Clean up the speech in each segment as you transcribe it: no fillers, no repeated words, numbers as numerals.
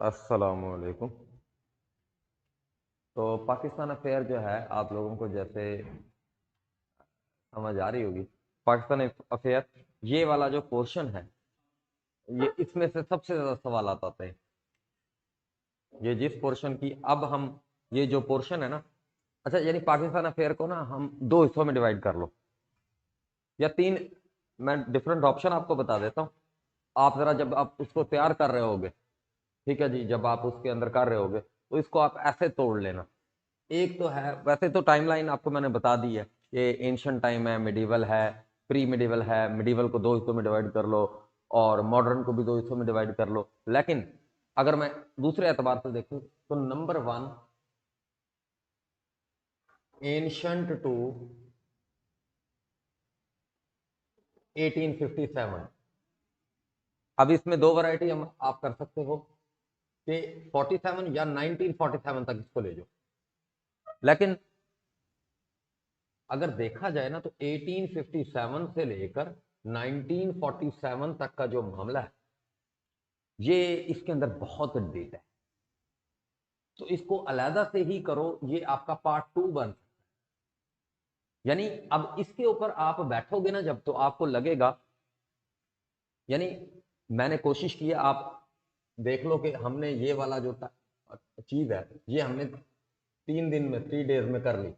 अस्सलामुअलैकुम। तो पाकिस्तान अफेयर जो है आप लोगों को जैसे समझ आ रही होगी। पाकिस्तान अफेयर ये वाला जो पोर्शन है ये इसमें से सबसे ज्यादा सवाल आते हैं। ये जिस पोर्शन की अब हम ये जो पोर्शन है ना, अच्छा यानी पाकिस्तान अफेयर को ना हम दो हिस्सों में डिवाइड कर लो या तीन। मैं डिफरेंट ऑप्शन आपको बता देता हूँ। आप जरा जब आप उसको तैयार कर रहे होगे, ठीक है जी, जब आप उसके अंदर कर रहे होगे तो इसको आप ऐसे तोड़ लेना। एक तो है, वैसे तो टाइमलाइन आपको मैंने बता दी है, ये एंशियंट टाइम है, मिडिवल है, प्री मिडिवल है। मिडिवल को दो हिस्सों में डिवाइड कर लो और मॉडर्न को भी दो हिस्सों में डिवाइड कर लो। लेकिन अगर मैं दूसरे एतबार से देखूं तो नंबर वन एंशियंट टू 1857। अब इसमें दो वैरायटी हम आप कर सकते हो कि 47 या 1947 तक इसको ले जाओ। लेकिन अगर देखा जाए ना तो 1857 से लेकर 1947 तक का जो मामला है ये इसके अंदर बहुत डेट है। तो इसको अलहदा से ही करो, ये आपका पार्ट टू बन सकता है। यानी अब इसके ऊपर आप बैठोगे ना जब, तो आपको लगेगा, यानी मैंने कोशिश की है, आप देख लो कि हमने ये वाला जो चीज है ये हमने 3 दिन में 3 डेज में कर ली।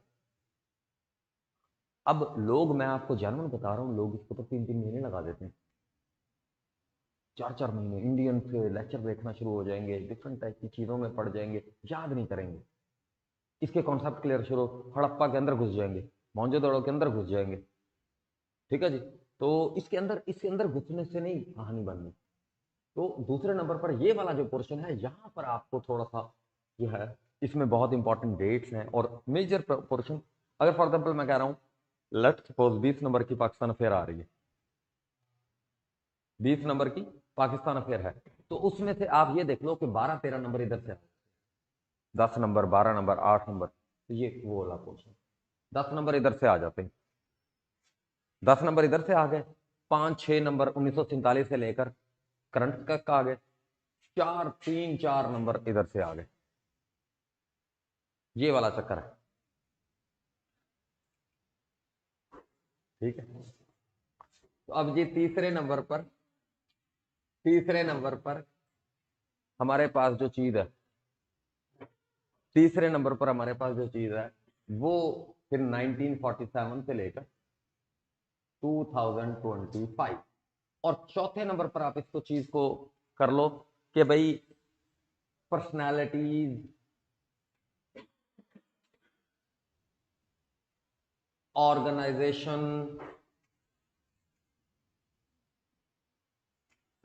अब लोग, मैं आपको जानवर बता रहा हूँ, लोग इसके ऊपर 3-3 महीने लगा देते हैं, 4-4 महीने इंडियन के लेक्चर देखना शुरू हो जाएंगे, डिफरेंट टाइप की चीजों में पड़ जाएंगे, याद नहीं करेंगे, इसके कॉन्सेप्ट क्लियर शुरू, हड़प्पा के अंदर घुस जाएंगे, मोहनजोदड़ो के अंदर घुस जाएंगे। ठीक है जी। तो इसके अंदर घुसने से नहीं कहानी बननी। तो दूसरे नंबर पर ये वाला जो पोर्शन है यहाँ पर आपको थोड़ा सा जो है, इसमें बहुत इंपॉर्टेंट डेट्स हैं और मेजर पोर्शन। अगर फॉर एग्जाम्पल मैं कह रहा हूँ, लेट सपोज 20 नंबर की पाकिस्तान अफेयर आ रही है, 20 नंबर की पाकिस्तान अफेयर है, तो उसमें से आप ये देख लो कि 12-13 नंबर इधर से, 10 नंबर, 12 नंबर, 8 नंबर, तो ये वो वाला पोर्शन, 10 नंबर इधर से आ जाते हैं, 10 नंबर इधर से आ गए, 5-6 नंबर 1947 से लेकर करंट तक आ गए, 4-3-4 नंबर इधर से आ गए। ये वाला चक्कर है। ठीक है। तो अब जी तीसरे नंबर पर हमारे पास जो चीज है, तीसरे नंबर पर हमारे पास जो चीज है वो फिर 1947 से लेकर 2025। और चौथे नंबर पर आप इसको चीज को कर लो कि भाई पर्सनालिटीज, ऑर्गेनाइजेशन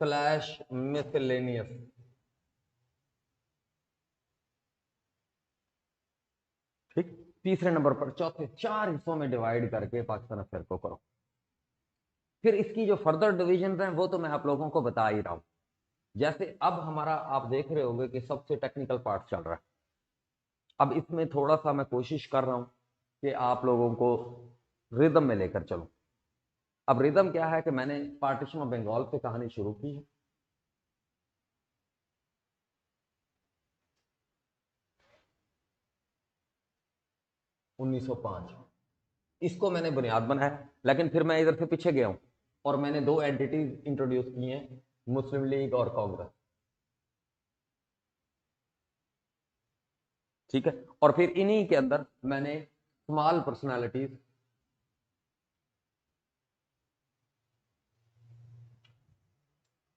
स्लैश मिसलेनियस। ठीक। तीसरे नंबर पर चौथे 4 हिस्सों में डिवाइड करके पाकिस्तान अफेयर को करो। फिर इसकी जो फर्दर डिविजन हैं वो तो मैं आप लोगों को बता ही रहा हूं। जैसे अब हमारा आप देख रहे होंगे कि सबसे टेक्निकल पार्ट चल रहा है। अब इसमें थोड़ा सा मैं कोशिश कर रहा हूं कि आप लोगों को रिदम में लेकर चलूं। अब रिदम क्या है कि मैंने पार्टीशन ऑफ बंगाल से कहानी शुरू की है। 1905 इसको मैंने बुनियाद बनाया, लेकिन फिर मैं इधर से पीछे गया हूं और मैंने दो एंटिटीज इंट्रोड्यूस की हैं, मुस्लिम लीग और कांग्रेस। ठीक है। और फिर इन्हीं के अंदर मैंने स्मॉल पर्सनालिटीज,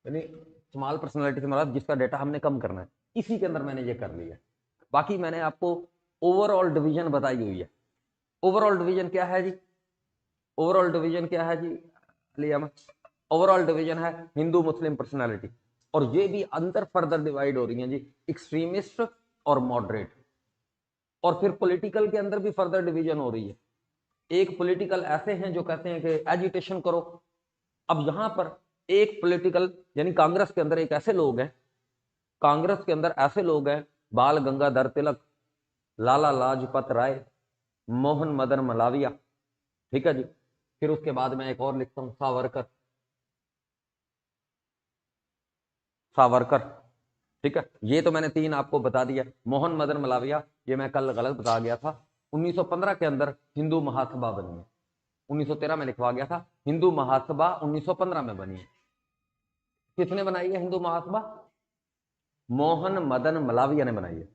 यानी स्मॉल पर्सनालिटी से मतलब जिसका डेटा हमने कम करना है, इसी के अंदर मैंने ये कर लिया। बाकी मैंने आपको ओवरऑल डिवीजन बताई हुई है। ओवरऑल डिवीजन क्या है जी? ओवरऑल डिवीजन क्या है जी लिया? ओवरऑल डिवीजन है हिंदू मुस्लिम पर्सनालिटी, और ये भी अंदर फर्दर डिवाइड हो रही है जी, एक्सट्रीमिस्ट और मॉडरेट। और फिर पॉलिटिकल के अंदर भी फर्दर डिवीजन हो रही है। एक पॉलिटिकल ऐसे हैं जो कहते हैं कि एजिटेशन करो। अब यहां पर एक पॉलिटिकल, यानी कांग्रेस के अंदर एक ऐसे लोग हैं, कांग्रेस के अंदर ऐसे लोग हैं, बाल गंगाधर तिलक, लाला लाजपत राय, मोहन मदन मलाविया। ठीक है जी। फिर उसके बाद मैं एक और लिखता हूं, सावरकर, सावरकर। ठीक है, ये तो मैंने 3 आपको बता दिया। मोहन मदन मलाविया, ये मैं कल गलत बता गया था। 1915 के अंदर हिंदू महासभा बनी है। 1913 में लिखवा गया था, हिंदू महासभा 1915 में बनी है। किसने बनाई है हिंदू महासभा? मोहन मदन मलाविया ने बनाई है।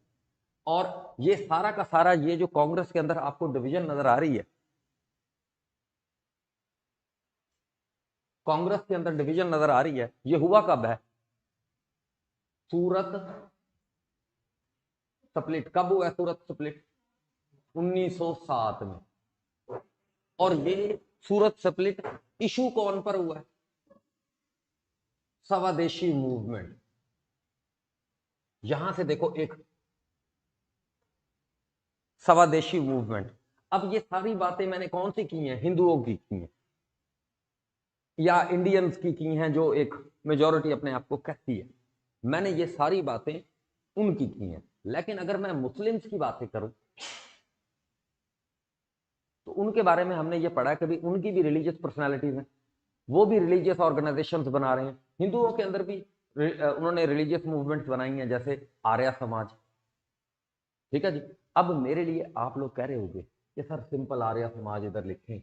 और ये सारा का सारा, ये जो कांग्रेस के अंदर आपको डिवीजन नजर आ रही है, कांग्रेस के अंदर डिवीजन नजर आ रही है, ये हुआ कब है? सूरत स्प्लिट कब हुआ है? सूरत स्प्लिट 1907 में। और ये सूरत स्प्लिट इशू कौन पर हुआ है? स्वदेशी मूवमेंट। यहां से देखो, एक स्वदेशी मूवमेंट। अब ये सारी बातें मैंने कौन सी की हैं? हिंदुओं की हैं या इंडियंस की हैं, जो एक मेजॉरिटी अपने आप को कहती है। मैंने ये सारी बातें उनकी की हैं। लेकिन अगर मैं मुस्लिम्स की बातें करूं तो उनके बारे में हमने ये पढ़ा कि भाई उनकी भी रिलीजियस पर्सनालिटीज हैं, वो भी रिलीजियस ऑर्गेनाइजेशंस बना रहे हैं। हिंदुओं के अंदर भी उन्होंने रिलीजियस मूवमेंट्स बनाई हैं, जैसे आर्य समाज। ठीक है जी। अब मेरे लिए आप लोग कह रहे होंगे कि सर सिंपल आर्य समाज इधर लिखें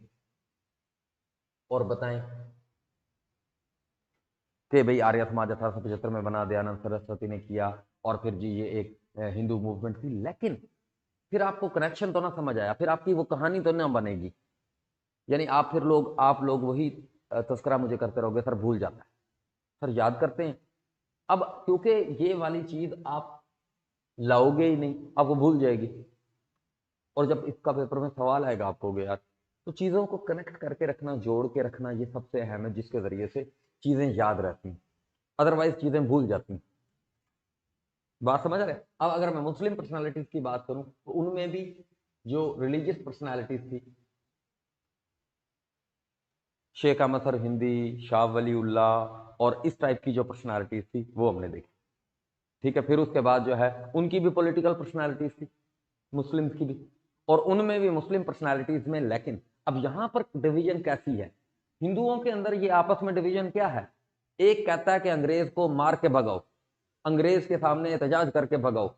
और बताएं कि भाई आर्य समाज 1875 में बना, दयानंद सरस्वती ने किया, और फिर जी ये एक हिंदू मूवमेंट थी। लेकिन फिर आपको कनेक्शन तो ना समझ आया, फिर आपकी वो कहानी तो ना बनेगी। यानी आप लोग वही तस्करा मुझे करते रहोगे, सर भूल जाता है, सर याद करते हैं। अब क्योंकि ये वाली चीज आप लाओगे ही नहीं, आपको भूल जाएगी। और जब इसका पेपर में सवाल आएगा, आप कहोगे यार, तो चीजों को कनेक्ट करके रखना, जोड़ के रखना, ये सबसे अहम है, जिसके जरिए से चीजें याद रहती हैं। अदरवाइज चीजें भूल जाती हैं। बात समझ रहे हैं? अब अगर मैं मुस्लिम पर्सनालिटीज की बात करूं तो उनमें भी जो रिलीजियस पर्सनालिटीज थी, शेख अहमद सर हिंदी, शाह वली उल्लाह और इस टाइप की जो पर्सनालिटीज थी, वो हमने देखी। ठीक है, फिर उसके बाद जो है उनकी भी पॉलिटिकल पर्सनालिटीज थी, मुस्लिम्स की भी, और उनमें भी मुस्लिम पर्सनालिटीज में। लेकिन अब यहां पर डिवीजन कैसी है? हिंदुओं के अंदर ये आपस में डिवीजन क्या है? एक कहता है कि अंग्रेज को मार के भगाओ, अंग्रेज के सामने एहतजाज करके भगाओ,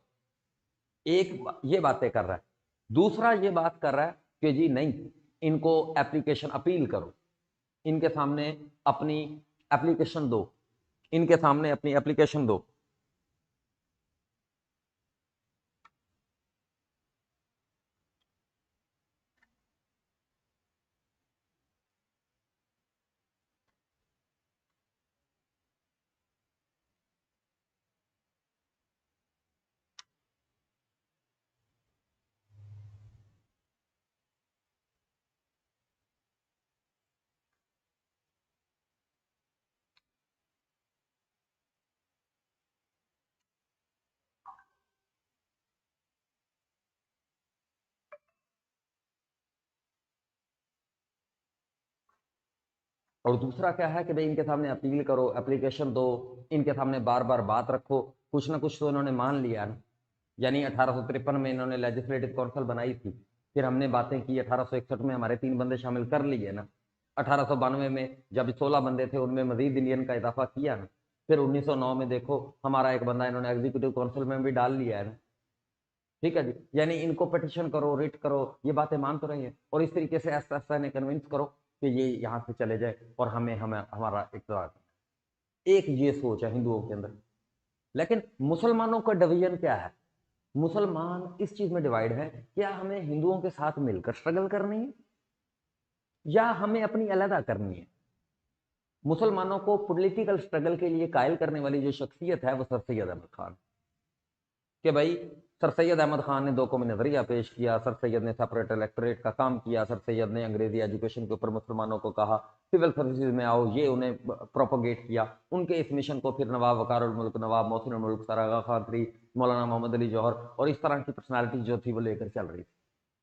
एक ये बातें कर रहा है। दूसरा ये बात कर रहा है कि जी नहीं, इनको एप्लीकेशन अपील करो, इनके सामने अपनी एप्लीकेशन दो, इनके सामने अपनी एप्लीकेशन दो। और दूसरा क्या है कि भाई इनके सामने अपील करो, एप्लीकेशन दो, इनके सामने बार बार बात रखो। कुछ ना कुछ तो इन्होंने मान लिया ना। यानी 1853 में इन्होंने लेजिस्लेटिव काउंसिल बनाई थी, फिर हमने बातें की, 1861 में हमारे 3 बंदे शामिल कर लिए ना, 1892 में जब 16 बंदे थे उनमें मजीद इंडियन का इजाफा किया ना, फिर 1909 में देखो हमारा एक बंदा इन्होंने एग्जीक्यूटिव काउंसिल में भी डाल लिया है ना। ठीक है जी। यानी इनको पिटिशन करो, रिट करो, ये बातें मान तो रही है, और इस तरीके से ऐसा ऐसा इन्हें कन्विंस करो कि ये यहाँ से चले जाए और हमें हमें हमारा इकरार। एक ये सोच है हिंदुओं के अंदर। लेकिन मुसलमानों का डिवीजन क्या है? मुसलमान इस चीज में डिवाइड है, क्या हमें हिंदुओं के साथ मिलकर स्ट्रगल करनी है या हमें अपनी अलग करनी है। मुसलमानों को पॉलिटिकल स्ट्रगल के लिए कायल करने वाली जो शख्सियत है वो सर सैयद अहमद खान, कि भाई सर सैयद अहमद खान ने 2 कौमी नजरिया पेश किया, सर सैयद ने सेपरेट इलेक्टोरेट का काम किया, सर सैयद ने अंग्रेजी एजुकेशन के ऊपर मुसलमानों को कहा सिविल सर्विसेज में आओ, ये उन्हें प्रोपोगेट किया। उनके इस मिशन को फिर नवाब वकार उल मुल्क, नवाब मोहसिन उल मुल्क, सर आगा खान थी, मौलाना मोहम्मद अली जौहर और इस तरह की पर्सनैलिटी जो थी वो लेकर चल रही थी।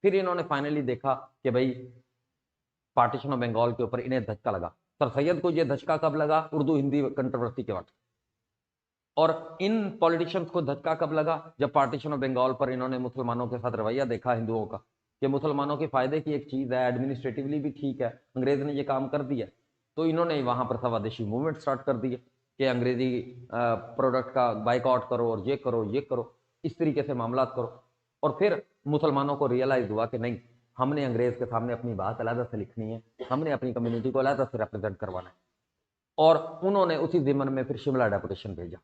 फिर इन्होंने फाइनली देखा कि भाई पार्टीशन ऑफ बंगाल के ऊपर इन्हें धक्का लगा। सर सैयद को ये धक्का कब लगा? उर्दू हिंदी कंट्रोवर्सी के वक्त। और इन पॉलिटिशियंस को धक्का कब लगा? जब पार्टीशन ऑफ बंगाल पर इन्होंने मुसलमानों के साथ रवैया देखा हिंदुओं का, कि मुसलमानों के फायदे की एक चीज है, एडमिनिस्ट्रेटिवली भी ठीक है, अंग्रेज ने ये काम कर दिया, तो इन्होंने वहां पर स्वदेशी मूवमेंट स्टार्ट कर दिया। कि अंग्रेजी प्रोडक्ट का बाइकआउट करो और ये करो, इस तरीके से मामला करो। और फिर मुसलमानों को रियलाइज हुआ कि नहीं, हमने अंग्रेज के सामने अपनी बात अलग से लिखनी है, हमने अपनी कम्युनिटी को अलग से रिप्रेजेंट करवाना है। और उन्होंने उसी जिम्मन में फिर शिमला डेपुटेशन भेजा।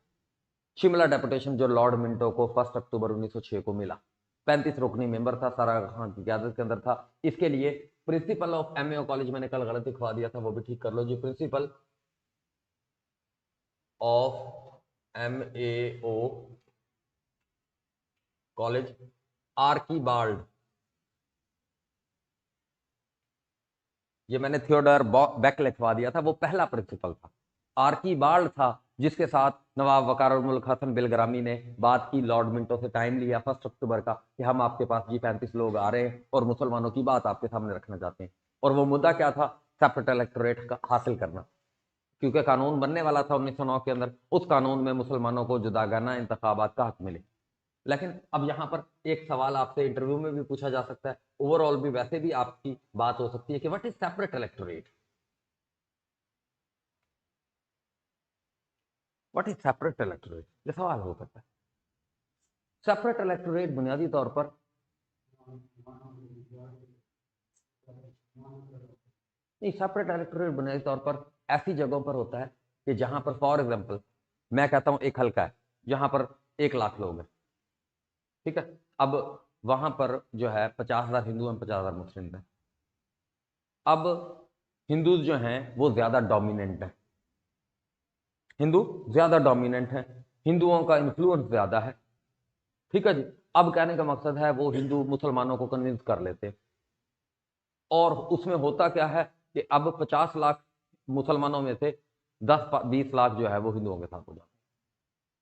शिमला डेपुटेशन जो लॉर्ड मिंटो को 1 अक्टूबर 1906 को मिला, 35 रुकनी मेंबर था, सारा खान की क़यादत के अंदर था। इसके लिए प्रिंसिपल ऑफ एमएओ कॉलेज, मैंने कल गलत लिखवा दिया था, वो भी ठीक कर लो जी, प्रिंसिपल ऑफ एमएओ कॉलेज आर्कीबाल्ड, ये मैंने थियोडर बेक लिखवा दिया था, वो पहला प्रिंसिपल था। आर्कीबाल्ड था जिसके साथ नवाब वकार उल मुल्क हसन बिलग्रामी ने बात की, लॉर्ड मिंटो से टाइम लिया 1 अक्टूबर का कि हम आपके पास जी 35 लोग आ रहे हैं और मुसलमानों की बात आपके सामने रखना चाहते हैं। और वो मुद्दा क्या था? सेपरेट इलेक्टोरेट का हासिल करना, क्योंकि कानून बनने वाला था 1909 के अंदर, उस कानून में मुसलमानों को जुदागाना इंतखाबात का हक मिले। लेकिन अब यहां पर एक सवाल आपसे इंटरव्यू में भी पूछा जा सकता है, ओवरऑल भी वैसे भी आपकी बात हो सकती है कि what is separate electorate, what is separate electorate, ये सवाल हो सकता है। सेपरेट इलेक्टोरेट बुनियादी तौर पर नहीं, सेपरेट इलेक्टोरेट बुनियादी तौर पर ऐसी जगहों पर होता है कि जहां पर फॉर एग्जांपल मैं कहता हूं एक हल्का है जहां पर 1 लाख लोग हैं, ठीक है। अब वहां पर जो है 50,000 हिंदू हैं, 50,000 मुस्लिम हैं। अब हिंदू जो हैं वो ज्यादा डोमिनेंट है, हिंदू ज्यादा डोमिनेंट है, हिंदुओं का इन्फ्लुएंस ज्यादा है, ठीक है जी। अब कहने का मकसद है वो हिंदू मुसलमानों को कन्विंस कर लेते हैं। और उसमें होता क्या है कि अब 50 लाख मुसलमानों में से 10-20 लाख जो है वो हिंदुओं के साथ हो जाते हैं,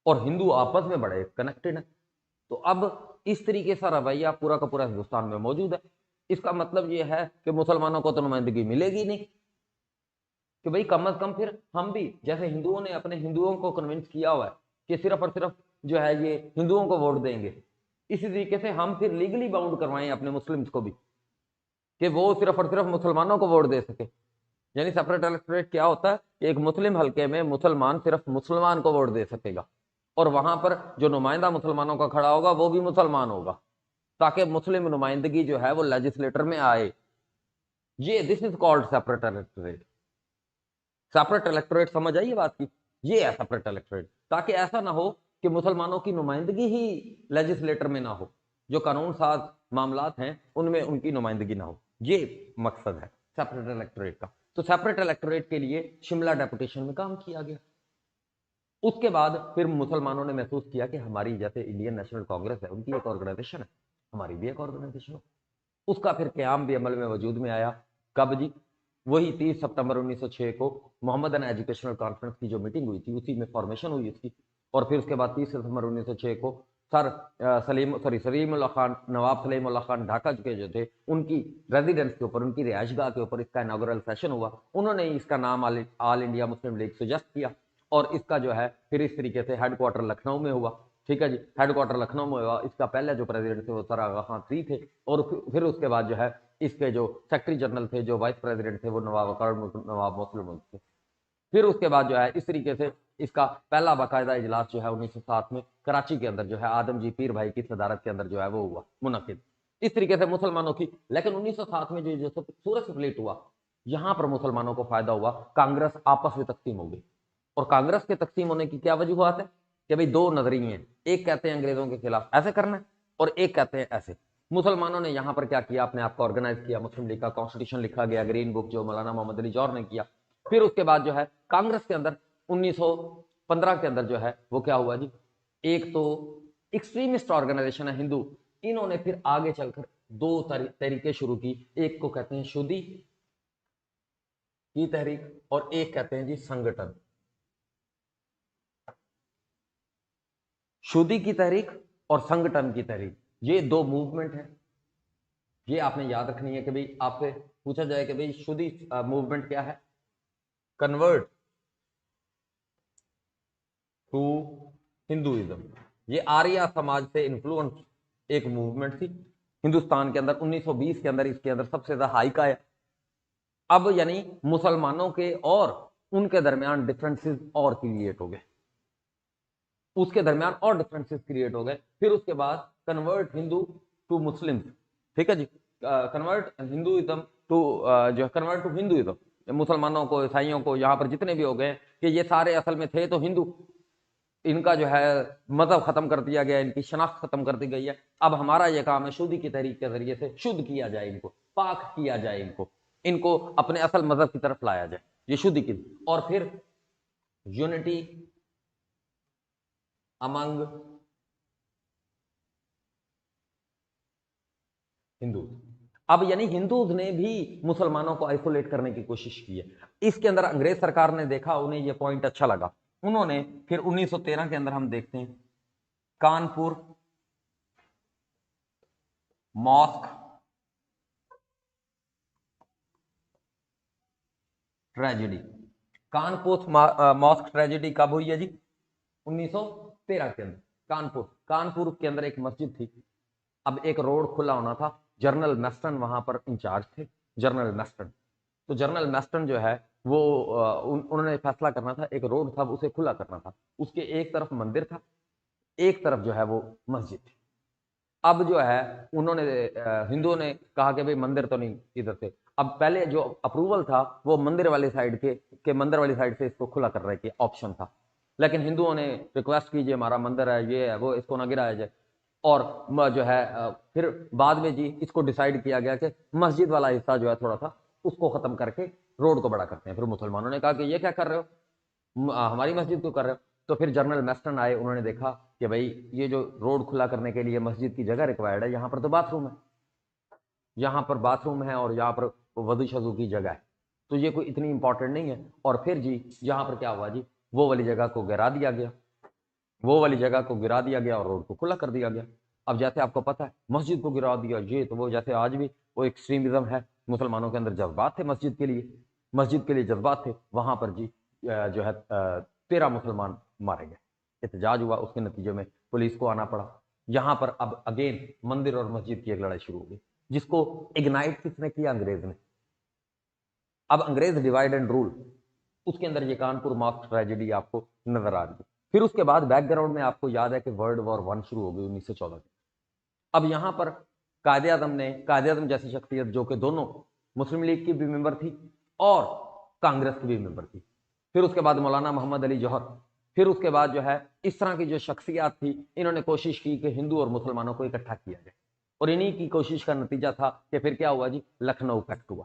और हिंदू आपस में बड़े कनेक्टेड है। तो अब इस तरीके का रवैया पूरा का पूरा हिंदुस्तान में मौजूद है। इसका मतलब ये है कि मुसलमानों को तो नुमाइंदगी मिलेगी नहीं, कि भाई कम अज कम फिर हम भी, जैसे हिंदुओं ने अपने हिंदुओं को कन्विंस किया हुआ है कि सिर्फ और सिर्फ जो है ये हिंदुओं को वोट देंगे, इसी तरीके से हम फिर लीगली बाउंड करवाएं अपने मुस्लिम्स को भी कि वो सिर्फ और सिर्फ मुसलमानों को वोट दे सके। यानी सेपरेट इलेक्टोरेट क्या होता है? एक मुस्लिम हल्के में मुसलमान सिर्फ मुसलमान को वोट दे सकेगा, और वहां पर जो नुमाइंदा मुसलमानों का खड़ा होगा वो भी मुसलमान होगा, ताकि मुस्लिम नुमाइंदगी जो है वो लेजिस्लेटर में आए। ये this is called separate electorate. Separate electorate समझ आई बात की? ये है सेपरेट इलेक्टोरेट, ताकि ऐसा ना हो कि मुसलमानों की नुमाइंदगी ही लेजिस्लेटर में ना हो, जो कानून साज मामलात हैं उनमें उनकी नुमाइंदगी ना हो। ये मकसद है सेपरेट इलेक्टोरेट का। तो सेपरेट इलेक्टोरेट के लिए शिमला डेपुटेशन में काम किया गया। उसके बाद फिर मुसलमानों ने महसूस किया कि हमारी जैसे इंडियन नेशनल कांग्रेस है, उनकी एक ऑर्गेनाइजेशन है, हमारी भी एक ऑर्गेनाइजेशन हो। उसका फिर क्याम भी अमल में वजूद में आया। कब जी? वही 30 सितंबर 1906 को मोहम्मदन एजुकेशनल कॉन्फ्रेंस की जो मीटिंग हुई थी उसी में फॉर्मेशन हुई उसकी। और फिर उसके बाद 30 सितंबर 1906 को सर सलीमुल्लाह खान, नवाब सलीमुल्लाह खान ढाका के जो थे, उनकी रेजिडेंस के ऊपर, उनकी रिहायशगाह के ऊपर इसका इनॉग्रल सेशन हुआ। उन्होंने इसका नाम all India Muslim league suggest किया, और इसका जो है फिर इस तरीके से हेडक्वार्टर लखनऊ में हुआ, ठीक है जी। हेडक्वार्टर लखनऊ में हुआ। इसका पहले जो प्रेसिडेंट थे वो सर आगा खान III थे, और फिर उसके बाद जो है इसके जो सेक्रेटरी जनरल थे, जो वाइस प्रेसिडेंट थे, वो नवाब मुस्लिम थे। फिर उसके बाद जो है इस तरीके से इसका पहला बाकायदा इजलास जो है 1907 में कराची के अंदर जो है आदमजी पीर भाई की सदारत के अंदर जो है वो हुआ मुनक्किद, इस तरीके से मुसलमानों की। लेकिन 1907 में जो सूरत स्प्लिट हुआ, यहां पर मुसलमानों को फायदा हुआ, कांग्रेस आपस में तकसीम हो गई। और कांग्रेस के तकसीम होने की क्या वजूहत है? कि भाई दो नजरिए हैं, एक कहते हैं अंग्रेजों के खिलाफ ऐसे करना है, और एक कहते हैं ऐसे। मुसलमानों ने यहां पर क्या किया? अपने आप को ऑर्गेनाइज किया, मुस्लिम लीग का कॉन्स्टिट्यूशन लिखा गया, ग्रीन बुक जो मौलाना मोहम्मद अली जौहर ने किया। फिर उसके बाद जो है कांग्रेस के अंदर 1915 के अंदर जो है वो क्या हुआ जी? एक तो एक्सट्रीमिस्ट ऑर्गेनाइजेशन है हिंदू, इन्होंने फिर आगे चलकर दो तरीके शुरू की। एक को कहते हैं शुद्धि की तहरीक, और एक कहते हैं जी संगठन। शुद्धि की तहरीक और संगठन की तहरीक, ये दो मूवमेंट है। ये आपने याद रखनी है कि भाई आपसे पूछा जाए कि भाई शुद्धि मूवमेंट क्या है? Convert to Hinduism. ये आर्य समाज से इन्फ्लुएंस एक मूवमेंट थी हिंदुस्तान के अंदर। 1920 के अंदर इसके अंदर सबसे ज्यादा हाइक आया। अब यानी मुसलमानों के और उनके दरमियान डिफरेंसेस और क्रिएट हो गए, उसके दरमियान और डिफरेंसेस क्रिएट हो गए। फिर उसके बाद कन्वर्ट हिंदू टू मुस्लिम, ठीक है जी, कन्वर्ट हिंदुइज्म टू जो कन्वर्ट टू हिंदुइज्म, मुसलमानों को, ईसाइयों को, यहाँ पर जितने भी हो गए कि ये सारे असल में थे तो हिंदू, इनका जो है मजहब खत्म कर दिया गया, इनकी शनाख्त खत्म कर दी गई है। अब हमारा यह काम है शुद्धि की तहरीक के जरिए से शुद्ध किया जाए इनको, पाक किया जाए इनको, इनको अपने असल मजहब की तरफ लाया जाए, ये शुद्धि की। और फिर यूनिटी अमंग हिंदू। अब यानी हिंदूज ने भी मुसलमानों को आइसोलेट करने की कोशिश की है। इसके अंदर अंग्रेज सरकार ने देखा, उन्हें यह पॉइंट अच्छा लगा, उन्होंने फिर 1913 के अंदर हम देखते हैं Kanpur mosque tragedy. Kanpur mosque tragedy कब हुई है जी? 1913 के अंदर कानपुर के अंदर एक मस्जिद थी। अब एक रोड खुला होना था, जनरल मैस्टन वहां पर इंचार्ज थे, जनरल मैस्टन। तो जनरल मैस्टन जो है वो उन्होंने फैसला करना था, एक रोड था उसे खुला करना था, उसके एक तरफ मंदिर था, एक तरफ जो है वो मस्जिद थी। अब जो है उन्होंने हिंदुओं ने कहा कि भाई मंदिर तो नहीं इधर से। अब पहले जो अप्रूवल था वो मंदिर वाली साइड के मंदिर वाली साइड से इसको खुला कर रहे के ऑप्शन था, लेकिन हिंदुओं ने रिक्वेस्ट कीजिए हमारा मंदिर है, ये है वो, इसको ना गिराया जाए। और जो है फिर बाद में जी इसको डिसाइड किया गया कि मस्जिद वाला हिस्सा जो है थोड़ा सा उसको खत्म करके रोड को बड़ा करते हैं। फिर मुसलमानों ने कहा कि ये क्या कर रहे हो, हमारी मस्जिद क्यों कर रहे हो? तो फिर जनरल मैस्टन आए, उन्होंने देखा कि भाई ये जो रोड खुला करने के लिए मस्जिद की जगह रिक्वायर्ड है, यहाँ पर तो बाथरूम है, यहाँ पर बाथरूम है और यहाँ पर वजू शजू की जगह है, तो ये कोई इतनी इंपॉर्टेंट नहीं है। और फिर जी यहाँ पर क्या हुआ जी, वो वाली जगह को गिरा दिया गया, वो वाली जगह को गिरा दिया गया और रोड को खुला कर दिया गया। अब जैसे आपको पता है मस्जिद को गिरा दिया ये तो वो, जैसे आज भी वो एक्सट्रीमिज्म है, मुसलमानों के अंदर जज्बात थे मस्जिद के लिए, मस्जिद के लिए जज्बात थे, वहां पर जी जो है 13 मुसलमान मारे गए, एहतजाज हुआ, उसके नतीजे में पुलिस को आना पड़ा। यहाँ पर अब अगेन मंदिर और मस्जिद की एक लड़ाई शुरू हो गई, जिसको इग्नाइट किसने किया? अंग्रेज ने। अब अंग्रेज डिवाइड एंड रूल, उसके अंदर ये कानपुर मॉस्क ट्रेजेडी आपको नजर आ रही है। फिर उसके बाद बैकग्राउंड में आपको याद है कि वर्ल्ड वॉर 1 शुरू हो गई 1914 में। अब यहां पर कायदे आजम जैसी शख्सियत जो कि दोनों मुस्लिम लीग की भी मेंबर थी और कांग्रेस की भी मेंबर थी, फिर उसके बाद मौलाना मोहम्मद अली जौहर, फिर उसके बाद जो है इस तरह की जो शख्सियात थी, इन्होंने कोशिश की कि हिंदू और मुसलमानों को इकट्ठा किया जाए, और इन्हीं की कोशिश का नतीजा था कि फिर क्या हुआ जी, लखनऊ पैक्ट हुआ।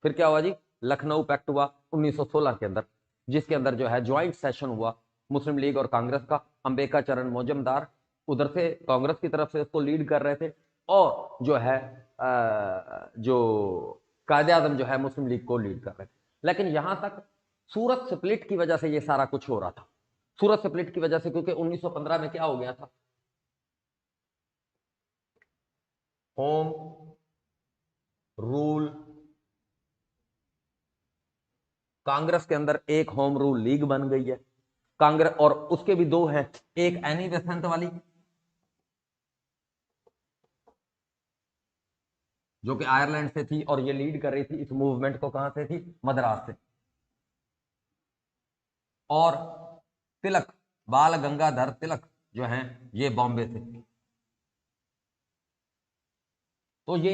फिर क्या हुआ जी, लखनऊ पैक्ट हुआ 1916 के अंदर, जिसके अंदर जो है ज्वाइंट सेशन हुआ मुस्लिम लीग और कांग्रेस का। अंबेका चरण मौजमदार उधर से कांग्रेस की तरफ से इसको लीड कर रहे थे, और जो है जो कायदे आजम जो है मुस्लिम लीग को लीड कर रहे थे। लेकिन यहां तक सूरत स्प्लिट की वजह से ये सारा कुछ हो रहा था, सूरत स्प्लिट की वजह से, क्योंकि 1915 में क्या हो गया था, होम रूल, कांग्रेस के अंदर एक होम रूल लीग बन गई है कांग्रेस, और उसके भी दो हैं, एक एनी बेसेंट वाली जो कि आयरलैंड से थी और ये लीड कर रही थी इस मूवमेंट को, कहां से थी? मद्रास से। और तिलक, बाल गंगाधर तिलक जो हैं ये बॉम्बे से। तो ये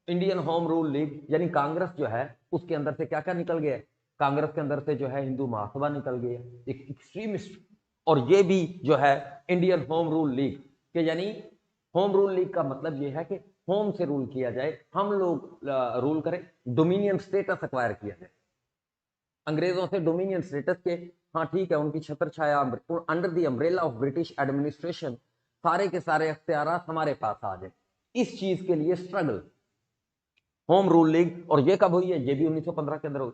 इंडियन होम रूल लीग यानी कांग्रेस जो है उसके अंदर से क्या क्या निकल गया? कांग्रेस के अंदर से जो है हिंदू महासभा निकल गया, एक एक्सट्रीमिस्ट। और ये भी जो है इंडियन होम रूल लीग के, यानी होम रूल लीग का मतलब ये है कि होम से रूल किया जाए, हम लोग रूल करें, डोमिनियन स्टेटस एक्वायर किया जाए अंग्रेजों से, डोमिनियन स्टेटस के। हाँ ठीक है, उनकी छत्र छाया under the umbrella of British administration सारे के सारे अख्तियारात हमारे पास आ जाए, इस चीज के लिए स्ट्रगल, होम रूल लीग। और ये कब हुई है? ये भी 1915 के अंदर हुई,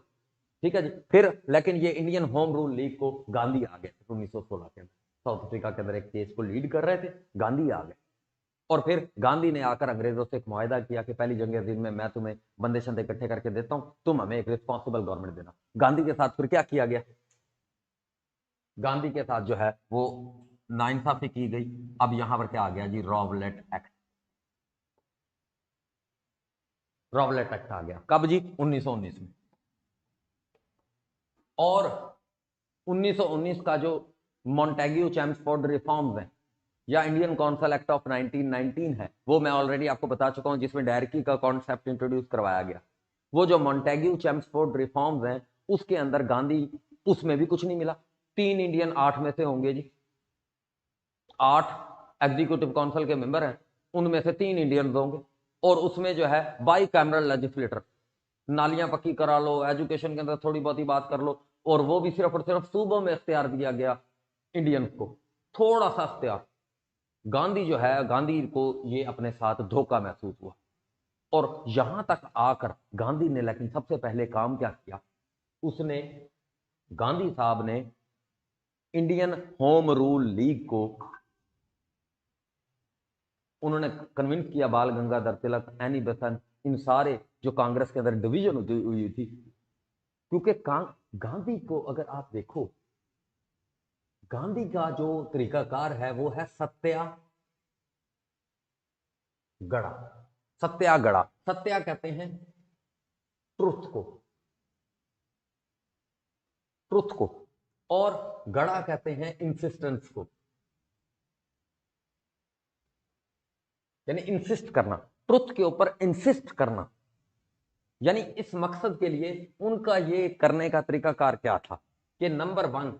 ठीक है जी। फिर लेकिन ये इंडियन होम रूल लीग को गांधी आ गए 1916 के अंदर, साउथ अफ्रीका के अंदर एक केस को लीड कर रहे थे, गांधी आ गए। और फिर गांधी ने आकर अंग्रेजों से एक मुआहदा किया कि पहली जंग दिन में मैं तुम्हें बंदे शंदे इकट्ठे करके देता हूं, तुम हमें एक रिस्पॉन्सिबल गवर्नमेंट देना। गांधी के साथ फिर क्या किया गया? गांधी के साथ जो है वो नाइंसाफी की गई। अब यहां पर क्या आ गया जी? रॉबलेट एक्ट। रॉबलेट एक्ट आ गया कब जी? 1919 में। और 1919 का जो मॉन्टेग्यू चैम्सफोर्ड रिफॉर्म्स हैं या इंडियन काउंसिल एक्ट ऑफ 1919 है, वो मैं ऑलरेडी आपको बता चुका हूं, जिसमें डायरेक्टरी का कॉन्सेप्ट इंट्रोड्यूस करवाया गया। वो जो मॉन्टेग्यू चैम्सफोर्ड रिफॉर्म्स हैं उसके अंदर गांधी, उसमें भी कुछ नहीं मिला। 3 इंडियन 8 में से होंगे जी, 8 एग्जीक्यूटिव काउंसिल के मेंबर हैं, उनमें से 3 इंडियंस होंगे। और उसमें जो है बाई कैमरल लेजिस्लेटर, नालियां पक्की करा लो, एजुकेशन के अंदर थोड़ी बहुत ही बात कर लो, और वो भी सिर्फ और सिर्फ सूबों में इख्तियार दिया गया इंडियंस को, थोड़ा सा इख्तियार। गांधी जो है, गांधी को ये अपने साथ धोखा महसूस हुआ। और यहां तक आकर गांधी ने लेकिन सबसे पहले काम क्या किया, उसने, गांधी साहब ने इंडियन होम रूल लीग को उन्होंने कन्विंस किया, बाल गंगाधर तिलक, एनी बेसेंट, इन सारे जो कांग्रेस के अंदर डिवीजन हुई थी, क्योंकि गांधी को अगर आप देखो, गांधी का जो तरीकाकार है वो है सत्याग्रह। सत्याग्रह, सत्या कहते हैं ट्रुथ को, ट्रुथ को, और गड़ा कहते हैं इंसिस्टेंस को, यानी इंसिस्ट करना, ट्रुथ के ऊपर इंसिस्ट करना। यानी इस मकसद के लिए उनका ये करने का तरीकाकार क्या था कि नंबर 1,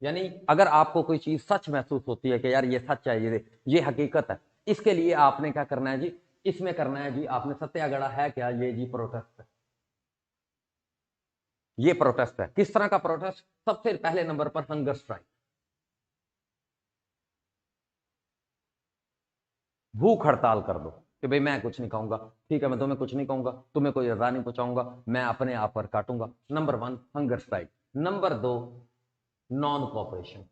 यानी अगर आपको कोई चीज सच महसूस होती है कि यार ये सच है, ये हकीकत है, इसके लिए आपने क्या करना है जी, इसमें करना है जी आपने सत्याग्रह है क्या, ये जी प्रोटेस्ट है, ये प्रोटेस्ट है। किस तरह का प्रोटेस्ट? सबसे पहले नंबर पर हंगर स्ट्राइक, भूख हड़ताल कर दो कि भाई मैं कुछ नहीं खाऊंगा, ठीक है, मैं तुम्हें कुछ नहीं कहूंगा, तुम्हें कोई रजा नहीं पहुंचाऊंगा, मैं अपने आप पर काटूंगा। Number 1 hunger strike. Number 2 non cooperation.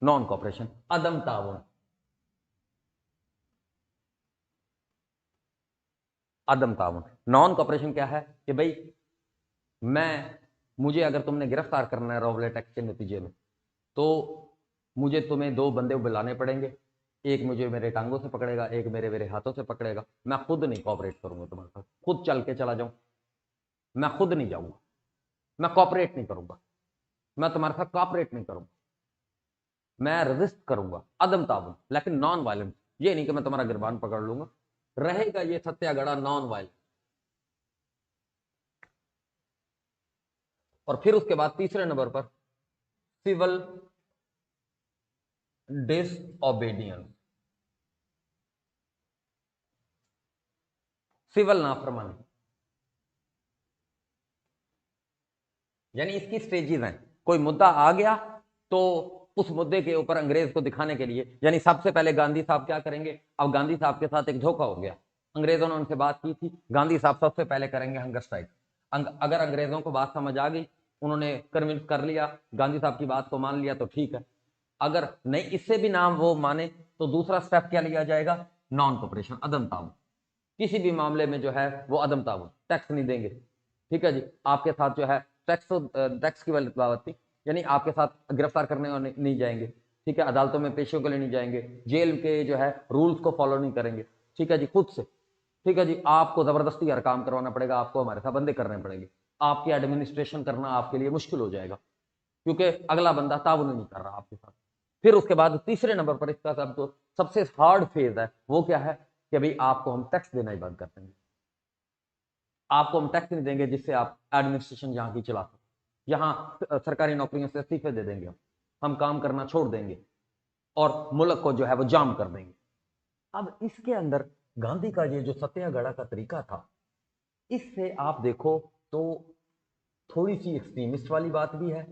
Non cooperation, अदम ताउन। अदम ताउन, नॉन कॉपरेशन क्या है कि भाई मैं, मुझे अगर तुमने गिरफ्तार करना है रॉबलेट एक्ट के नतीजे में, तो मुझे तुम्हें 2 बंदे बुलाने पड़ेंगे, एक मुझे मेरे टांगों से पकड़ेगा, एक मेरे मेरे हाथों से पकड़ेगा, मैं खुद नहीं कॉपरेट करूंगा तुम्हारे साथ, खुद चल के चला जाऊं, मैं खुद नहीं जाऊंगा, मैं कॉपरेट नहीं करूंगा, मैं तुम्हारे साथ कॉपरेट नहीं करूंगा, मैं रेजिस्ट करूंगा, अदम ताबून, लेकिन नॉन वायलेंस। ये नहीं कि मैं तुम्हारा गिरबान पकड़ लूंगा, रहेगा ये सत्याग्रह नॉन वायलेंस। और फिर उसके बाद तीसरे नंबर पर सिविल डिसओबीडियंस, सिविल नाफरमानी। यानी इसकी स्टेजेस हैं, कोई मुद्दा आ गया तो उस मुद्दे के ऊपर अंग्रेज को दिखाने के लिए, यानी सबसे पहले गांधी साहब क्या करेंगे, अब गांधी साहब के साथ एक धोखा हो गया, अंग्रेजों ने उनसे बात की थी, गांधी साहब सबसे पहले करेंगे हंगर स्ट्राइक। अगर अंग्रेजों को बात समझ आ गई, उन्होंने कन्विंस कर लिया, गांधी साहब की बात को मान लिया तो ठीक है, अगर नहीं, इससे भी नाम वो माने, तो दूसरा स्टेप क्या लिया जाएगा, नॉन कोऑपरेशन, अदम ताउन। किसी भी मामले में जो है वो अदम ताउन, टैक्स नहीं देंगे, ठीक है जी, आपके साथ जो है टैक्स, तो टैक्स की बात थी, यानी आपके साथ गिरफ्तार करने नहीं जाएंगे, ठीक है, अदालतों में पेशियों के लिए नहीं जाएंगे, जेल के जो है रूल्स को फॉलो नहीं करेंगे, ठीक है जी, खुद से, ठीक है जी, आपको जबरदस्ती हर काम करवाना पड़ेगा, आपको हमारे साथ बंदे करने पड़ेंगे, आपकी एडमिनिस्ट्रेशन करना आपके लिए मुश्किल हो जाएगा, क्योंकि अगला बंदा ताउन नहीं कर रहा आपके साथ। फिर उसके बाद तीसरे नंबर पर इसका सब तो सबसे हार्ड फेज है, वो क्या है कि भाई आपको हम टैक्स देना ही बंद कर देंगे, आपको हम टैक्स नहीं देंगे जिससे आप एडमिनिस्ट्रेशन यहाँ की चला सकें, यहाँ सरकारी नौकरियों से इस्तीफे दे देंगे, हम काम करना छोड़ देंगे और मुल्क को जो है वो जाम कर देंगे। अब इसके अंदर गांधी का ये जो सत्याग्रह का तरीका था, इससे आप देखो तो थोड़ी सी एक्सट्रीमिस्ट वाली बात भी है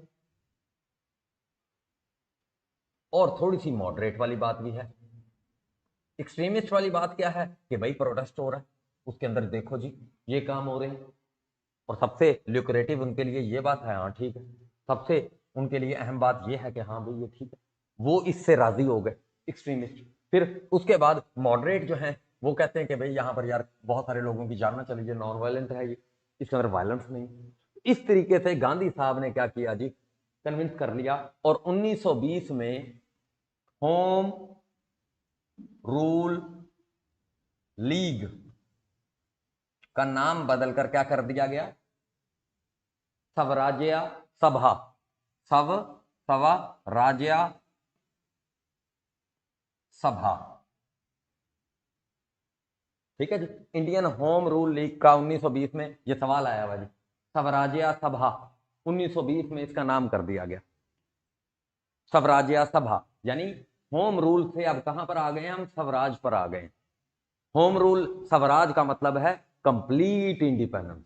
और थोड़ी सी मॉडरेट वाली बात भी है। एक्सट्रीमिस्ट वाली बात क्या है कि भाई प्रोटेस्ट हो रहा है, उसके अंदर देखो जी ये काम हो रहे हैं, और सबसे ल्यूक्रेटिव उनके लिए ये बात है, हाँ ठीक है, सबसे उनके लिए अहम बात ये है कि हाँ भाई ये ठीक है, वो इससे राजी हो गए एक्सट्रीमिस्ट। फिर उसके बाद मॉडरेट जो है वो कहते हैं कि भाई यहाँ पर यार बहुत सारे लोगों की जान ना चली जाए, नॉन वायलेंट है ये, इसके अंदर वायलेंस नहीं। इस तरीके से गांधी साहब ने क्या किया जी, कन्विंस कर लिया, और 1920 में होम रूल लीग का नाम बदलकर क्या कर दिया गया? स्वराज्य सभा। स्वराज्य सभा। ठीक है जी। इंडियन होम रूल लीग का 1920 में यह सवाल आया हुआ जी, स्वराज्य सभा 1920 में इसका नाम कर दिया गया स्वराज्य सभा। यानी होम रूल से अब कहां पर आ गए हम? स्वराज पर आ गए। होम रूल, स्वराज का मतलब है कंप्लीट इंडिपेंडेंस।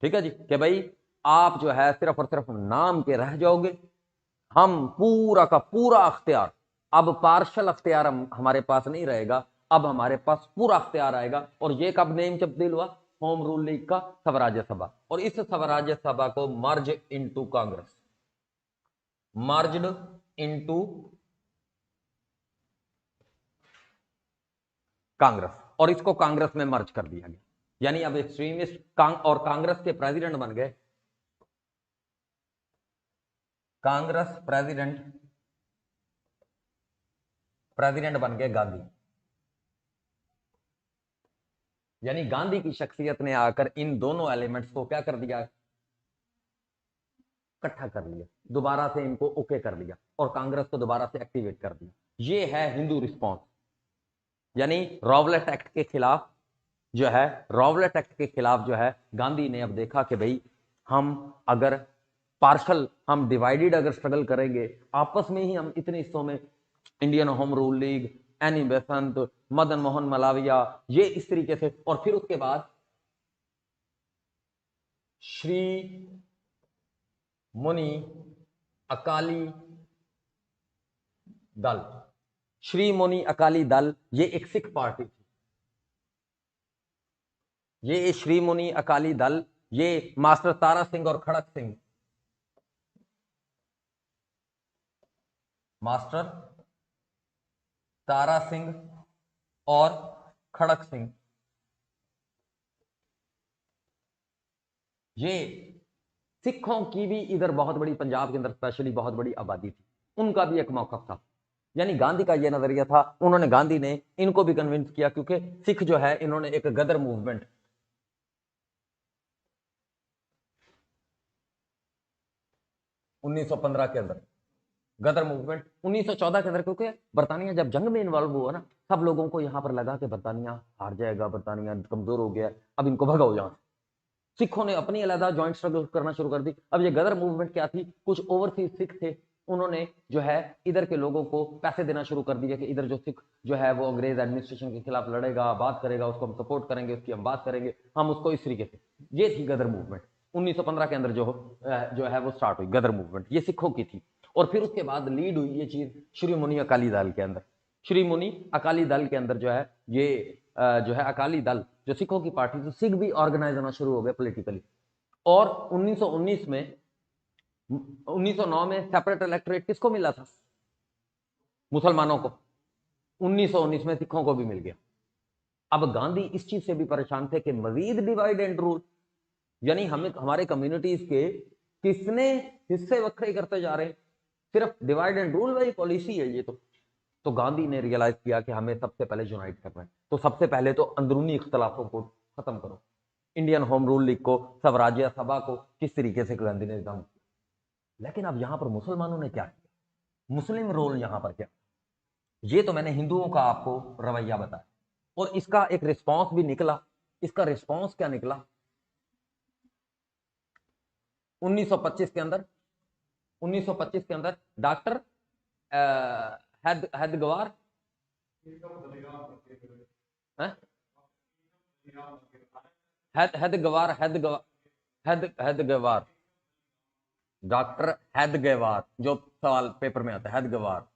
ठीक है जी, कि भाई आप जो है सिर्फ और सिर्फ नाम के रह जाओगे, हम पूरा का पूरा अख्तियार, अब पार्शल अख्तियार हमारे पास नहीं रहेगा, अब हमारे पास पूरा अख्तियार आएगा। और ये कब नेम तब्दील हुआ? होम रूल लीग का स्वराज्य सभा। और इस स्वराज्य सभा को merge into Congress, merged into Congress, और इसको कांग्रेस में मर्ज कर दिया गया। यानी अब एक्सट्रीमिस्ट और कांग्रेस के प्रेसिडेंट बन गए, कांग्रेस प्रेसिडेंट बन गए गांधी। यानी गांधी की शख्सियत ने आकर इन दोनों एलिमेंट्स को क्या कर दिया? इकट्ठा कर लिया, दोबारा से इनको ओके कर लिया और कांग्रेस को दोबारा से एक्टिवेट कर दिया। ये है हिंदू रिस्पॉन्स। यानी रॉवलेट एक्ट के खिलाफ जो है, रॉवलेट एक्ट के खिलाफ जो है, गांधी ने अब देखा कि भाई हम अगर पार्शल, हम डिवाइडेड अगर स्ट्रगल करेंगे आपस में ही, हम इतने हिस्सों में, Indian home rule league, Annie Besant, Madan Mohan Malaviya, ये इस तरीके से, और फिर उसके बाद श्री मुनि अकाली दल, श्री मुनि अकाली दल, ये एक सिख पार्टी थी। ये श्री मुनि अकाली दल, ये मास्टर तारा सिंह और खड़क सिंह, मास्टर तारा सिंह और खड़क सिंह, ये सिखों की भी इधर बहुत बड़ी, पंजाब के अंदर स्पेशली बहुत बड़ी आबादी थी, उनका भी एक मौकफ था। यानी गांधी का ये नजरिया था, उन्होंने, गांधी ने इनको भी कन्विंस किया, क्योंकि सिख जो है, इन्होंने एक गदर मूवमेंट 1915 के अंदर, गदर मूवमेंट 1914 के अंदर, क्योंकि बर्तानिया जब जंग में इन्वॉल्व हुआ ना, सब लोगों को यहां पर लगा कि बर्तानिया हार जाएगा, बर्तानिया कमजोर हो गया, अब इनको भगाओ यहां से। सिखों ने अपनी अलग ज्वाइंट स्ट्रगल करना शुरू कर दी। अब ये गदर मूवमेंट क्या थी? कुछ ओवरसीज सिख थे, उन्होंने जो है इधर के लोगों को पैसे देना शुरू कर दिया कि इधर जो सिख जो है वो अंग्रेज एडमिनिस्ट्रेशन के खिलाफ लड़ेगा, बात करेगा, उसको हम सपोर्ट करेंगे, उसकी हम बात करेंगे, हम उसको इस तरीके से। ये थी गदर मूवमेंट 1915 के अंदर जो है वो स्टार्ट हुई गदर मूवमेंट, ये सिखों की थी। और फिर उसके बाद लीड हुई ये चीज श्री मुनि अकाली दल के अंदर। श्री मुनि अकाली दल के अंदर जो है ये जो है अकाली दल, जो सिखों की पार्टी थी, सिख भी ऑर्गेनाइज होना शुरू हो गए पॉलिटिकली। और 1919 में, 1909 में सेपरेट इलेक्टोरेट किसको मिला था? मुसलमानों को। 1919 में सिखों को भी मिल गया। अब गांधी इस चीज से भी परेशान थे कि मजीद डिवाइड एंड रूल, यानी हमें, हमारे कम्युनिटीज के किसने हिस्से वक्रे करते जा रहे हैं, सिर्फ डिवाइड एंड रूल वाली पॉलिसी है ये तो गांधी ने रियलाइज किया कि हमें सबसे पहले यूनाइट करना है, तो सबसे पहले तो अंदरूनी इख्तलाफों को खत्म करो। इंडियन होम रूल लीग को, स्वराज्य सभा को किस तरीके से गांधी ने निजाम किया। लेकिन अब यहां पर मुसलमानों ने क्या किया, मुस्लिम रोल यहां पर क्या? ये तो मैंने हिंदुओं का आपको रवैया बताया, और इसका एक रिस्पॉन्स भी निकला। इसका रिस्पॉन्स क्या निकला? 1925 के अंदर, 1925 के अंदर डॉक्टर हैदगवार, हैदगवार, हैदगवार, डॉक्टर हैदगवार, जो सवाल पेपर में आता है हैदगवार,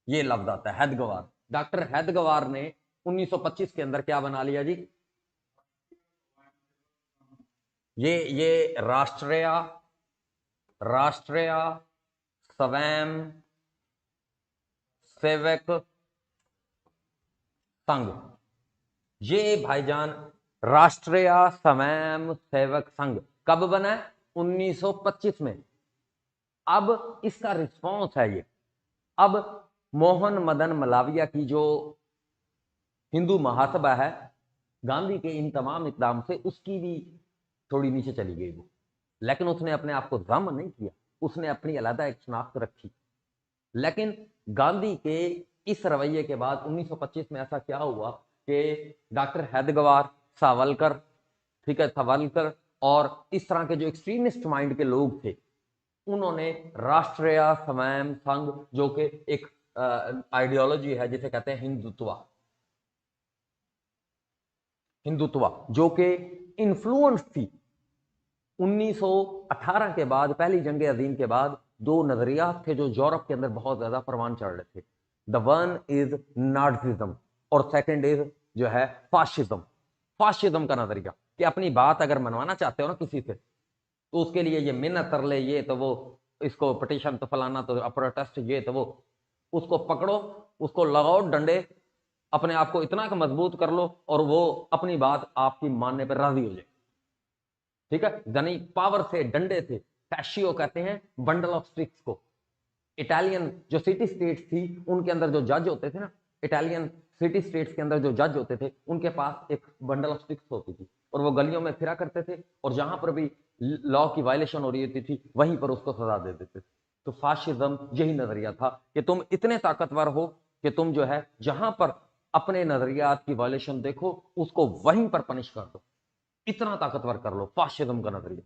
ये लफ्ज आता है हैदगवार। डॉक्टर हैदगवार ने 1925 के अंदर क्या बना लिया जी? ये राष्ट्रीय राष्ट्रीय स्वयं सेवक संघ। ये भाईजान राष्ट्रीय स्वयं सेवक संघ कब बना है? 1925 में। अब इसका रिस्पॉन्स है ये, अब मोहन मदन मलाविया की जो हिंदू महासभा है, गांधी के इन तमाम इकदाम से उसकी भी थोड़ी नीचे चली गई वो, लेकिन उसने अपने आप को जम नहीं किया, उसने अपनी अलग एक शनाख्त रखी। लेकिन गांधी के इस रवैये के बाद 1925 में ऐसा क्या हुआ कि डॉक्टर हैदगवार, सावरकर, ठीक है, सावरकर और इस तरह के जो एक्सट्रीमिस्ट माइंड के लोग थे, उन्होंने राष्ट्रीय स्वयं संघ, जो कि एक आइडियोलॉजी है जिसे कहते हैं हिंदुत्व, हिंदुत्व जो कि इन्फ्लुएंस थी 1918 के बाद, पहली जंग अजीम के बाद दो नजरियात थे जो यूरोप के अंदर बहुत ज्यादा परवान चढ़ रहे थे। द वन इज नाजिज्म और सेकंड इज जो है फाशिज्म। फाशिज्म का नजरिया कि अपनी बात अगर मनवाना चाहते हो ना किसी से, तो उसके लिए ये मिन्नत कर ले, ये तो वो, इसको पटिशन तो फलाना, तो प्रोटेस्ट ये तो वो, उसको पकड़ो, उसको लगाओ डंडे, अपने आप को इतना मजबूत कर लो और वो अपनी बात आपकी मानने पर राजी हो जाए। ठीक है, यानी पावर से, डंडे से। फैशियो कहते हैं बंडल ऑफ स्टिक्स को। इटालियन जो सिटी स्टेट्स थी उनके अंदर जो जज होते थे ना, इटालियन सिटी स्टेट्स के अंदर जो जज होते थे, उनके पास एक बंडल ऑफ स्टिक्स होती थी और वो गलियों में फिरा करते थे और जहां पर भी लॉ की वायलेशन हो रही होती थी वहीं पर उसको सजा दे देते थे। तो फाशिज्म यही नजरिया था कि तुम इतने ताकतवर हो कि तुम जो है जहां पर अपने नजरियात की वायलेशन देखो उसको वहीं पर पनिश कर दो, इतना ताकतवर कर लो, फाशिज्म का नजरिया।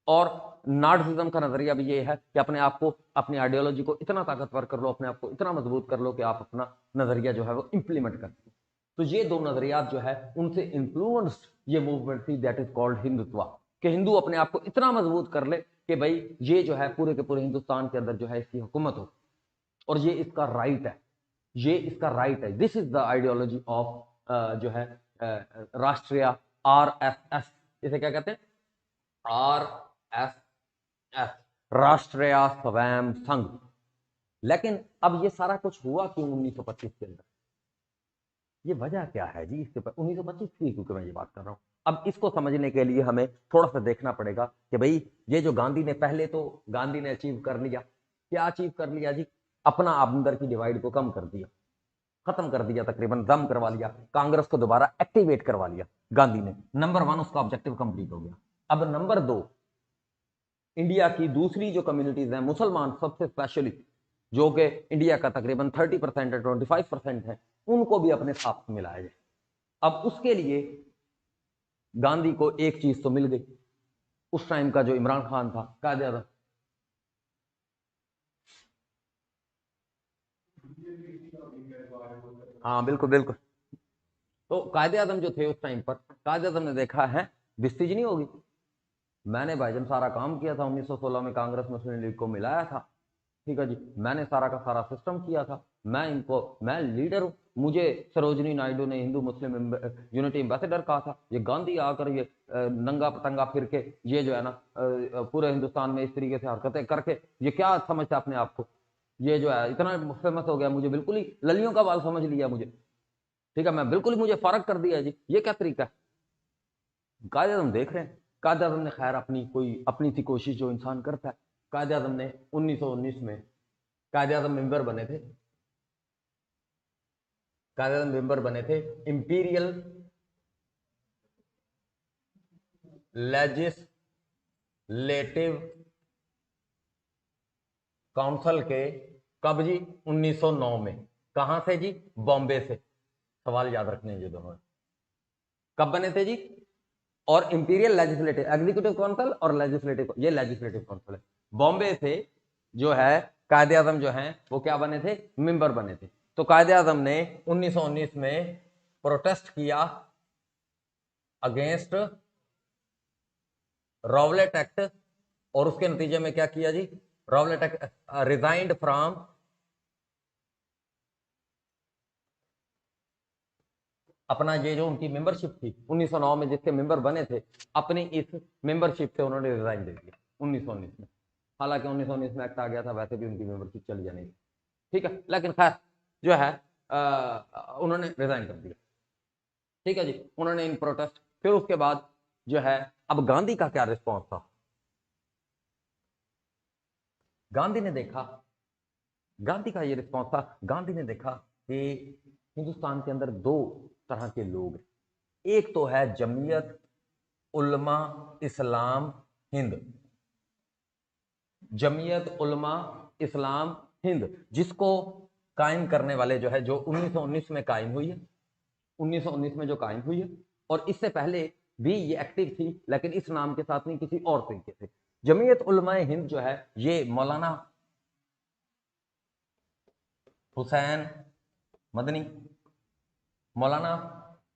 और नार्सिज्म का नजरिया भी ये है कि अपने आप को, अपनी आइडियोलॉजी को इतना ताकतवर कर लो, अपने आप को इतना मजबूत कर लो कि आप अपना नजरिया जो है वो इंप्लीमेंट कर सको। तो ये दो नजरियात जो है उनसे इन्फ्लुएंस्ड ये मूवमेंट थी, दैट इज कॉल्ड हिंदुत्व, कि हिंदू अपने आप को इतना मजबूत कर ले कि भाई ये जो है पूरे के पूरे हिंदुस्तान के अंदर जो है इसकी हुकूमत हो और ये इसका राइट है, ये इसका राइट है। This is the ideology of जो है राष्ट्रीय RSS, इसे क्या कहते हैं, RSS, राष्ट्रीय स्वयं संघ। लेकिन अब ये सारा कुछ हुआ क्यों 1925 के अंदर, ये वजह क्या है जी इसके ऊपर 1925 की, क्योंकि मैं ये बात कर रहा हूं। अब इसको समझने के लिए हमें थोड़ा सा देखना पड़ेगा कि भाई ये जो गांधी ने, पहले तो गांधी ने अचीव कर लिया, क्या अचीव कर लिया जी, अपना अंदर की डिवाइड को कम कर दिया, खत्म कर दिया, तकरीबन दम करवा लिया, कांग्रेस को दोबारा एक्टिवेट करवा लिया गांधी ने। नंबर वन, उसका ऑब्जेक्टिव कंप्लीट हो गया। अब नंबर दो, इंडिया की दूसरी जो कम्युनिटीज हैं, मुसलमान सबसे स्पेशली, जो कि इंडिया का तकरीबन 30% है, 25% है, उनको भी अपने साथ मिलाया जाए। अब उसके लिए गांधी को एक चीज तो मिल गई, उस टाइम का जो इमरान खान था कायदे आजम, हाँ बिल्कुल बिल्कुल, तो कायदे आजम जो थे उस टाइम पर, कायदे आजम ने देखा है बिस्तीज नहीं होगी, मैंने भाईजान सारा काम किया था 1916 में, कांग्रेस मुस्लिम लीग को मिलाया था, ठीक है जी, मैंने सारा का सारा सिस्टम किया था, मैं इनको, मैं लीडर हूं, मुझे सरोजनी नायडू ने हिंदू मुस्लिम यूनिटी एम्बेसडर कहा था, ये गांधी आकर ये नंगा पतंगा फिर के ये जो है ना पूरे हिंदुस्तान में इस तरीके से हरकतें करके ये क्या समझता अपने आप को, ये जो है इतना फेमस हो गया, मुझे बिल्कुल ही ललियों का बाल समझ लिया मुझे, ठीक है, मैं बिल्कुल ही, मुझे फर्क कर दिया जी, ये क्या तरीका है। कायदे आजम देख रहे हैं, कायदे आजम ने खैर अपनी कोई अपनी सी कोशिश जो इंसान करता है, कायदे आजम ने 1919 में कायदे आजम मेंबर बने थे, कायदे आजम मेंबर बने थे इंपीरियल लेजिस्लेटिव काउंसिल के, कब जी, 1909 में। कहां से जी, बॉम्बे से। सवाल याद रखने ये दोनों, कब बने थे जी, और इंपीरियल लेजिस्लेटिव, एग्जीक्यूटिव काउंसिल और लेजिस्लेटिव, ये लेजिस्लेटिव काउंसिल है, बॉम्बे से जो है कायदे आजम जो है वो क्या बने थे, मेंबर बने थे। तो कायदे आजम ने 1919 में प्रोटेस्ट किया अगेंस्ट रॉवलेट एक्ट, और उसके नतीजे में क्या किया जी, रॉवलेट एक्ट, रिजाइंड फ्रॉम, अपना ये जो उनकी मेंबरशिप थी 1909 में जिसके मेंबर बने थे, अपनी इस मेंबरशिप से उन्होंने रिजाइन दे दिया 1919 में। हालांकि 1919 में एक्ट आ गया था, वैसे भी उनकी मेंबरशिप चली जानी थी, ठीक है, लेकिन खैर जो है उन्होंने रिजाइन कर दिया, ठीक है जी, उन्होंने इन प्रोटेस्ट, फिर उसके बाद जो है, अब गांधी का क्या रिस्पॉन्स था, गांधी ने देखा, गांधी का ये रिस्पॉन्स था, गांधी ने देखा कि हिंदुस्तान के अंदर दो तरह के लोग हैं, एक तो है जमीयत उलमा इस्लाम हिंद, जमीयत उलमा इस्लाम हिंद, जिसको कायम करने वाले जो है, जो 1919 में कायम हुई है, 1919 में जो कायम हुई है, और इससे पहले भी ये एक्टिव थी, लेकिन इस नाम के साथ नहीं, किसी और तरीके से। जमीयत उलमा हिंद जो है, ये मौलाना हुसैन मदनी, मौलाना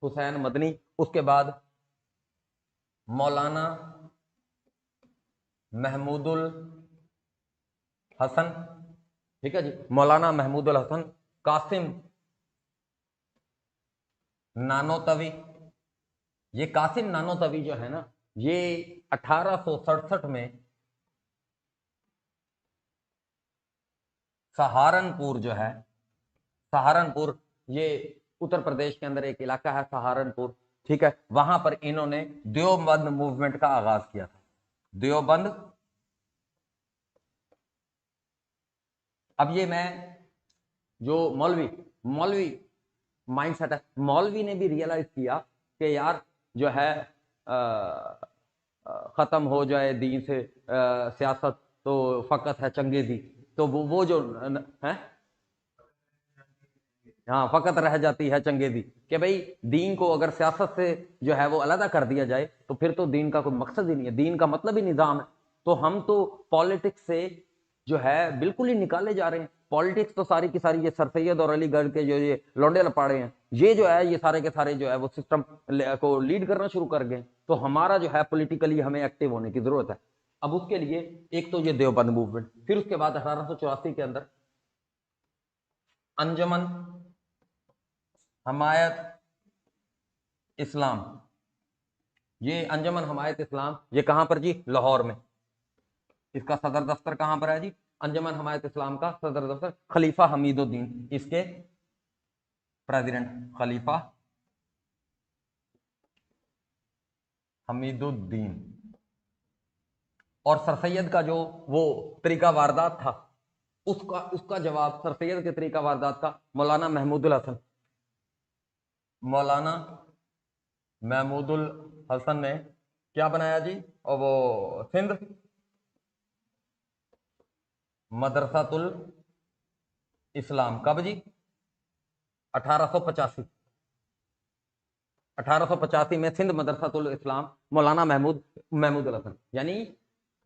हुसैन मदनी, उसके बाद मौलाना महमूदुल हसन, ठीक है जी, मौलाना महमूदुल हसन, कासिम नानोतवी। ये कासिम नानोतवी जो है ना, ये 1867 में सहारनपुर जो है, सहारनपुर, ये उत्तर प्रदेश के अंदर एक इलाका है सहारनपुर, ठीक है, वहां पर इन्होंने देवबंद मूवमेंट का आगाज किया था। देवबंद, अब ये मैं जो मौलवी मौलवी माइंडसेट है, मौलवी ने भी रियलाइज किया कि यार जो है खत्म हो जाए दीन से सियासत, तो फकत है चंगेजी, तो वो जो है, हाँ, फकत रह जाती है चंगेजी, कि भाई दीन को अगर सियासत से जो है वो अलग कर दिया जाए, तो फिर तो दीन का कोई मकसद ही नहीं है, दीन का मतलब ही निजाम है। तो हम तो पॉलिटिक्स से जो है बिल्कुल ही निकाले जा रहे हैं। पॉलिटिक्स तो सारी की सारी ये सर सैयद और अलीगढ़ के जो ये लौंडे लपाड़े हैं, ये जो है ये सारे के सारे जो है वो सिस्टम को लीड करना शुरू कर गए। तो हमारा जो है पॉलिटिकली हमें एक्टिव होने की जरूरत है। अब उसके लिए एक तो ये देवबंद मूवमेंट, फिर उसके बाद 1884 के अंदर अंजुमन हमायत इस्लाम, ये अंजुमन हमायत इस्लाम, ये कहां पर जी, लाहौर में। इसका सदर दफ्तर कहां पर है जी, अंजुमन हमायत इस्लाम का सदर दफ्तर खलीफा हमीदुद्दीन, इसके प्रेसिडेंट खलीफा हमीदुद्दीन। और सर सैयद का जो वो तरीका वारदात था, उसका उसका जवाब सर सैयद के तरीका वारदात का मौलाना महमूदुल हसन, मौलाना महमूदुल हसन ने क्या बनाया जी, और वो सिंध मदरसातुल इस्लाम, कब जी, 1885, 1885 में सिंध मदरसातुल इस्लाम, मौलाना महमूदुल हसन। यानी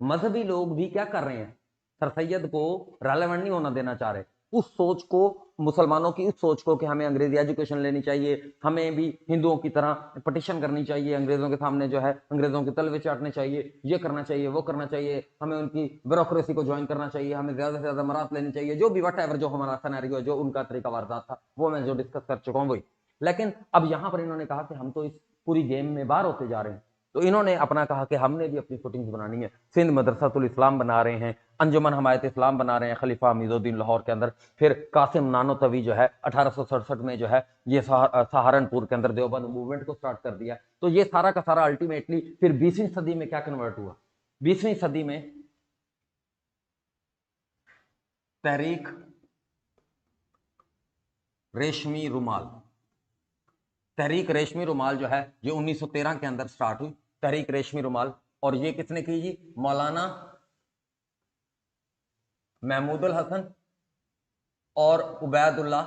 मजहबी लोग भी क्या कर रहे हैं, सर सैयद को रेलेवेंट नहीं होना देना चाह रहे, उस सोच को, मुसलमानों की उस सोच को कि हमें अंग्रेजी एजुकेशन लेनी चाहिए, हमें भी हिंदुओं की तरह पटिशन करनी चाहिए, अंग्रेजों के सामने जो है अंग्रेजों के तलवे चाटने चाहिए, ये करना चाहिए, वो करना चाहिए, हमें उनकी ब्यूरोक्रेसी को ज्वाइन करना चाहिए, हमें ज्यादा से ज्यादा मरात लेनी चाहिए, जो भी वट एवर जो हमारा सिनेरियो है, जो उनका तरीका वारदात था, वो मैं जो डिस्कस कर चुका हूं वही। लेकिन अब यहां पर इन्होंने कहा कि हम तो इस पूरी गेम में बाहर होते जा रहे हैं, तो इन्होंने अपना कहा कि हमने भी अपनी फुटिंग्स बनानी है, सिंध मदरसातुल इस्लाम बना रहे हैं, अंजुमन हमायत इस्लाम बना रहे हैं खलीफा हमीदुद्दीन लाहौर के अंदर, फिर कासिम नानोतवी जो है 1867 में जो है ये सहारनपुर के अंदर देवबंद मूवमेंट को स्टार्ट कर दिया। तो ये सारा का सारा अल्टीमेटली फिर 20वीं सदी में क्या कन्वर्ट हुआ, 20वीं सदी में तहरीक रेशमी रुमाल, तहरीक रेशमी रुमाल जो है ये 1913 के अंदर स्टार्ट हुई, तहरीक रेशमी रुमाल। और ये किसने की जी, मौलाना महमूदुल हसन और उबैदुल्लाह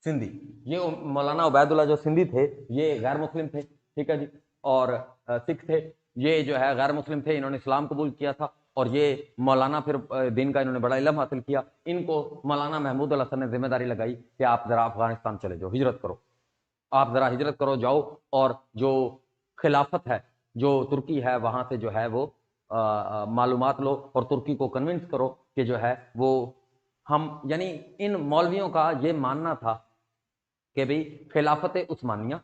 सिंधी। ये मौलाना उबैदुल्लाह जो सिंधी थे, ये गैर मुस्लिम थे, ठीक है जी, और सिख थे, ये जो है गैर मुस्लिम थे, इन्होंने इस्लाम कबूल किया था, और ये मौलाना फिर दीन का इन्होंने बड़ा इल्म हासिल किया। इनको मौलाना महमूदुल हसन ने जिम्मेदारी लगाई कि आप जरा अफगानिस्तान चले जाओ, हिजरत करो, आप जरा हिजरत करो, जाओ, और जो खिलाफत है, जो तुर्की है, वहां से जो है वो मालूमात लो, और तुर्की को कन्विंस करो कि जो है वो हम, यानी इन मौलवियों का ये मानना था कि भाई खिलाफत उस्मानिया,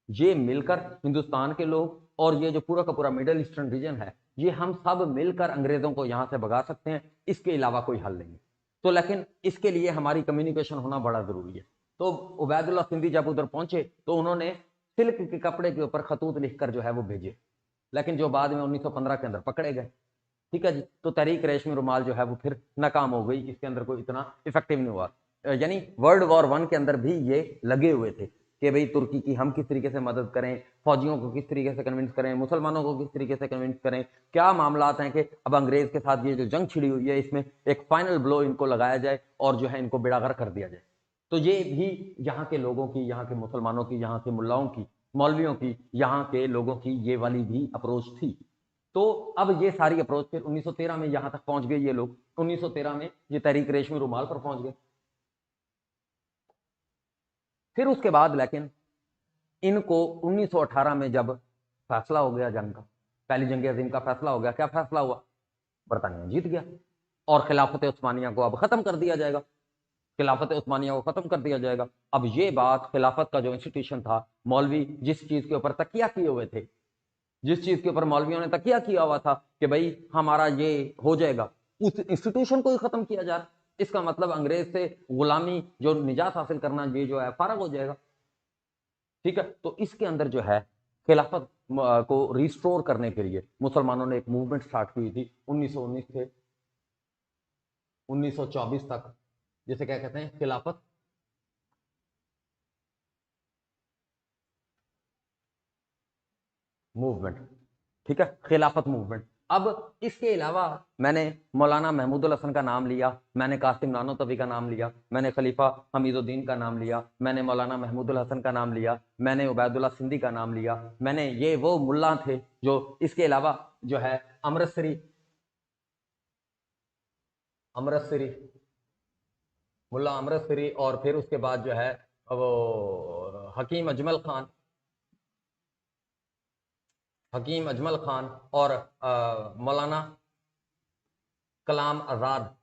ये मिलकर हिंदुस्तान के लोग और ये जो पूरा का पूरा मिडल ईस्टर्न रीजन है, ये हम सब मिलकर अंग्रेजों को यहां से भगा सकते हैं, इसके अलावा कोई हल नहीं है। तो लेकिन इसके लिए हमारी कम्युनिकेशन होना बड़ा जरूरी है। तो उबैदुल्लाह सिंधी जब उधर पहुंचे, तो उन्होंने सिल्क के कपड़े के ऊपर खतूत लिखकर जो है वो भेजे, लेकिन जो बाद में 1915 के अंदर पकड़े गए, ठीक है जी। तो तहरीक रेशमी रुमाल जो है वो फिर नाकाम हो गई, इसके अंदर कोई इतना इफेक्टिव नहीं हुआ। यानी वर्ल्ड वॉर 1 के अंदर भी ये लगे हुए थे कि भाई तुर्की की हम किस तरीके से मदद करें, फौजियों को किस तरीके से कन्विंस करें, मुसलमानों को किस तरीके से कन्विंस करें, क्या मामलात हैं कि अब अंग्रेज के साथ ये जो जंग छिड़ी हुई है इसमें एक फाइनल ब्लो इनको लगाया जाए और जो है इनको बेड़ागर कर दिया जाए। तो ये भी यहाँ के लोगों की, यहाँ के मुसलमानों की, यहाँ के मुल्लाओं की, मौलवियों की, यहाँ के लोगों की ये वाली भी अप्रोच थी। तो अब ये सारी अप्रोच फिर 1913 में यहां तक पहुंच गए ये लोग। 1913 में ये तहरीक रेशमी रुमाल पर पहुंच गए। फिर उसके बाद लेकिन इनको 1918 में जब फैसला हो गया जंग का, पहली जंग अजीम का फैसला हो गया, क्या फैसला हुआ? बरतानिया जीत गया और खिलाफत उस्मानिया को अब खत्म कर दिया जाएगा, खिलाफत उस्मानिया को खत्म कर दिया जाएगा। अब ये बात खिलाफत का जो इंस्टीट्यूशन था, मौलवी जिस चीज के ऊपर तकिया किए हुए थे, जिस चीज के ऊपर मौलवियों ने तकिया किया हुआ था कि भाई हमारा ये हो जाएगा, उस इंस्टीट्यूशन को ही खत्म किया जा रहा है। इसका मतलब अंग्रेज से गुलामी जो निजात हासिल करना ये जो है फारग हो जाएगा। ठीक है, तो इसके अंदर जो है खिलाफत को रिस्टोर करने के लिए मुसलमानों ने एक मूवमेंट स्टार्ट की थी 1919 से 1924 तक, जिसे क्या कहते हैं, खिलाफत मूवमेंट। ठीक है, खिलाफत मूवमेंट। अब इसके अलावा मैंने मौलाना महमूदुल हसन का नाम लिया, मैंने कासिम नानोतवी का नाम लिया, मैंने खलीफा हमीदुद्दीन का नाम लिया, मैंने मौलाना महमूदुल हसन का नाम लिया, मैंने उबैदुल्ला सिंधी का नाम लिया, मैंने ये वो मुल्ला थे जो इसके अलावा जो है अमृतसरी, अमृतसरी मुल्ला अमृतसरी, और फिर उसके बाद जो है वो हकीम अजमल खान, हकीम अजमल खान और मौलाना कलाम आजाद,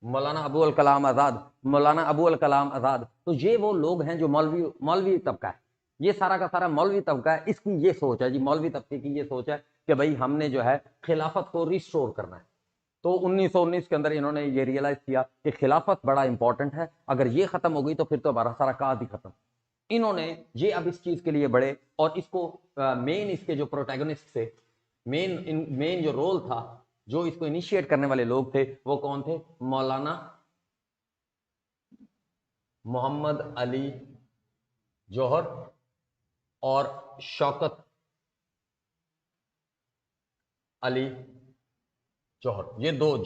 मौलाना अबू अल कलाम आजाद, मौलाना अबू अल कलाम आजाद। तो ये वो लोग हैं जो मौलवी मौलवी तबका है, ये सारा का सारा मौलवी तबका है। इसकी ये सोच है जी, मौलवी तबके की ये सोच है कि भाई हमने जो है खिलाफत को रिस्टोर करना है। तो 1919 के अंदर इन्होंने ये रियलाइज किया कि खिलाफत बड़ा इंपॉर्टेंट है, अगर ये खत्म हो गई तो फिर तो हमारा सारा काज ही खत्म। इन्होंने ये अब इस चीज के लिए बढ़े और इसको मेन इसके जो प्रोटैगनिस्ट थे, मेन जो रोल था, जो इसको इनिशिएट करने वाले लोग थे, वो कौन थे? मौलाना मोहम्मद अली जौहर और शौकत अली जौहर। ये दो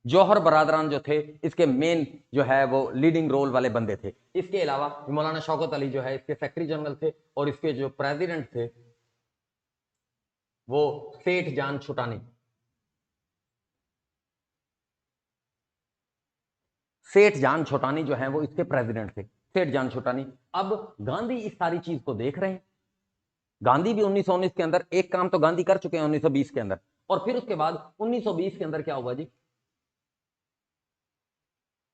जौहर बरादरान जो थे इसके मेन जो है वो लीडिंग रोल वाले बंदे थे। इसके अलावा मौलाना शौकत अली जो है इसके सेक्रेटरी जनरल थे और इसके जो प्रेसिडेंट थे वो सेठ जान छुटानी, सेठ जान छोटानी जो है वो इसके प्रेसिडेंट थे, सेठ जान छोटानी। अब गांधी इस सारी चीज को देख रहे हैं। गांधी भी 1919 के अंदर एक काम तो गांधी कर चुके हैं 1920 के अंदर, और फिर उसके बाद 1920 के अंदर क्या हुआ जी?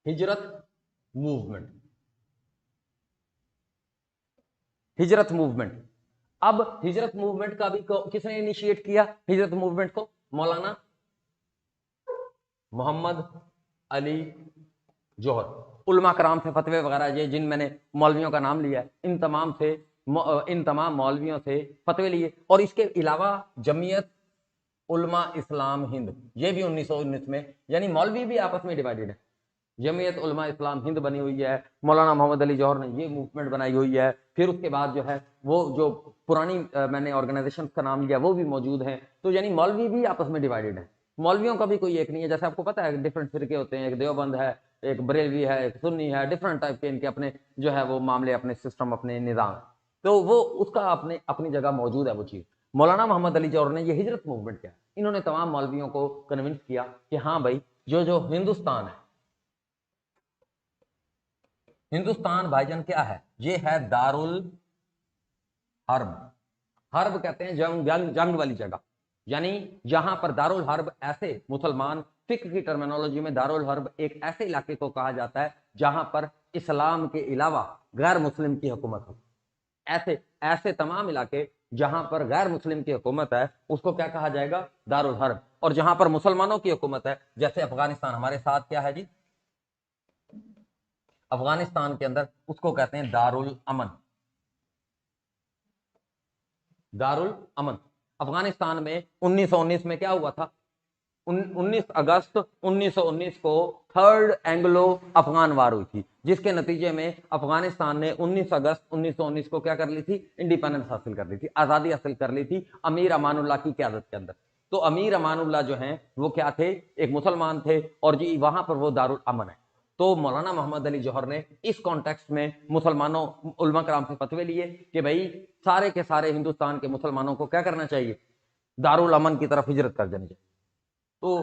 हिजरत मूवमेंट, हिजरत मूवमेंट। अब हिजरत मूवमेंट का भी किसने इनिशिएट किया? हिजरत मूवमेंट को मौलाना मोहम्मद अली जौहर। उलमा कराम से फतवे वगैरह ये जिन मैंने मौलवियों का नाम लिया है, इन तमाम मौलवियों से फतवे लिए। और इसके अलावा जमीयत उलमा इस्लाम हिंद, ये भी 1919 में, यानी मौलवी भी आपस में डिवाइडेड है। जमीयत उलमा इस्लाम हिंद बनी हुई है, मौलाना मोहम्मद अली जौहर ने ये मूवमेंट बनाई हुई है। फिर उसके बाद जो है वो जो पुरानी मैंने ऑर्गेनाइजेशन का नाम लिया वो भी मौजूद है। तो यानी मौलवी भी आपस में डिवाइडेड है, मौलवियों का भी कोई एक नहीं है। जैसे आपको पता है डिफरेंट फिरके होते हैं, एक देवबंद है, एक बरेलवी है, एक सुन्नी है, डिफरेंट टाइप के इनके अपने जो है वो मामले, अपने सिस्टम, अपने निज़ाम। तो वो उसका अपने अपनी जगह मौजूद है वो चीज़। मौलाना मोहम्मद अली जौहर ने ये हिजरत मूवमेंट किया, इन्होंने तमाम मौलवियों को कन्विंस किया कि हाँ भाई जो जो हिंदुस्तान है, हिंदुस्तान भाईजान क्या है? ये है दारुल हर्ब। हर्ब कहते हैं जंग, जंग वाली जगह, यानी जहां पर दारुल हर्ब, ऐसे मुसलमान फिक्र की टर्मिनोलॉजी में दारुल हर्ब एक ऐसे इलाके को कहा जाता है जहां पर इस्लाम के अलावा गैर मुस्लिम की हुकूमत हो। ऐसे ऐसे तमाम इलाके जहां पर गैर मुस्लिम की हुकूमत है उसको क्या कहा जाएगा? दारुल हर्ब। और जहां पर मुसलमानों की हुकूमत है, जैसे अफगानिस्तान हमारे साथ क्या है जी, अफगानिस्तान के अंदर, उसको कहते हैं दारुल अमन, दारुल अमन। अफगानिस्तान में 1919 में क्या हुआ था? 19 अगस्त 1919 को थर्ड एंग्लो अफगान वार हुई थी, जिसके नतीजे में अफगानिस्तान ने 19 अगस्त 1919 को क्या कर ली थी, इंडिपेंडेंस हासिल कर ली थी, आजादी हासिल कर ली थी अमीर अमानुल्लाह की क़यादत के अंदर। तो अमीर अमानुल्लाह जो हैं वो क्या थे, एक मुसलमान थे, और जी वहां पर वो दारुल अमन है। तो मौलाना मोहम्मद अली जौहर ने इस कॉन्टेक्स्ट में मुसलमानों उलमा कराम से फतवे लिए कि भाई सारे के सारे हिंदुस्तान के मुसलमानों को क्या करना चाहिए, दारुल अमन की तरफ हिजरत कर देनी चाहिए। तो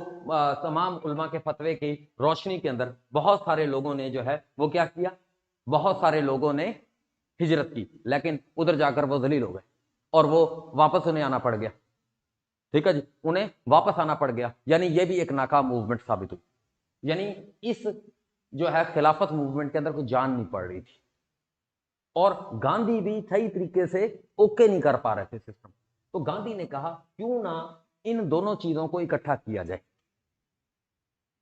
तमाम उलमा के फतवे की रोशनी के अंदर बहुत सारे लोगों ने जो है वो क्या किया, बहुत सारे लोगों ने हिजरत की, लेकिन उधर जाकर वो जलील हो गए और वो वापस उन्हें आना पड़ गया। ठीक है जी, उन्हें वापस आना पड़ गया, यानी ये भी एक नाकाम मूवमेंट साबित हुई। यानी इस जो है खिलाफत मूवमेंट के अंदर कोई जान नहीं पड़ रही थी, और गांधी भी सही तरीके से ओके नहीं कर पा रहे थे सिस्टम। तो गांधी ने कहा क्यों ना इन दोनों चीजों को इकट्ठा किया जाए,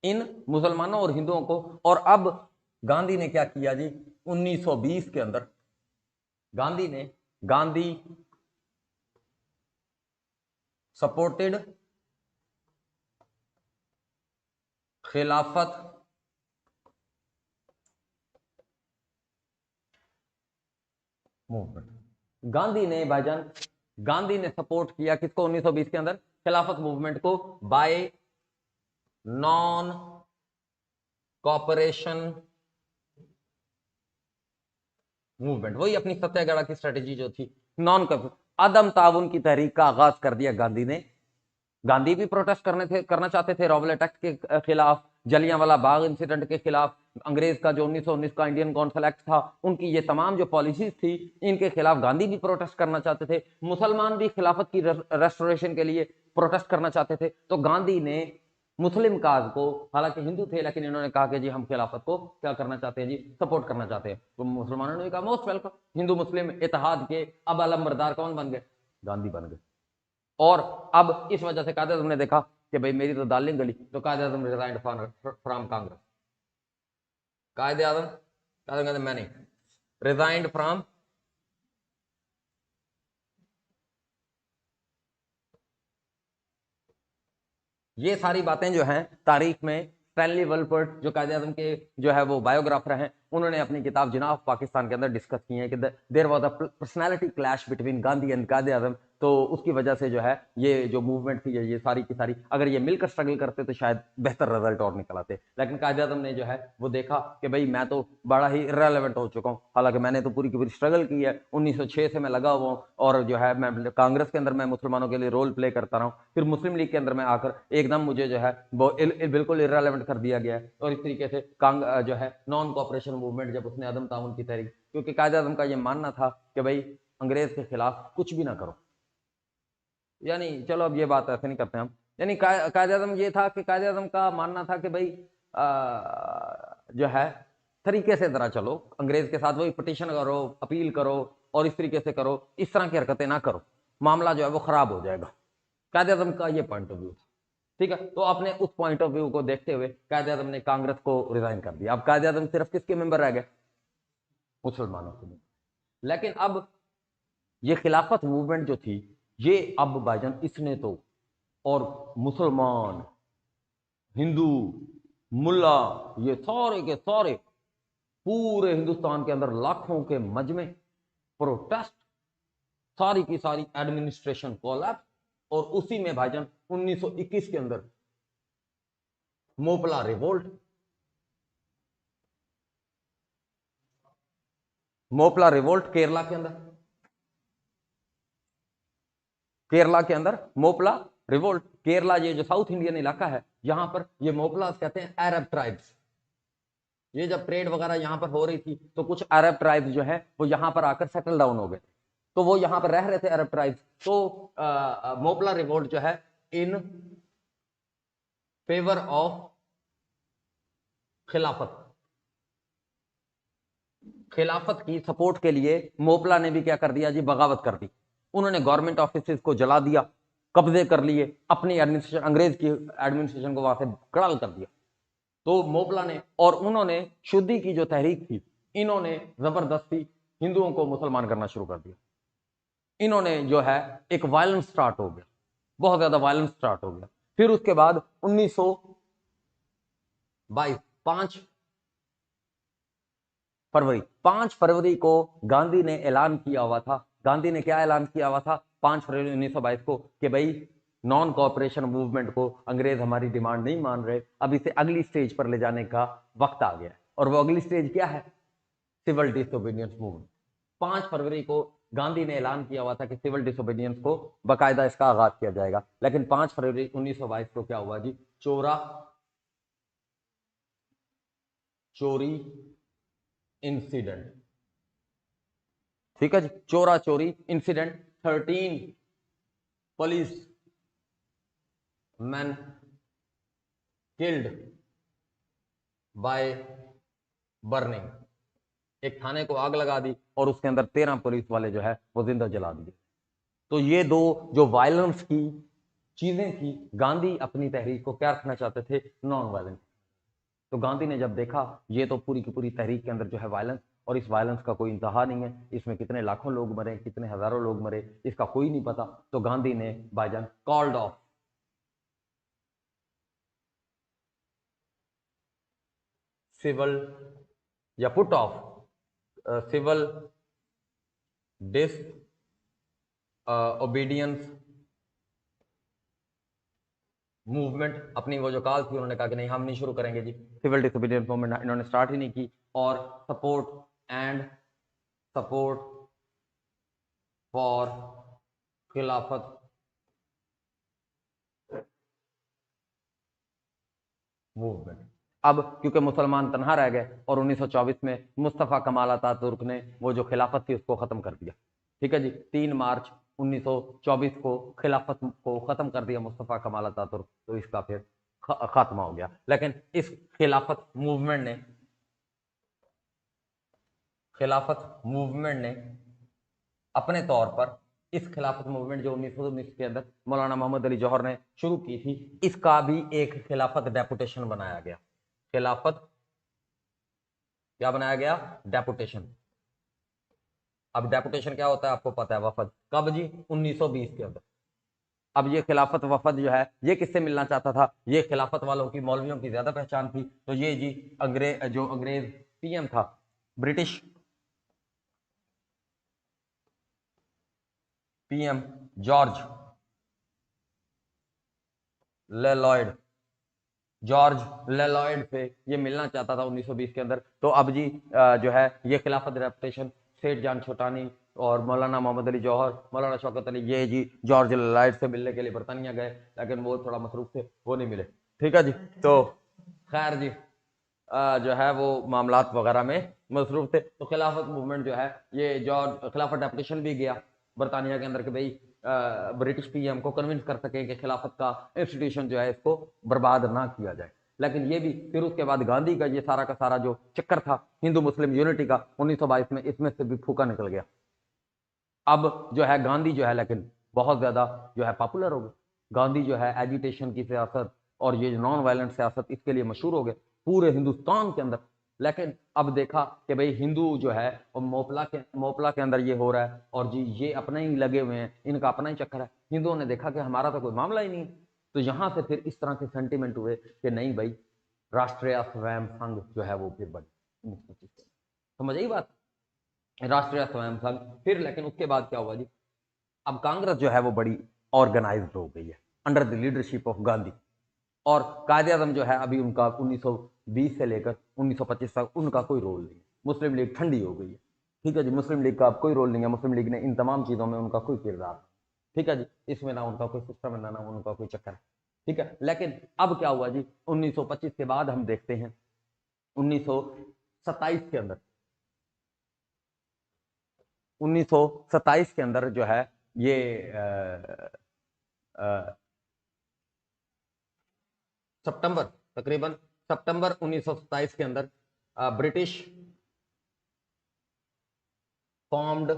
इन मुसलमानों और हिंदुओं को। और अब गांधी ने क्या किया जी, 1920 के अंदर गांधी सपोर्टेड खिलाफत मूवमेंट। गांधी ने सपोर्ट किया किसको 1920 के अंदर, खिलाफत मूवमेंट को, बाय नॉन कॉपरेशन मूवमेंट। वही अपनी सत्याग्रह की स्ट्रेटेजी जो थी, नॉन अदम ताउन की तहरीक का आगाज कर दिया गांधी ने। गांधी भी प्रोटेस्ट करना चाहते थे रॉबलेट एक्ट के खिलाफ, जलियांवाला बाग इंसिडेंट के खिलाफ, अंग्रेज का जो 1919 का इंडियन कौंसल एक्ट था, उनकी ये तमाम जो पॉलिसीज थी, इनके खिलाफ गांधी भी प्रोटेस्ट करना चाहते थे। मुसलमान भी खिलाफत की रेस्टोरेशन के लिए प्रोटेस्ट करना चाहते थे। तो गांधी ने मुस्लिम काज को, हालांकि हिंदू थे लेकिन इन्होंने कहा कि जी हम खिलाफत को क्या करना चाहते हैं जी, सपोर्ट करना चाहते हैं। तो मुसलमानों ने कहा मोस्ट वेलकम, हिंदू मुस्लिम इत्तेहाद के अब अलमबरदार कौन बन गए, गांधी बन गए। और अब इस वजह से कायदे आज़म ने देखा कि भाई मेरी तो दाल नहीं गली, तो कायदे आज़म रिजाइंड फ्रॉम कांग्रेस। कायदे आज़म कहते मैं नहीं, रिजाइंड फ्रॉम। ये सारी बातें जो हैं तारीख में स्टैनली वलपर्ट जो कायदे आज़म के जो है वो बायोग्राफर हैं, उन्होंने अपनी किताब जिनाह पाकिस्तान के अंदर डिस्कस की है कि there was a personality clash between Gandhi and Quaid-e Azam. तो उसकी वजह से जो है ये जो मूवमेंट थी, ये सारी की सारी, अगर ये मिलकर स्ट्रगल करते तो शायद बेहतर रिजल्ट और निकल आते। लेकिन कायदे आज़म ने जो है वो देखा कि भाई मैं तो बड़ा ही इररेलेवेंट हो चुका हूँ, हालांकि मैंने तो पूरी की पूरी स्ट्रगल की है, 1906 से मैं लगा हुआ हूँ, और जो है मैं कांग्रेस के अंदर मैं मुसलमानों के लिए रोल प्ले करता रहा हूँ, फिर मुस्लिम लीग के अंदर मैं आकर एकदम मुझे जो है वो बिल्कुल इररेलेवेंट कर दिया गया है। और इस तरीके से जो है नॉन कॉपरेशन मूवमेंट, जब उसने अदम ताउन की तहरीक, क्योंकि कायदे आज़म का ये मानना था कि भाई अंग्रेज के खिलाफ कुछ भी ना करो, यानी चलो अब ये बात ऐसे नहीं करते हम, यानी कायदे आज़म ये था कि कायदे आज़म का मानना था कि भाई जो है तरीके से जरा चलो, अंग्रेज के साथ वही पिटीशन करो, अपील करो, और इस तरीके से करो, इस तरह की हरकतें ना करो, मामला जो है वो खराब हो जाएगा। कायदे आज़म का ये पॉइंट ऑफ व्यू था। ठीक है, तो आपने उस पॉइंट ऑफ व्यू को देखते हुए कायदे आज़म ने कांग्रेस को रिजाइन कर दिया। अब कायदे आज़म सिर्फ किसके मेंबर रह गए, मुसलमानों के। लेकिन अब ये खिलाफत मूवमेंट जो थी, ये अब भाईजान इसने तो, और मुसलमान, हिंदू, मुल्ला, ये सारे के सारे पूरे हिंदुस्तान के अंदर लाखों के मजमे, प्रोटेस्ट, सारी की सारी एडमिनिस्ट्रेशन कोलैप्स। और उसी में भाईजान 1921 के अंदर मोपला रिवोल्ट, मोपला रिवोल्ट केरला के अंदर मोपला रिवोल्ट। केरला ये जो साउथ इंडियन इलाका है, यहां पर ये मोपला कहते हैं अरब ट्राइब्स। ये जब ट्रेड वगैरह यहां पर हो रही थी, तो कुछ अरब ट्राइब्स जो है वो यहां पर आकर सेटल डाउन हो गए, तो वो यहां पर रह रहे थे अरब ट्राइब्स। तो मोपला रिवोल्ट जो है इन फेवर ऑफ खिलाफत, खिलाफत की सपोर्ट के लिए मोपला ने भी क्या कर दिया जी, बगावत कर दी। उन्होंने गवर्नमेंट ऑफिस को जला दिया, कब्जे कर लिए, अपनी एडमिनिस्ट्रेशन, अंग्रेज की एडमिनिस्ट्रेशन को वहां से कड़ाल कर दिया। तो मोपला ने और उन्होंने शुद्धि की जो तहरीक थी, इन्होंने जबरदस्ती हिंदुओं को मुसलमान करना शुरू कर दिया। इन्होंने जो है एक वायलेंस स्टार्ट हो गया, बहुत ज्यादा वायलेंस स्टार्ट हो गया। फिर उसके बाद 1922 5 फरवरी को गांधी ने ऐलान किया हुआ था। गांधी ने क्या ऐलान किया हुआ था 5 फरवरी 1922 को कि भाई नॉन कॉपरेशन मूवमेंट को अंग्रेज हमारी डिमांड नहीं मान रहे, अब इसे अगली स्टेज पर ले जाने का वक्त आ गया। और वो अगली स्टेज क्या है? Civil disobedience movement. 5 फरवरी को गांधी ने ऐलान किया हुआ था कि सिविल डिसोबीडियंस को बाकायदा इसका आगाज किया जाएगा, लेकिन 5 फरवरी 1922 को क्या हुआ जी? चोरी इंसिडेंट। ठीक है जी, चोरा चोरी incident. 13 police man killed by burning. एक थाने को आग लगा दी और उसके अंदर 13 पुलिस वाले जो है वो जिंदा जला दिए। तो ये दो जो वायलेंस की चीजें थी, गांधी अपनी तहरीक को क्या रखना चाहते थे? Non violence. तो गांधी ने जब देखा ये तो पूरी की पूरी तहरीक के अंदर जो है वायलेंस, और इस वायलेंस का कोई इंतहा नहीं है, इसमें कितने लाखों लोग मरे, कितने हजारों लोग मरे, इसका कोई नहीं पता। तो गांधी ने भाईजान कॉल्ड ऑफ सिविल या put off civil disobedience movement. अपनी वो जो कॉल थी उन्होंने कहा कि नहीं हम नहीं शुरू करेंगे जी सिविल डिसोबीडियंस मूवमेंट, इन्होंने स्टार्ट ही नहीं की। और सपोर्ट फॉर खिलाफत मूवमेंट। अब क्योंकि मुसलमान तनहा रह गए और 1924 में मुस्तफ़ा कमाल अतातुर्क ने वो जो खिलाफत थी उसको खत्म कर दिया। ठीक है जी, 3 मार्च 1924 को खिलाफत को खत्म कर दिया मुस्तफ़ा कमाल अतातुर्क। तो इसका फिर खात्मा हो गया। लेकिन इस खिलाफत मूवमेंट ने अपने तौर पर इस खिलाफत मूवमेंट जो 1919 के अंदर मौलाना मोहम्मद अली जौहर ने शुरू की थी, इसका भी एक खिलाफत डेपुटेशन बनाया गया। खिलाफत क्या बनाया गया? डेपुटेशन। अब डेपुटेशन क्या होता है आपको पता है, वफद। कब जी? 1920 के अंदर। अब ये खिलाफत वफद जो है ये किससे मिलना चाहता था? ये खिलाफत वालों की, मौलवियों की ज्यादा पहचान थी। तो ये जी अंग्रेज पीएम था, ब्रिटिश पीएम जॉर्ज लेलॉयड से ये मिलना चाहता था 1920 के अंदर। तो अब जी जो है ये खिलाफत रेपुटेशन सेठ जान छोटानी और मौलाना मोहम्मद अली जौहर, मौलाना शौकत अली, ये जी जॉर्ज लेलॉयड से मिलने के लिए बरतानिया गए, लेकिन वो थोड़ा मसरूफ थे, वो नहीं मिले। ठीक है जी। तो खैर जी जो है वो मामलात वगैरह में मसरूफ थे। तो खिलाफत मूवमेंट जो है ये जॉर्ज खिलाफत डेपुटेशन भी गया बरतानिया के अंदर कि भाई ब्रिटिश पीएम को कन्विंस कर सके कि खिलाफत का इंस्टीट्यूशन जो है इसको बर्बाद ना किया जाए। लेकिन ये भी फिर उसके बाद गांधी का ये सारा का सारा जो चक्कर था हिंदू मुस्लिम यूनिटी का 1922 में, इसमें से भी फूका निकल गया। अब जो है गांधी जो है लेकिन बहुत ज्यादा जो है पॉपुलर हो गए। गांधी जो है एजिटेशन की सियासत और ये नॉन वायलेंट सियासत इसके लिए मशहूर हो गए पूरे हिंदुस्तान के अंदर। लेकिन अब देखा कि भाई हिंदू जो है और मोपला के अंदर ये हो रहा है और जी ये अपने ही लगे हुए हैं, इनका अपना ही चक्कर है। हिंदुओं ने देखा कि हमारा तो कोई मामला ही नहीं है। तो यहां से फिर इस तरह के सेंटिमेंट हुए कि नहीं भाई राष्ट्रीय स्वयं संघ जो है वो फिर बने। समझ आई बात? राष्ट्रीय स्वयं संघ। फिर लेकिन उसके बाद क्या हुआ जी? अब कांग्रेस जो है वो बड़ी ऑर्गेनाइज्ड हो गई है under the leadership of Gandhi. और कायदे आजम जो है अभी उनका 1920 से लेकर 1925 तक उनका कोई रोल नहीं है। मुस्लिम लीग ठंडी हो गई है। ठीक है जी, मुस्लिम लीग का अब कोई रोल नहीं है। मुस्लिम लीग ने इन तमाम चीजों में उनका कोई किरदार नहीं। ठीक है जी, इसमें ना उनका कोई सिस्टम है, ना उनका कोई चक्कर है। ठीक है, लेकिन अब क्या हुआ जी? 1925 के बाद हम देखते हैं 1927 के अंदर, 1927 के अंदर जो है ये सितंबर, तकरीबन सितंबर 1927 के अंदर ब्रिटिश फॉर्म्ड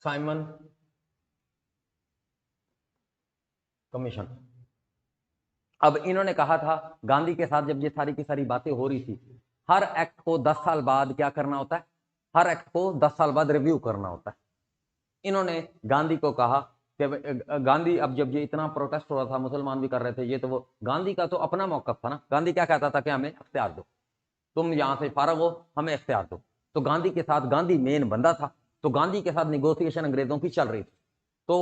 साइमन कमीशन। अब इन्होंने कहा था गांधी के साथ जब ये सारी की सारी बातें हो रही थी, हर एक्ट को 10 साल बाद क्या करना होता है? हर एक्ट को 10 साल बाद रिव्यू करना होता है। इन्होंने गांधी को कहा गांधी, अब जब ये इतना प्रोटेस्ट हो रहा था, मुसलमान भी कर रहे थे ये, तो वो गांधी का तो अपना मौकफ था ना। गांधी क्या कहता था कि हमें इख्तियार दो, तुम यहां से फारग हो, हमें इख्तियार दो। तो गांधी के साथ, गांधी मेन बंदा था, तो गांधी के साथ निगोसिएशन अंग्रेजों की चल रही थी। तो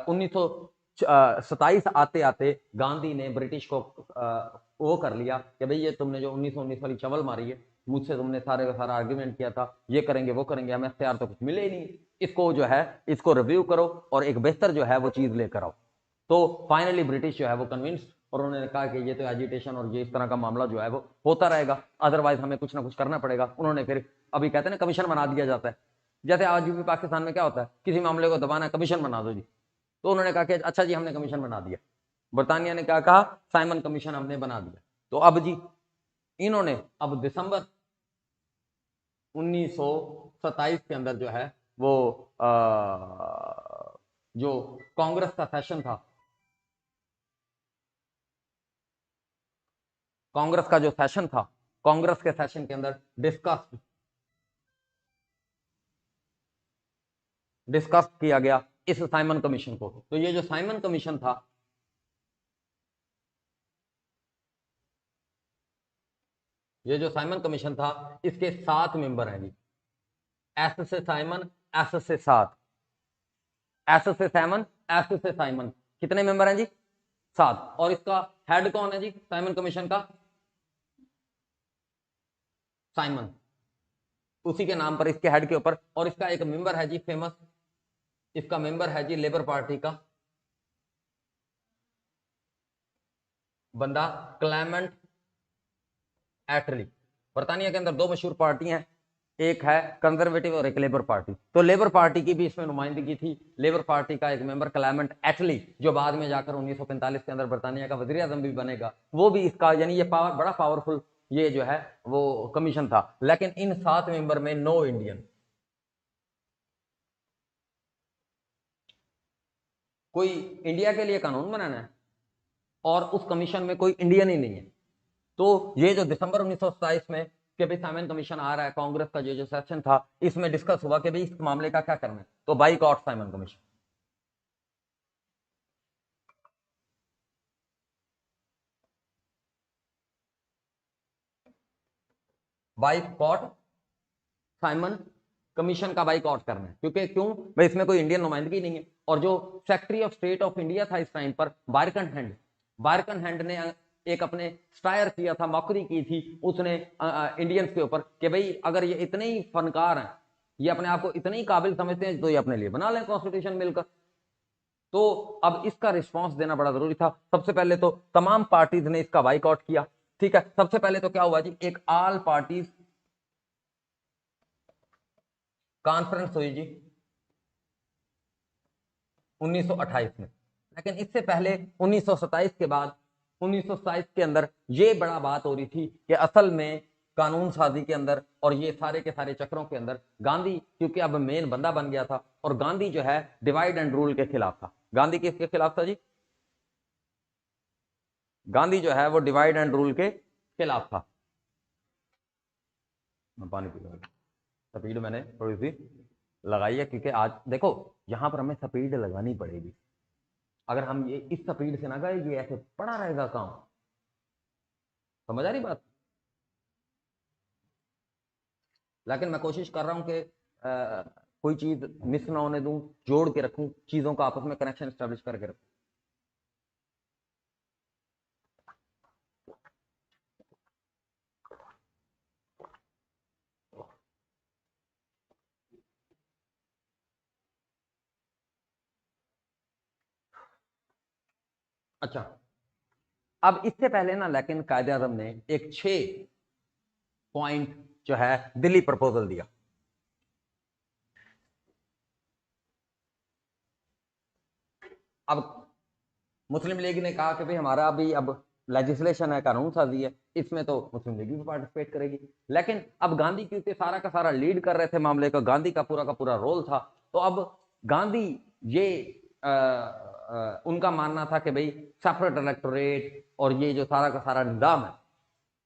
1927 आते आते गांधी ने ब्रिटिश को वो कर लिया कि भाई ये तुमने जो 1919 वाली चवल मारी है, मुझसे तुमने सारे का सारा आर्ग्यूमेंट किया था, ये करेंगे वो करेंगे, हमें इख्तियार तो कुछ मिले ही नहीं, इसको जो है इसको रिव्यू करो और एक बेहतर जो है वो चीज लेकर आओ। तो फाइनली ब्रिटिश जो है वो कन्विंस, और उन्होंने कहा कि ये तो एजिटेशन और ये इस तरह का मामला जो है वो होता रहेगा, अदरवाइज हमें कुछ ना कुछ करना पड़ेगा। उन्होंने फिर, अभी कहते हैं ना कमीशन बना दिया जाता है, जैसे आज भी पाकिस्तान में क्या होता है, किसी मामले को दबाना, कमीशन बना दो जी। तो उन्होंने कहा कि अच्छा जी हमने कमीशन बना दिया। बरतानिया ने क्या कहा, साइमन कमीशन हमने बना दिया। तो अब जी इन्होंने अब दिसंबर 1927 के अंदर जो है वो जो कांग्रेस का सेशन था, कांग्रेस का जो सेशन था, कांग्रेस के सेशन के अंदर डिस्कस किया गया इस साइमन कमीशन को। तो ये जो साइमन कमीशन था, ये जो साइमन कमीशन था, इसके 7 मेंबर हैं जी। एस से साइमन, एस से 7, एस से साइमन, एस से साइमन, कितने मेंबर हैं जी? 7। और इसका हेड कौन है जी साइमन कमीशन का? साइमन, उसी के नाम पर, इसके हेड के ऊपर। और इसका एक मेंबर है जी फेमस, इसका मेंबर है जी लेबर पार्टी का बंदा, क्लेमेंट एटली। बर्तानिया के अंदर 2 मशहूर पार्टी हैं, एक है कंजर्वेटिव और एक लेबर पार्टी। तो लेबर पार्टी की भी इसमें नुमाइंदगी थी। लेबर पार्टी का एक मेंबर क्लेमेंट एटली, जो बाद में जाकर 1945 के अंदर बर्तानिया का वजीर आजम भी बनेगा, वो भी इसका, यानी ये पावर, बड़ा पावरफुल ये जो है वो कमीशन था। लेकिन इन 7 मेंबर में नो इंडियन, कोई इंडिया के लिए कानून बनाना है और उस कमीशन में कोई इंडियन ही नहीं है। तो ये जो दिसंबर 1927 में कि भाई साइमन कमीशन आ रहा है, कांग्रेस का जो सेशन था, इसमें डिस्कस हुआ कि भाई इस मामले का क्या करना है, तो boycott Simon commission, boycott Simon commission का बाइकआउट करना है। क्योंकि क्यों भाई, इसमें कोई इंडियन नुमाइंदगी नहीं है। और जो secretary of state of India था इस टाइम पर, बारकन हैंड, बारकन हैंड ने एक अपने स्टायर किया था, मौकरी की थी उसने इंडियंस के ऊपर कि भाई अगर ये इतने ही फनकार हैं, ये अपने आप को इतने ही काबिल समझते हैं, तो ये अपने लिए बना लें कॉन्स्टिट्यूशन मिलकर। तो अब इसका रिस्पांस देना बड़ा जरूरी था। सबसे पहले तो तमाम पार्टीज ने इसका बाइकआउट किया। ठीक है, सबसे पहले तो क्या हुआ जी, एक ऑल पार्टीज कॉन्फ्रेंस हुई जी 1928 में। लेकिन इससे पहले 1927 के बाद, 1927 के अंदर ये बड़ा बात हो रही थी कि असल में कानून साजी के अंदर और ये सारे के सारे चक्रों के अंदर गांधी, क्योंकि अब मेन बंदा बन गया था, और गांधी जो है डिवाइड एंड रूल के खिलाफ था। गांधी किसके खिलाफ था जी? गांधी जो है वो डिवाइड एंड रूल के खिलाफ था। मैं पानी पी रहा हूं। स्पीड मैंने थोड़ी सी लगाई है, क्योंकि आज देखो यहां पर हमें स्पीड लगानी पड़ेगी। अगर हम ये इस स्पीड से ना गए, ये ऐसे पड़ा रहेगा काम। समझ आ रही बात? लेकिन मैं कोशिश कर रहा हूं कि कोई चीज मिस ना होने दूं, जोड़ के रखूं चीजों का, आपस में कनेक्शन स्टैब्लिश करके रखूं। अच्छा, अब इससे पहले ना, लेकिन कायदे आजम ने एक 6 पॉइंट जो है दिल्ली प्रपोजल दिया। अब मुस्लिम लीग ने कहा कि भाई हमारा अभी अब लेजिस्लेशन है, कानून साजी है, इसमें तो मुस्लिम लीग भी पार्टिसिपेट करेगी। लेकिन अब गांधी क्योंकि सारा का सारा लीड कर रहे थे मामले का, गांधी का पूरा रोल था, तो अब गांधी ये उनका मानना था कि भाई सेपरेट इलेक्टोरेट और ये जो सारा का सारा निजाम है,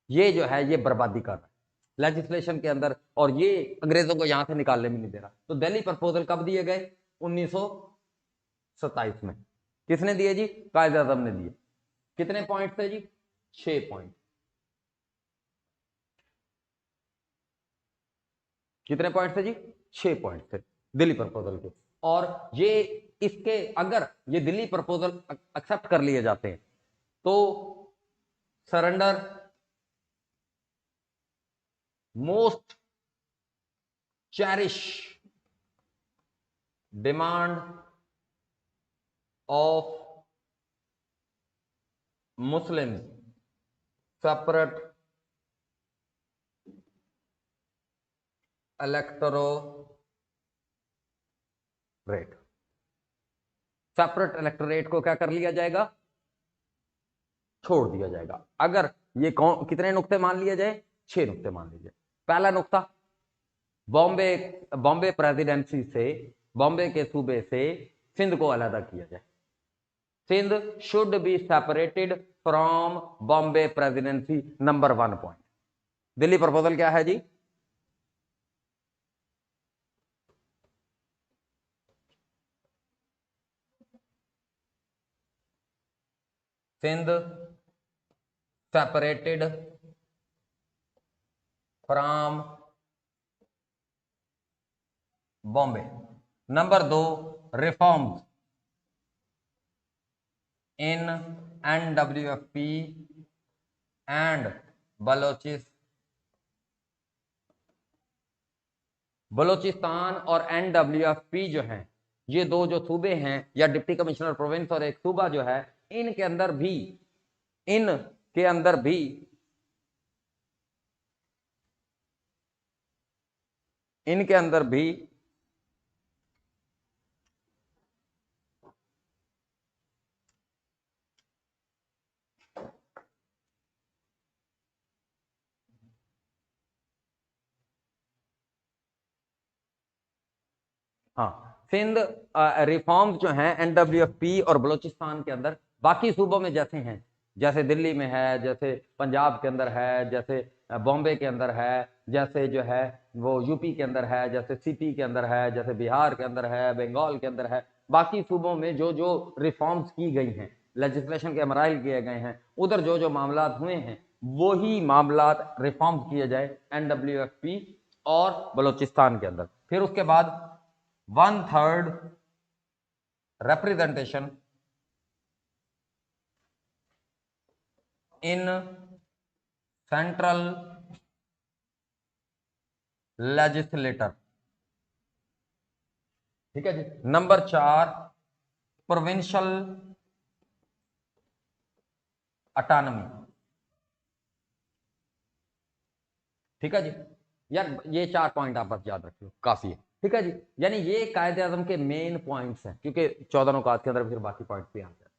ये जो है ये बर्बादी कर रहा है लेजिस्लेशन के अंदर, और ये अंग्रेजों को यहां से निकालने भी नहीं दे रहा। तो दिल्ली प्रपोजल कब दिए गए? 1927 27 में। किसने दिए जी? कायदे आजम ने दिए। कितने पॉइंट थे जी? 6 पॉइंट। कितने पॉइंट थे जी? 6 पॉइंट थे दिल्ली प्रपोजल के। और ये इसके अगर ये दिल्ली प्रपोजल एक्सेप्ट कर लिए जाते हैं तो surrender most cherish demand of Muslim separate electorate, separate electorate को क्या कर लिया जाएगा? छोड़ दिया जाएगा। अगर ये कितने नुक्ते मान लिए जाए? 6 नुक्ते मान लीजिए। पहला नुक्ता, बॉम्बे बॉम्बे प्रेसिडेंसी से, बॉम्बे के सूबे से सिंध को अलग किया जाए। Sindh should be separated from Bombay presidency. Number 1 point. Delhi proposal क्या है जी? Sindh separated from Bombay. Number 2, reforms in NWFP and Balochistan और NWFP जो हैं, ये दो जो सूबे हैं या डिप्टी कमिश्नर प्रोविंस और एक सूबा जो है, इनके अंदर भी इनके अंदर भी हाँ, सिंध रिफॉर्म्स जो हैं NWFP और बलोचिस्तान के अंदर बाकी सूबों में जैसे हैं, जैसे दिल्ली में है, जैसे पंजाब के अंदर है, जैसे बॉम्बे के अंदर है, जैसे जो है वो यूपी के अंदर है, जैसे सीपी के अंदर है, जैसे बिहार के अंदर है, बंगाल के अंदर है, बाकी सूबों में जो जो रिफॉर्म्स की गई हैं, लेजिस्लेशन के अमराइल किए गए हैं, उधर जो जो मामला हुए हैं, वही मामला रिफॉर्म्स किए जाए NWFP और बलोचिस्तान के अंदर। फिर उसके बाद 1/3 representation in central legislature। ठीक है जी। Number 4, provincial अटानमी। ठीक है जी। यार ये 4 पॉइंट आप बस याद रखिए, काफी है। ठीक है जी। यानी ये कायदे आजम के मेन पॉइंट्स हैं, क्योंकि 14 नुकात के अंदर फिर बाकी पॉइंट भी आते हैं।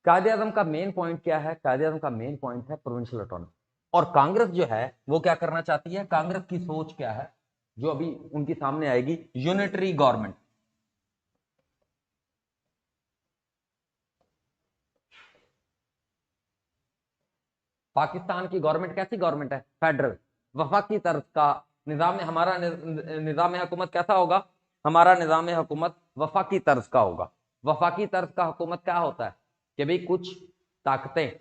कायदे आजम का मेन पॉइंट क्या है? कायदे आजम का मेन पॉइंट है प्रोविंशियल ऑटोनॉमी। और कांग्रेस जो है वो क्या करना चाहती है? कांग्रेस की सोच क्या है जो अभी उनकी सामने आएगी? Unitary government. पाकिस्तान की गवर्नमेंट कैसी गवर्नमेंट है? फेडरल, वफाकी तर्ज का निजाम। हमारा निजाम हुकूमत कैसा होगा? हमारा निजाम हुकूमत वफाकी तर्ज का होगा। वफाकी तर्ज का हुकूमत क्या होता है कि भाई कुछ ताकतें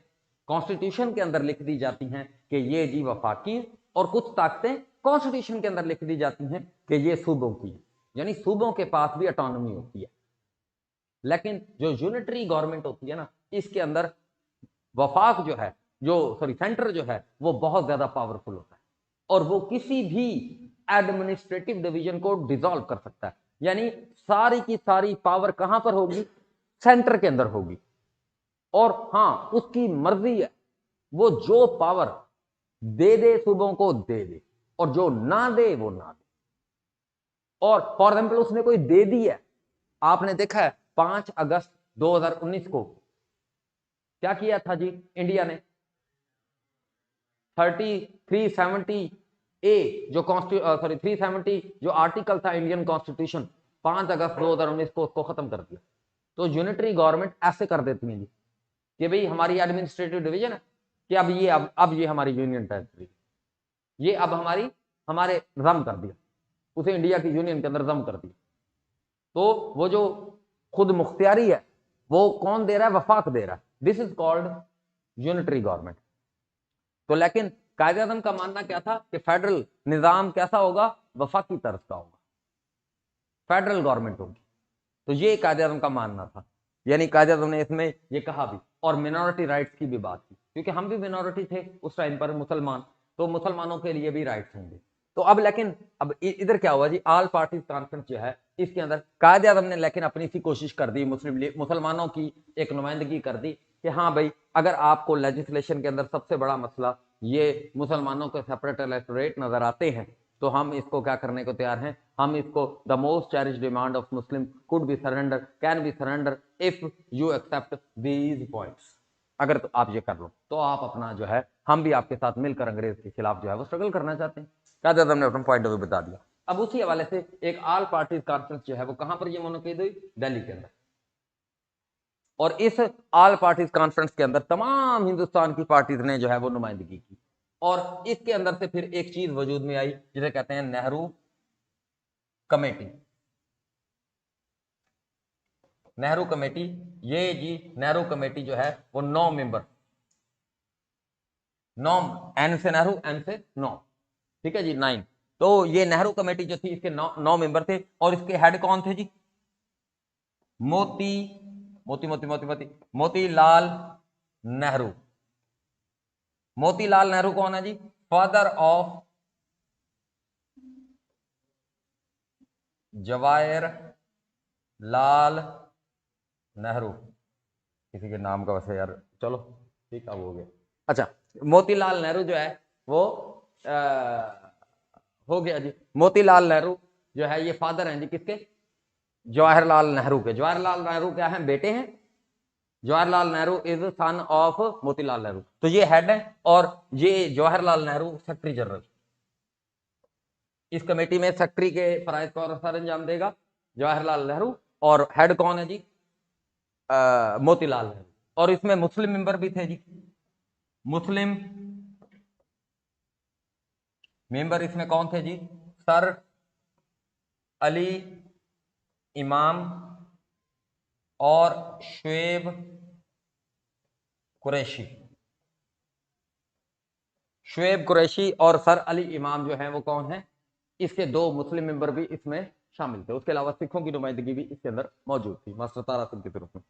कॉन्स्टिट्यूशन के अंदर लिख दी जाती हैं कि ये जी वफाकी, और कुछ ताकतें कॉन्स्टिट्यूशन के अंदर लिख दी जाती हैं कि ये सूबों की है। यानी सूबों के पास भी ऑटोनॉमी होती है। लेकिन जो यूनिटरी गवर्नमेंट होती है ना, इसके अंदर वफाक जो है, जो सॉरी सेंटर जो है, वो बहुत ज्यादा पावरफुल होता है और वो किसी भी एडमिनिस्ट्रेटिव डिवीजन को डिसॉल्व कर सकता है। यानी सारी की सारी पावर कहां पर होगी? सेंटर के अंदर होगी। और हां, उसकी मर्जी है, वो जो पावर दे दे सूबों को दे दे, और जो ना दे वो ना दे। और फॉर एग्जाम्पल उसने कोई दे दी है, आपने देखा है 5 अगस्त 2019 को क्या किया था जी इंडिया ने? 370 ए जो 370 जो आर्टिकल था इंडियन कॉन्स्टिट्यूशन, 5 अगस्त 2019 को उसको खत्म कर दिया। तो यूनिटरी गवर्नमेंट ऐसे कर देती है जी कि भाई हमारी एडमिनिस्ट्रेटिव डिवीजन है कि अब ये हमारी यूनियन टेरिटरी, ये अब हमारे जम कर दिया, उसे इंडिया की यूनियन के अंदर जम कर दिया। तो वो जो खुद मुख्तियारी है, वो कौन दे रहा है? वफाक दे रहा है। This is called unitary government. तो लेकिन कायदे आज़म का मानना क्या था कि फेडरल निजाम कैसा होगा? वफाकी तर्ज का होगा, फेडरल गवर्नमेंट होगी। तो ये कायदे आज़म का मानना था, यानी कायदे आज़म ने इसमें ये कहा भी, और मिनॉरिटी राइट्स की भी बात की, क्योंकि हम भी मिनॉरिटी थे उस टाइम पर, मुसलमान, तो मुसलमानों के लिए भी राइट्स होंगे। तो अब लेकिन अब इधर क्या हुआ जी, ऑल पार्टीज कॉन्फ्रेंस जो है, इसके अंदर कायदे आज़म ने लेकिन अपनी सी कोशिश कर दी, मुस्लिम लीग मुसलमानों की एक नुमाइंदगी कर दी कि हाँ भाई, अगर आपको लेजिस्लेशन के अंदर सबसे बड़ा मसला ये मुसलमानों के सेपरेट इलेक्टोरेट नजर आते हैं, तो हम इसको क्या करने को तैयार हैं, हम इसको the most cherish demand of Muslim could be surrender, can be surrender if you accept these points. अगर तो आप ये कर लो तो आप अपना जो है, हम भी आपके साथ मिलकर अंग्रेज के खिलाफ जो है वो स्ट्रगल करना चाहते हैं। क्या हमने अपना पॉइंट ऑफ व्यू बता दिया। अब उसी हवाले से एक ऑल पार्टीज कॉन्फ्रेंस जो है वो कहां पर ये मुनक़िद हुई? दिल्ली के अंदर। और इस ऑल पार्टीज कॉन्फ्रेंस के अंदर तमाम हिंदुस्तान की पार्टीज ने जो है वो नुमाइंदगी की, और इसके अंदर से फिर एक चीज वजूद में आई जिसे कहते हैं नेहरू कमेटी। नेहरू कमेटी, ये जी नेहरू कमेटी जो है वो 9 मेंबर, 9, एन से नेहरू, एन से 9, ठीक है जी, 9। तो ये नेहरू कमेटी जो थी इसके 9 मेंबर थे, और इसके हेड कौन थे जी? मोती मोती मोती मोती मोती मोतीलाल नेहरू। मोतीलाल नेहरू कौन है जी? Father of Jawaharlal Nehru. किसी के नाम का वैसे यार, चलो ठीक है, वो हो गया। अच्छा, मोतीलाल नेहरू जो है वो हो गया जी। मोतीलाल नेहरू जो है ये फादर हैं जी किसके? जवाहरलाल नेहरू के। जवाहरलाल नेहरू क्या है? बेटे हैं। Jawaharlal Nehru is son of Motilal Nehru. तो ये हेड है, और ये जवाहरलाल नेहरू सेक्रेटरी जनरल। इस कमेटी में सेक्रेटरी के फराइज कौन सर अंजाम देगा? जवाहरलाल नेहरू। और हेड कौन है जी? मोतीलाल नेहरू। और इसमें मुस्लिम मेंबर भी थे जी। मुस्लिम मेंबर इसमें कौन थे जी? सर अली इमाम और शुएब कुरैशी। शुएब कुरैशी और सर अली इमाम जो हैं वो कौन है? इसके 2 मुस्लिम मेंबर भी इसमें शामिल थे। उसके अलावा सिखों की नुमाइंदगी भी इसके अंदर मौजूद थी, मास्टर तारा सिंह की तरफ में।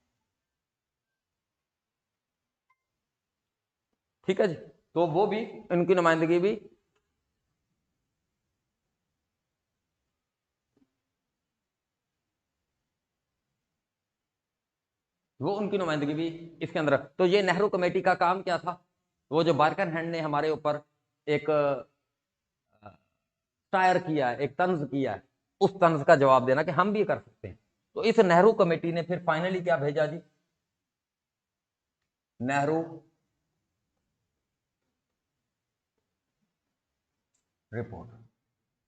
ठीक है जी, तो वो भी, इनकी नुमाइंदगी भी उनकी नुमाइंदगी भी इसके अंदर। तो ये नेहरू कमेटी का काम क्या था? वो जो बार्कन हैंड ने हमारे ऊपर एक शायर किया है, एक तंज किया है, उस तंज का जवाब देना कि हम भी कर सकते हैं। तो इस नेहरू कमेटी ने फिर फाइनली क्या भेजा जी? नेहरू रिपोर्ट।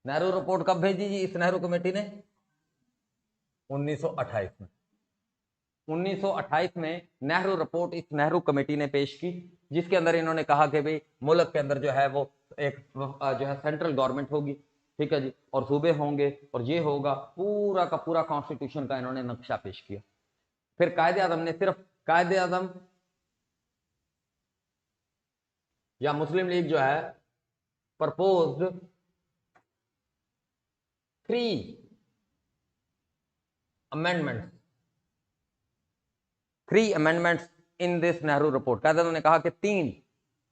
नेहरू रिपोर्ट कब भेजी जी इस नेहरू कमेटी ने? 1928 में। 1928 में नेहरू रिपोर्ट इस नेहरू कमेटी ने पेश की, जिसके अंदर इन्होंने कहा कि भाई मुल्क के अंदर जो है वो एक जो है सेंट्रल गवर्नमेंट होगी, ठीक है जी, और सूबे होंगे, और ये होगा, पूरा का पूरा कॉन्स्टिट्यूशन का इन्होंने नक्शा पेश किया। फिर कायदे आजम ने सिर्फ, कायदे आजम या मुस्लिम लीग जो है proposed 3 amendments, 3 amendments in this Nehru report. कायदे आजम ने कहा कि 3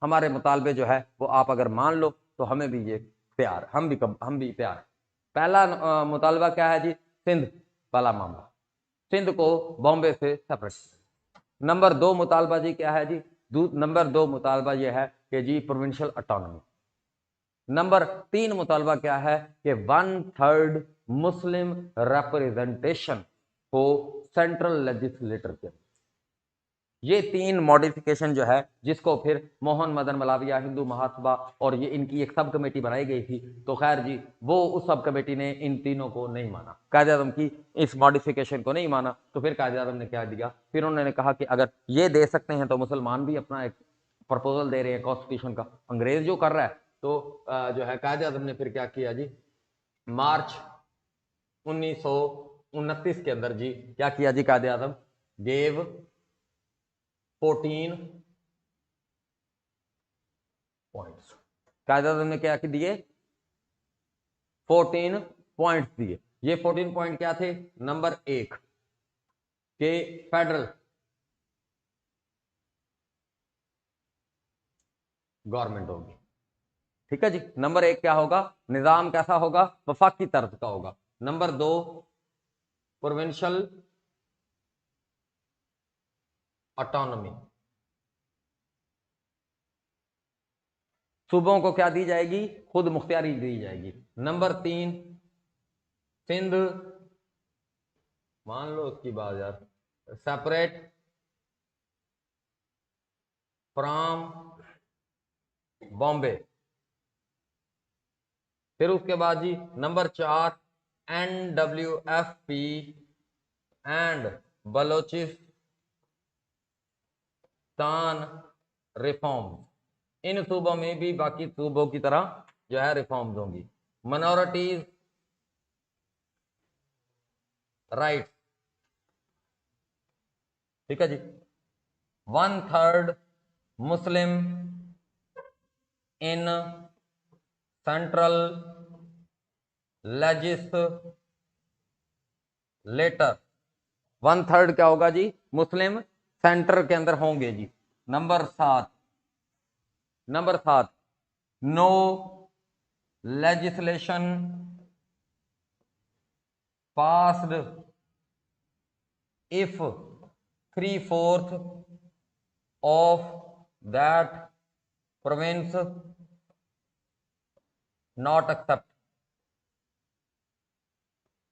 हमारे मुतालबे जो है वो आप अगर मान लो तो हमें भी ये प्यार, हम भी प्यार। पहला मुतालबा क्या है जी? सिंध वाला मामला, सिंध को बॉम्बे से सेपरेट। नंबर 2 मुतालबा जी क्या है जी? नंबर 2 मुतालबा ये है कि जी प्रोविंशियल ऑटोनॉमी। नंबर 3 मुतालबा क्या है कि 1/3 मुस्लिम रिप्रेजेंटेशन हो सेंट्रल लेजिस्लेटर के। ये 3 मॉडिफिकेशन जो है, जिसको फिर मोहन मदन मलाविया, हिंदू महासभा, और ये इनकी एक सब कमेटी बनाई गई थी। तो खैर जी, वो उस सब कमेटी ने इन तीनों को नहीं माना, कायदे आज़म की इस मॉडिफिकेशन को नहीं माना। तो फिर कायदे आज़म ने क्या दिया? फिर उन्होंने कहा कि अगर ये दे सकते हैं तो मुसलमान भी अपना एक प्रपोजल दे रहे हैं कॉन्स्टिट्यूशन का, अंग्रेज जो कर रहा है। तो जो है कायदे आज़म ने फिर क्या किया जी? मार्च 1900 1929 के अंदर जी क्या किया जी कायदे आजम, गेव 14 पॉइंट्स। कायदे आजम ने क्या दिए, 14 पॉइंट्स दिए। ये 14 पॉइंट क्या थे, नंबर 1 के फेडरल गवर्नमेंट होगी, ठीक है जी। नंबर 1 क्या होगा, निजाम कैसा होगा, वफाकी तर्ज का होगा। नंबर 2 प्रोविंशियल ऑटोनॉमी, सूबों को क्या दी जाएगी, खुद मुख्तियारी दी जाएगी। नंबर 3 सिंध, मान लो उसकी बात यार, सेपरेट फ्रॉम बॉम्बे। फिर उसके बाद जी number 4 NWFP and Balochistan reform. इन सूबों में भी बाकी सूबों की तरह जो है रिफॉर्म्स होंगी। माइनॉरिटीज राइट, ठीक है जी। 1/3 मुस्लिम इन सेंट्रल लेजिस्लेटर। 1/3 क्या होगा जी, मुस्लिम सेंटर के अंदर होंगे जी। Number 7 no legislation passed if 3/4 of that province not accept.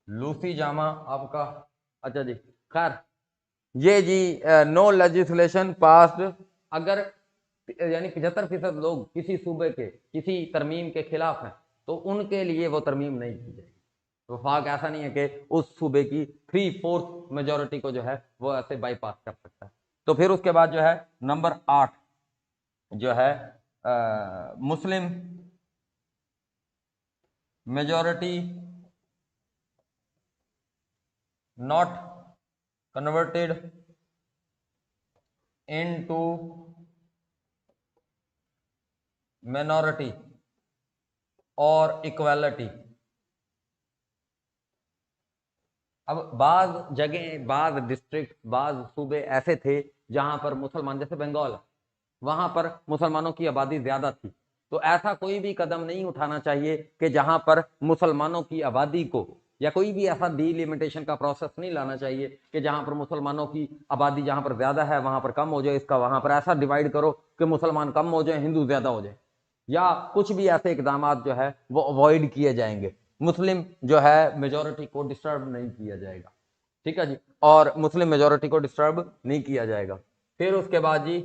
लूसी जामा आपका, अच्छा जी, खैर ये जी नो लेजिस्लेशन पास्ड, अगर यानी 75% लोग किसी सूबे के किसी तरमीम के खिलाफ हैं तो उनके लिए वो तरमीम नहीं की जाएगी। वफाक ऐसा नहीं है कि उस सूबे की 3/4 मेजोरिटी को जो है वो ऐसे बाईपास कर सकता है। तो फिर उसके बाद जो है नंबर 8 जो है Muslim majority not converted into minority और इक्वालिटी। अब बाज जगह, बाज डिस्ट्रिक्ट, बाज सूबे ऐसे थे जहां पर मुसलमान, जैसे बंगाल, वहां पर मुसलमानों की आबादी ज्यादा थी। तो ऐसा कोई भी कदम नहीं उठाना चाहिए कि जहां पर मुसलमानों की आबादी को, या कोई भी ऐसा डिलिमिटेशन का प्रोसेस नहीं लाना चाहिए कि जहां पर मुसलमानों की आबादी जहां पर ज्यादा है वहां पर कम हो जाए, इसका वहां पर ऐसा डिवाइड करो कि मुसलमान कम हो जाए, हिंदू ज्यादा हो जाए, या कुछ भी ऐसे इकदाम जो है वो अवॉइड किए जाएंगे। मुस्लिम जो है मेजोरिटी को डिस्टर्ब नहीं किया जाएगा, ठीक है जी, और मुस्लिम मेजोरिटी को डिस्टर्ब नहीं किया जाएगा। फिर उसके बाद जी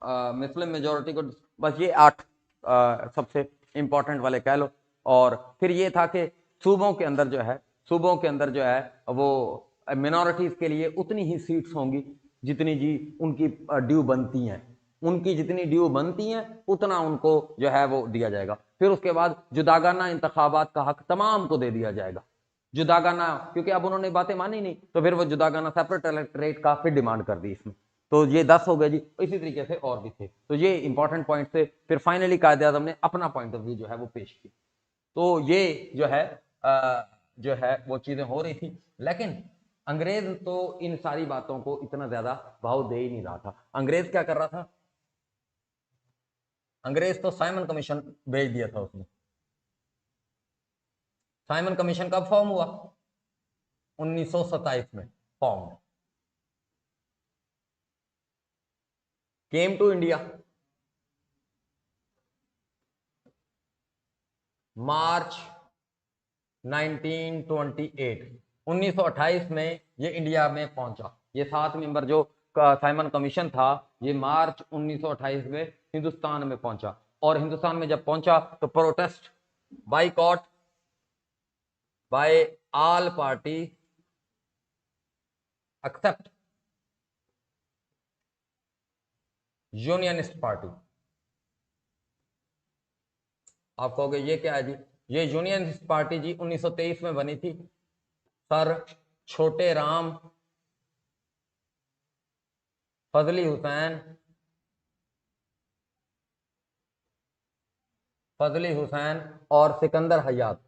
मुस्लिम मेजोरिटी को, बस ये 8 सबसे इंपॉर्टेंट वाले कह लो। और फिर ये था कि सूबों के अंदर जो है, सूबों के अंदर जो है वो मिनॉरिटीज के लिए उतनी ही सीट्स होंगी जितनी जी उनकी ड्यू बनती हैं, उनकी जितनी ड्यू बनती हैं उतना उनको जो है वो दिया जाएगा। फिर उसके बाद जुदागाना इंतखाबात का हक तमाम को दे दिया जाएगा। जुदागाना, क्योंकि अब उन्होंने बातें मानी नहीं तो फिर वो जुदागाना सेपरेट इलेक्टोरेट का फिर डिमांड कर दी इसमें। तो ये 10 हो गए जी। इसी तरीके से और भी थे। तो ये इंपॉर्टेंट पॉइंट थे। फिर फाइनली कायदे आजम ने अपना पॉइंट ऑफ व्यू जो है वो पेश किया। तो ये जो है वो चीजें हो रही थी, लेकिन अंग्रेज तो इन सारी बातों को इतना ज्यादा भाव दे ही नहीं रहा था। अंग्रेज क्या कर रहा था, अंग्रेज तो साइमन कमीशन भेज दिया था उसने। साइमन कमीशन कब फॉर्म हुआ, 1927 में फॉर्म, केम टू इंडिया मार्च 1928, 1928 में ये इंडिया में पहुंचा। ये 7 मेंबर जो साइमन कमीशन था, ये मार्च 1928 में हिंदुस्तान में पहुंचा। और हिंदुस्तान में जब पहुंचा तो protest, boycott by all party except unionist party. आप कहोगे ये क्या है जी, ये यूनियन पार्टी जी 1923 में बनी थी। सर छोटे राम, फजली हुसैन, और सिकंदर हयात।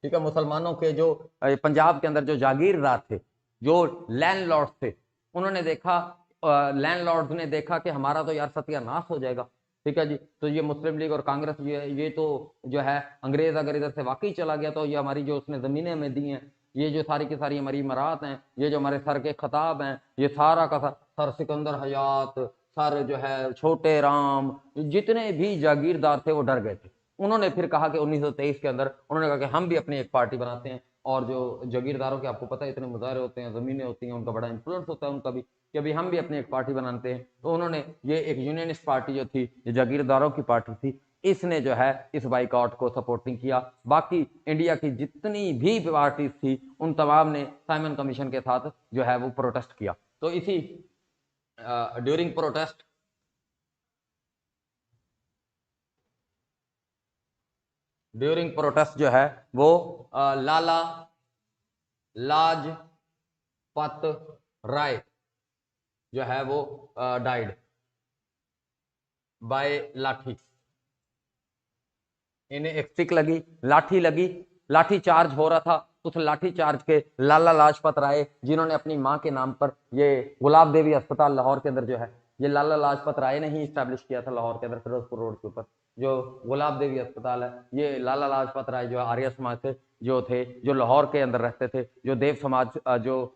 ठीक है, मुसलमानों के जो पंजाब के अंदर जो जागीरदार थे, जो लैंडलॉर्ड थे, उन्होंने देखा, लैंडलॉर्ड्स ने देखा कि हमारा तो यार सत्यानाश हो जाएगा। ठीक है जी, तो ये मुस्लिम लीग और कांग्रेस ये तो जो है अंग्रेज अगर इधर से वाकई चला गया तो ये हमारी जो उसने जमीनें हमें दी हैं, ये जो सारी की सारी हमारी इमारात हैं, ये जो हमारे सर के खताब हैं, ये सारा का सर सिकंदर हयात, सर जो है छोटे राम, जितने भी जागीरदार थे वो डर गए थे। उन्होंने फिर कहा कि 1923 के अंदर उन्होंने कहा कि हम भी अपनी एक पार्टी बनाते हैं। और जो जागीरदारों के आपको पता है इतने मुजाहरे होते हैं, जमीनें होती हैं, उनका बड़ा इंफ्लुएंस होता है उनका भी, कि अभी हम भी अपनी एक पार्टी बनाते हैं। तो उन्होंने ये एक यूनियनिस्ट पार्टी जो थी, ये जागीरदारों की पार्टी थी, इसने जो है इस बाइकआउट को सपोर्ट नहीं किया। बाकी इंडिया की जितनी भी पार्टीज थी उन तमाम ने साइमन कमीशन के साथ जो है वो प्रोटेस्ट किया। तो इसी ड्यूरिंग प्रोटेस्ट जो है वो लाला लाजपत राय जो है वो डाइड बाय लाठी। इन्हें एक स्टिक लगी, लाठी लगी, लाठी चार्ज हो रहा था। उस लाठी चार्ज के लाला लाजपत राय, जिन्होंने अपनी मां के नाम पर ये गुलाब देवी अस्पताल लाहौर के अंदर जो है, ये लाला लाजपत राय ने ही इस्टेब्लिश किया था लाहौर के अंदर फिरोजपुर रोड के ऊपर जो गुलाब देवी अस्पताल है। ये लाला लाजपत राय जो आर्य समाज से जो थे, जो लाहौर के अंदर रहते थे, जो देव समाज जो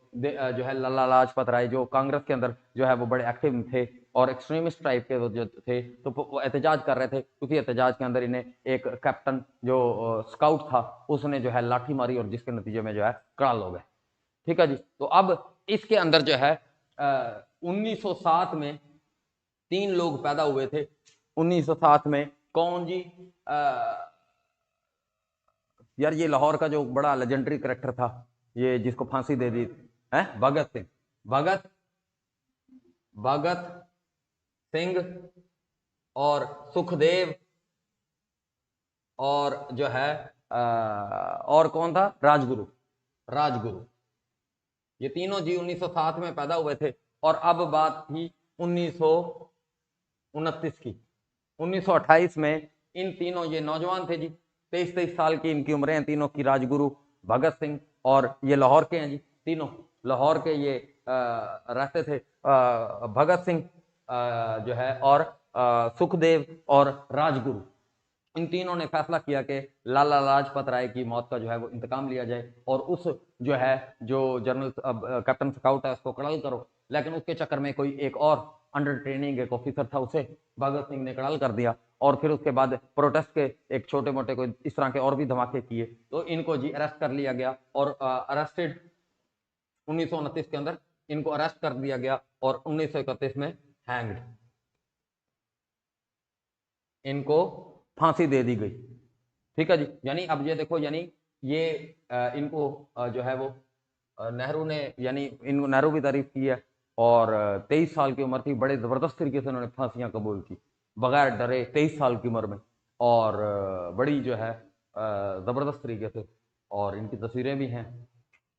है लाला लाजपत राय जो कांग्रेस के अंदर जो है वो बड़े एक्टिव थे और एक्सट्रीमिस्ट टाइप के वो जो थे, तो वो एहतजाज कर रहे थे। उसी एहतजाज के अंदर इन्हें एक कैप्टन जो स्काउट था उसने जो है लाठी मारी और जिसके नतीजे में जो है कराल हो गए। ठीक है जी, तो अब इसके अंदर जो है 1907 में 3 लोग पैदा हुए थे। 1907 में कौन जी? यार ये लाहौर का जो बड़ा लेजेंडरी करेक्टर था, ये जिसको फांसी दे दी है, भगत सिंह। भगत भगत सिंह और सुखदेव और जो है और कौन था? राजगुरु। राजगुरु, ये तीनों जी 1907 में पैदा हुए थे। और अब बात थी 1929 की। 1928 में इन तीनों, ये नौजवान थे जी, 23-23 साल की इनकी उम्रें हैं तीनों की, राजगुरु, भगत सिंह, और ये लाहौर के हैं जी तीनों, लाहौर के ये रहते थे। भगत सिंह जो है और सुखदेव और राजगुरु, इन तीनों ने फैसला किया कि लाला लाजपत राय की मौत का जो है वो इंतकाम लिया जाए और उस जो है जो जनरल कैप्टन स्काउट है उसको कड़ल करो। लेकिन उसके चक्कर में कोई एक और अंडर ट्रेनिंग एक ऑफिसर था, उसे भगत सिंह ने कड़ल कर दिया। और फिर उसके बाद प्रोटेस्ट के एक छोटे मोटे कोई इस तरह के और भी धमाके किए, तो इनको जी अरेस्ट कर लिया गया और अरेस्टेड 1929 के अंदर इनको अरेस्ट कर दिया गया और 1931 में हैंग्ड, इनको फांसी दे दी गई। ठीक है जी, यानी अब ये देखो, यानी ये इनको जो है वो नेहरू ने, यानी इनको नेहरू भी तारीफ की है। और 23 साल की उम्र थी, बड़े जबरदस्त तरीके से उन्होंने फांसियां कबूल की बगैर डरे, 23 साल की उम्र में। और बड़ी जो है जबरदस्त तरीके से, और इनकी तस्वीरें भी हैं,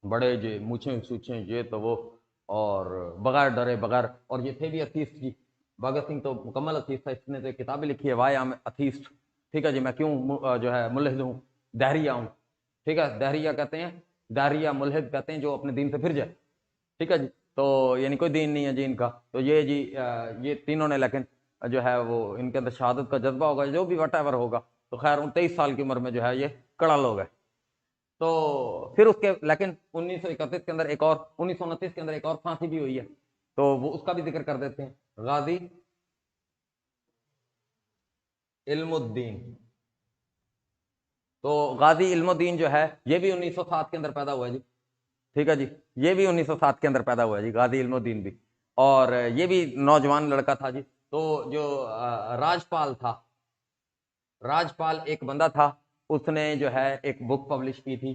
बड़े जे मूछें सूछें ये तो वो, और बगैर डरे बगैर, और ये थे भी अथीस्ट जी। भगत सिंह तो मुकम्मल अथीस्ट था, इसने तो एक किताब भी लिखी है, वाई एम अथीस्ट। ठीक है जी, मैं क्यों जो है मुल्हिद हूँ, दहरिया हूँ। ठीक है, दहरिया कहते हैं, दहरिया मुल्हिद कहते हैं जो अपने दीन से फिर जाए। ठीक है जी, तो यानी कोई दीन नहीं है जी इनका। तो ये जी ये तीनों ने, लेकिन जो है वो इनके अंदर शहादत का जज्बा होगा, जो भी वट एवर होगा, तो खैर 23 साल की उम्र में जो है ये कड़ल हो गए। तो फिर उसके, लेकिन 1931 के अंदर एक और, 1929 के अंदर एक और फांसी भी हुई है, तो वो उसका भी जिक्र कर देते हैं। गाजी इल्मुद्दीन, तो गाजी इल्मुद्दीन जो है ये भी 1907 के अंदर पैदा हुआ है जी। ठीक है जी, ये भी 1907 के अंदर पैदा हुआ है जी, गाजी इल्मुद्दीन भी। और ये भी नौजवान लड़का था जी। तो जो राजपाल था, राजपाल एक बंदा था, उसने जो है एक बुक पब्लिश की थी,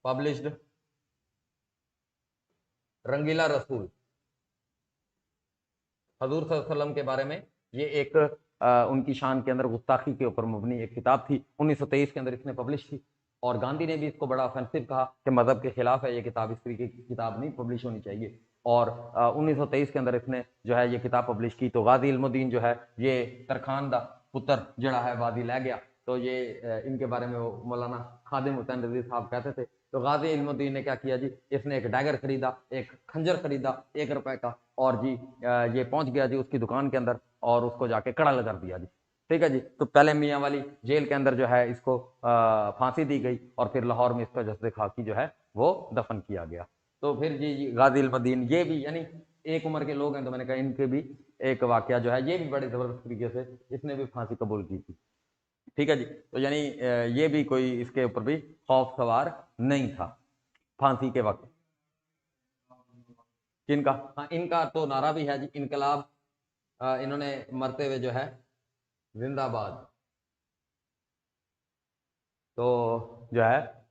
पब्लिश्ड रंगीला रसूल, हजूर सल्लल्लाहु अलैहि वसल्लम के बारे में। ये एक उनकी शान के अंदर गुस्ताखी के ऊपर मबनी एक किताब थी, 1923 के अंदर इसने पब्लिश थी। और गांधी ने भी इसको बड़ा ऑफेंसिव कहा कि मजहब के खिलाफ है ये किताब, इस तरीके की किताब नहीं पब्लिश होनी चाहिए। और 1923 के अंदर इसने जो है ये किताब पब्लिश की। तो गाजी इल्मुद्दीन जो है ये तरखान दा पुत्र जड़ा है वादी लै गया। तो ये इनके बारे में वो मौलाना खादिम हुसैन रजी साहब कहते थे। तो गाजी इल्मुद्दीन ने क्या किया जी, इसने एक डैगर खरीदा, एक खंजर खरीदा 1 रुपए का, और जी ये पहुंच गया जी उसकी दुकान के अंदर और उसको जाके कड़ा कर दिया जी। ठीक है जी। तो पहले मियाँ वाली जेल के अंदर जो है इसको फांसी दी गई और फिर लाहौर में इसका जस्द खाकी जो है वो दफन किया गया। तो फिर जी गाजी इल्मुद्दीन ये भी यानी एक उम्र के लोग हैं, तो मैंने कहा इनके भी एक वाकया जो है ये भी बड़े जबरदस्त तरीके से इसने भी फांसी कबूल की थी। ठीक है जी। तो यानी ये भी कोई इसके ऊपर भी खौफ सवार नहीं था फांसी के वक्त। किनका? हाँ, इनका तो नारा भी है जी, इनकलाब इन्होंने मरते हुए जो है जिंदाबाद। तो जो है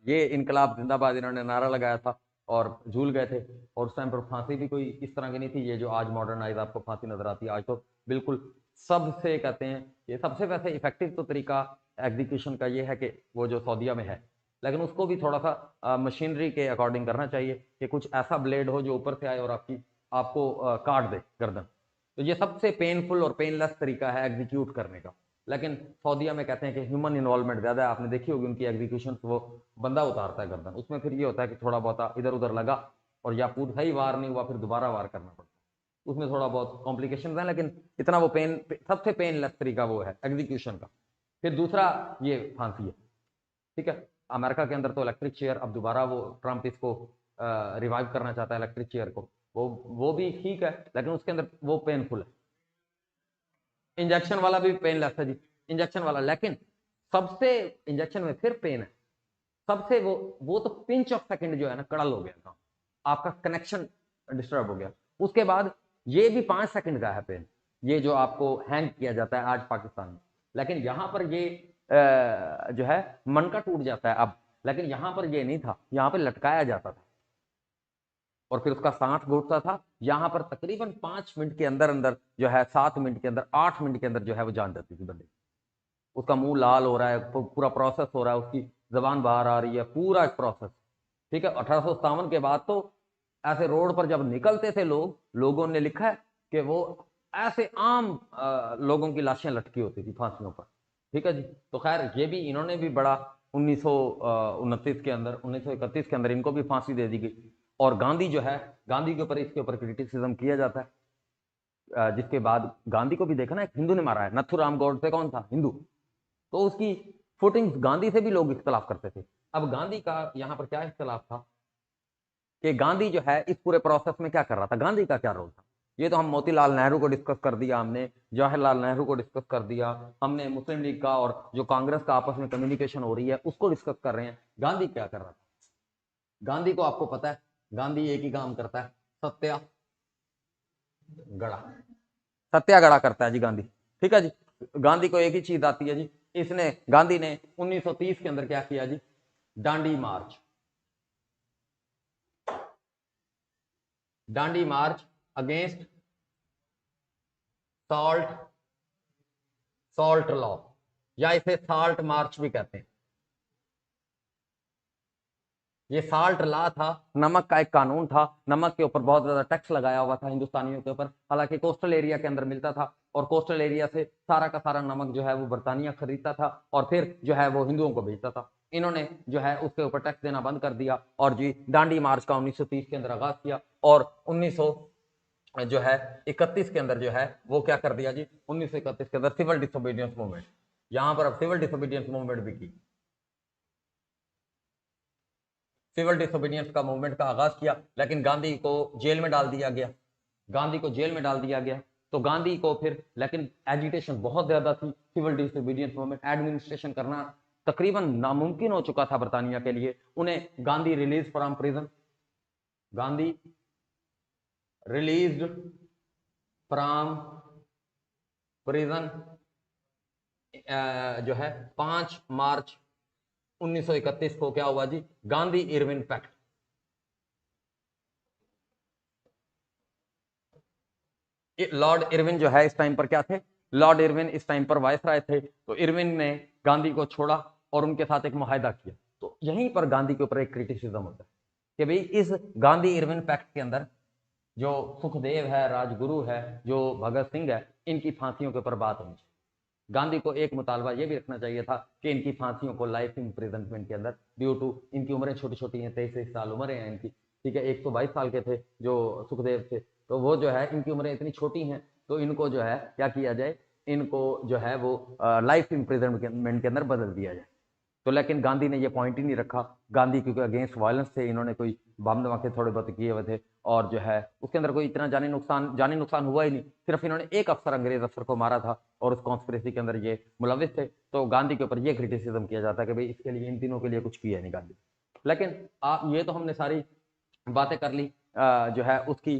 ये इनकलाब जिंदाबाद इन्होंने नारा लगाया था और झूल गए थे। और उस टाइम पर फांसी भी कोई इस तरह की नहीं थी, ये जो आज मॉडर्नाइज आपको फांसी नजर आती है। आज तो बिल्कुल सबसे कहते हैं ये सबसे वैसे इफेक्टिव तो तरीका एग्जीक्यूशन का ये है कि वो जो सऊदीया में है, लेकिन उसको भी थोड़ा सा मशीनरी के अकॉर्डिंग करना चाहिए कि कुछ ऐसा ब्लेड हो जो ऊपर से आए और आपको काट दे गर्दन। तो ये सबसे पेनफुल और पेनलेस तरीका है एग्जीक्यूट करने का। लेकिन सऊदीया में कहते हैं कि ह्यूमन इन्वॉल्वमेंट ज्यादा है। आपने देखी होगी उनकी एग्जीक्यूशन, वो बंदा उतारता है गर्दन, उसमें फिर ये होता है कि थोड़ा बहुत इधर उधर लगा और या पूरा सही वार नहीं हुआ, फिर दोबारा वार करना पड़ता है, उसमें थोड़ा बहुत कॉम्प्लिकेशन है। लेकिन इतना वो सबसे पेनलेस तरीका वो है एग्जीक्यूशन का। फिर दूसरा ये फांसी है। ठीक है। अमेरिका के अंदर तो इलेक्ट्रिक चेयर, अब दोबारा वो ट्रंप इसको रिवाइव करना चाहता है इलेक्ट्रिक चेयर को। वो भी ठीक है, लेकिन उसके अंदर वो पेनफुल है। इंजेक्शन वाला भी पेनलेस है जी, इंजेक्शन वाला। लेकिन सबसे इंजेक्शन में फिर पेन है सबसे, वो तो पिंच ऑफ सेकंड जो है ना कड़ल हो गया था, आपका कनेक्शन डिस्टर्ब हो गया। उसके बाद ये भी 5 सेकंड का है पेन, ये जो आपको हैंग किया जाता है आज पाकिस्तान में। लेकिन यहां पर ये जो है मन का टूट जाता है अब। लेकिन यहां पर ये नहीं था, यहां पर लटकाया जाता था और फिर उसका सांस घुटता था। यहां पर तकरीबन 5 मिनट के अंदर अंदर जो है, 7 मिनट के अंदर, 8 मिनट के अंदर जो है वो जान जाती थी बंदे। उसका मुंह लाल हो रहा है, पूरा प्रोसेस हो रहा है, उसकी जबान बाहर आ रही है, पूरा एक प्रोसेस। ठीक है। 1857 के बाद तो ऐसे रोड पर जब निकलते थे लोग, लोगों ने लिखा है कि वो ऐसे आम लोगों की लाशें लटकी होती थी फांसियों पर। ठीक है जी। तो खैर ये भी इन्होंने भी बड़ा 1929 के अंदर, 1931 के अंदर इनको भी फांसी दे दी गई। और गांधी जो है, गांधी के ऊपर इसके ऊपर क्रिटिसिज्म किया जाता है। जिसके बाद गांधी को भी देखा ना, एक हिंदू ने मारा है, नथुराम गोडसे कौन था? हिंदू। तो उसकी फुटिंग्स गांधी से भी लोग इख्तलाफ करते थे। अब गांधी का यहां पर क्या इख्तलाफ था कि गांधी जो है इस पूरे प्रोसेस में क्या कर रहा था, गांधी का क्या रोल था। ये तो हम मोतीलाल नेहरू को डिस्कस कर दिया, हमने जवाहरलाल नेहरू को डिस्कस कर दिया, हमने मुस्लिम लीग का और जो कांग्रेस का आपस में कम्युनिकेशन हो रही है उसको डिस्कस कर रहे हैं। गांधी क्या कर रहा था? गांधी को आपको पता है, गांधी एक ही काम करता है, सत्यागड़ा। सत्याग्रह करता है जी गांधी। ठीक है जी। गांधी को एक ही चीज आती है जी, इसने गांधी ने 1930 के अंदर क्या किया जी, Dandi march. Dandi march against salt salt law, या इसे साल्ट मार्च भी कहते हैं। ये साल्ट लॉ था, नमक का एक कानून था। नमक के ऊपर बहुत ज्यादा टैक्स लगाया हुआ था हिंदुस्तानियों के ऊपर, हालांकि कोस्टल एरिया के अंदर मिलता था और कोस्टल एरिया से सारा का सारा नमक जो है वो बर्तानिया खरीदता था और फिर जो है वो हिंदुओं को बेचता था। इन्होंने जो है उसके ऊपर टैक्स देना बंद कर दिया और जी दांडी मार्च का 1930 के अंदर आगाज किया। और 1900 जो है 31 के अंदर जो है वो क्या कर दिया जी, 1931 के अंदर सिविल डिसोबीडियंस मूवमेंट। यहां पर अब सिविल डिसोबीडियंस मूवमेंट भी की, सिविल डिसोबीडियंस का मूवमेंट का आगाज किया। लेकिन गांधी को जेल में डाल दिया गया, गांधी को जेल में डाल दिया गया। तो गांधी को फिर, लेकिन एजिटेशन बहुत ज्यादा थी, सिविल डिसोबीडियंस मूवमेंट एडमिनिस्ट्रेशन करना तकरीबन नामुमकिन हो चुका था बर्तानिया के लिए। उन्हें Gandhi release from prison, Gandhi released from prison जो है 5 मार्च 1931 को क्या हुआ जी, Gandhi Irwin pact. Lord Irwin जो है इस टाइम पर क्या थे, लॉर्ड इरविन इस टाइम पर वायसराय थे, तो इरविन ने गांधी को छोड़ा और उनके साथ एक मुआहदा किया। तो यहीं पर गांधी के ऊपर एक क्रिटिसिज्म होता है कि भाई इस गांधी इरविन पैक्ट के अंदर जो सुखदेव है, राजगुरु है, जो भगत सिंह है, इनकी फांसियों के ऊपर बात होनी चाहिए। गांधी को एक मुतालबा ये भी रखना चाहिए था कि इनकी फांसियों को लाइफ इम्प्रिजनमेंट के अंदर, ड्यू टू इनकी उम्रें छोटी छोटी हैं, 23 साल उम्र है इनकी, ठीक है, 122 साल के थे जो सुखदेव थे, तो वो जो है इनकी उम्रें इतनी छोटी हैं, तो इनको जो है क्या किया जाए, इनको जो है वो लाइफ इम्प्रिजनमेंट के अंदर बदल दिया जाए। तो लेकिन गांधी ने ये पॉइंट ही नहीं रखा। गांधी क्योंकि अगेंस्ट वायलेंस थे, इन्होंने कोई बम धमाके थोड़े बहुत किए हुए थे, और जो है उसके अंदर कोई इतना जानी नुकसान हुआ ही नहीं, सिर्फ इन्होंने एक अफसर, अंग्रेज अफसर को मारा था, और उस कॉन्स्पिरेसी के अंदर ये मुलविस थे। तो गांधी के ऊपर ये क्रिटिसिज्म किया जाता है कि भाई इसके लिए, इन तीनों के लिए कुछ किया नहीं गांधी। लेकिन आप ये तो हमने सारी बातें कर ली जो है उसकी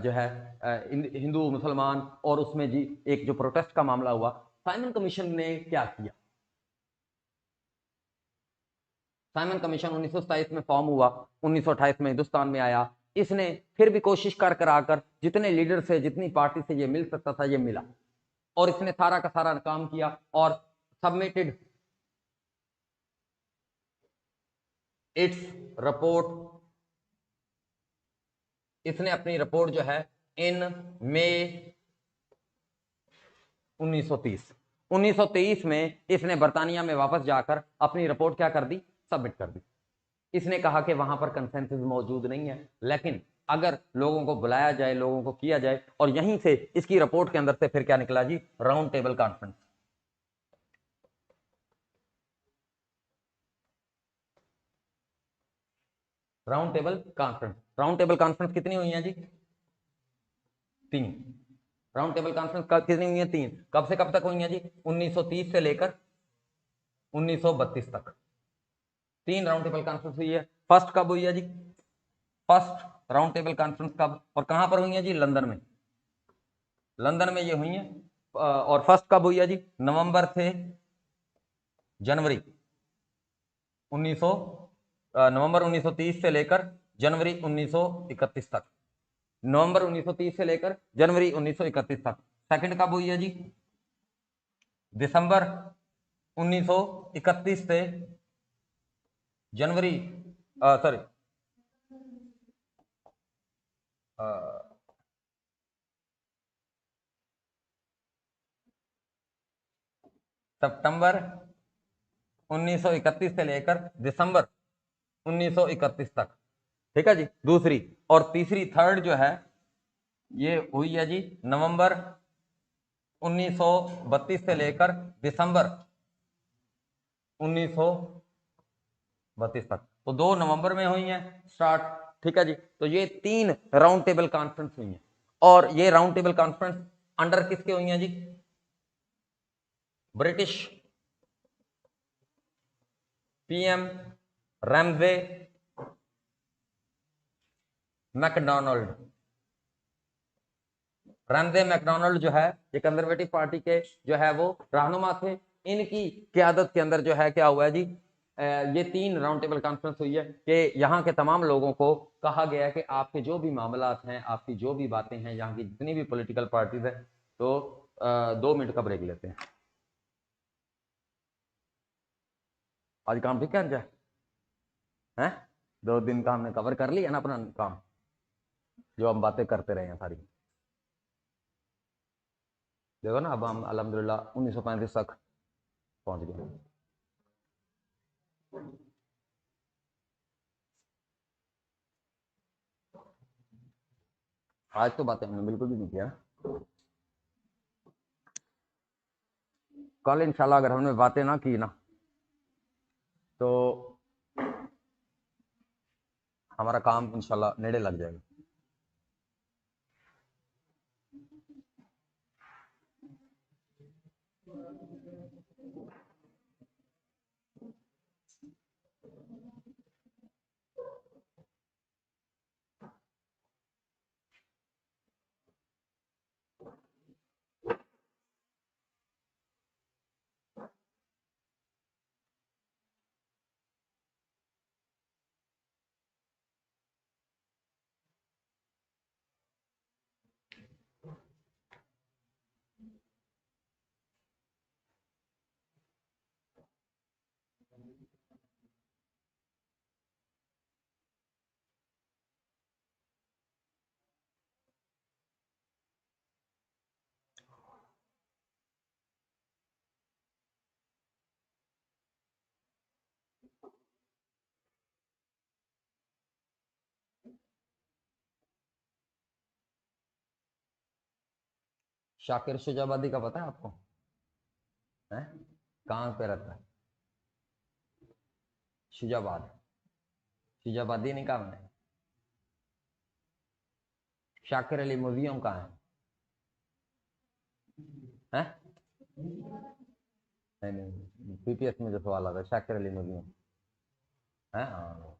जो है हिंदू मुसलमान, और उसमें जी एक जो प्रोटेस्ट का मामला हुआ, साइमन कमीशन ने क्या किया। साइमन कमीशन 1927 में फॉर्म हुआ, 1928 में हिंदुस्तान में आया। इसने फिर भी कोशिश कर कर आकर जितने लीडर से, जितनी पार्टी से ये मिल सकता था, ये मिला, और इसने सारा का सारा काम किया और सबमिटेड इट्स रिपोर्ट। इसने अपनी रिपोर्ट जो है इन मई 1930 1923 में इसने बर्तानिया में वापस जाकर अपनी रिपोर्ट क्या कर दी, सबमिट कर दी। इसने कहा कि वहां पर कंसेंसस मौजूद नहीं है, लेकिन अगर लोगों को बुलाया जाए, लोगों को किया जाए, और यहीं से इसकी रिपोर्ट के अंदर से फिर क्या निकला जी, round table conference. Round table conference कितनी हुई है जी, 3। राउंड टेबल कॉन्फ्रेंस कितनी हुई है, 3। कब से कब तक हुई है जी, 1930 से लेकर 1932 तक 3 राउंड टेबल कॉन्फ्रेंस हुई है। फर्स्ट कब हुई है जी, फर्स्ट राउंड टेबल कॉन्फ्रेंस कब और कहां पर हुई है जी, लंदन में। लंदन में ये हुई है। और फर्स्ट कब हुई है जी, नवंबर से जनवरी 1900 नवंबर 1930 से लेकर जनवरी 1931 तक। नवंबर 1930 से लेकर जनवरी 1931 तक। सेकंड कब हुई है जी, दिसंबर 1931 से जनवरी सॉरी सितंबर 1931 से लेकर दिसंबर 1931 तक, ठीक है जी, दूसरी। और तीसरी, थर्ड जो है, ये हुई है जी नवंबर 1932 से लेकर दिसंबर 1932 तक। तो 2 नवंबर में हुई है स्टार्ट, ठीक है जी। तो ये 3 राउंड टेबल कॉन्फ्रेंस हुई है, और ये राउंड टेबल कॉन्फ्रेंस अंडर किसके हुई है जी, British PM Ramsay MacDonald. Ramsay MacDonald जो है ये कंजर्वेटिव पार्टी के जो है वो रहनुमा थे। इनकी क्यादत के अंदर जो है क्या हुआ है जी, ये 3 राउंड टेबल कॉन्फ्रेंस हुई है कि यहाँ के तमाम लोगों को कहा गया है कि आपके जो भी मामलात हैं, आपकी जो भी बातें हैं, यहाँ की जितनी भी पॉलिटिकल पार्टीज है, तो 2 मिनट का ब्रेक लेते हैं। आज काम ठीक है हैं, 2 दिन का हमने कवर कर लिया ना अपना काम, जो हम बातें करते रहे हैं सारी। देखो ना, अब हम अल्हम्दुलिल्लाह 1935 तक पहुंच गए। आज तो बातें हमने बिल्कुल भी नहीं किया। कल इंशाल्लाह अगर हमने बातें ना की ना, तो हमारा काम इंशाल्लाह नेड़े लग जाएगा। शाकिर शुजाबादी का पता है आपको? है कहाँ पे रहता है? शुजाबाद, शुजाबादी नहीं कहा मैंने। शाकिर अली म्यूजियम कहाँ है? नहीं नहीं, पीपीएस में जो सवाल आता है शाकिर अली म्यूजियम है। हाँ।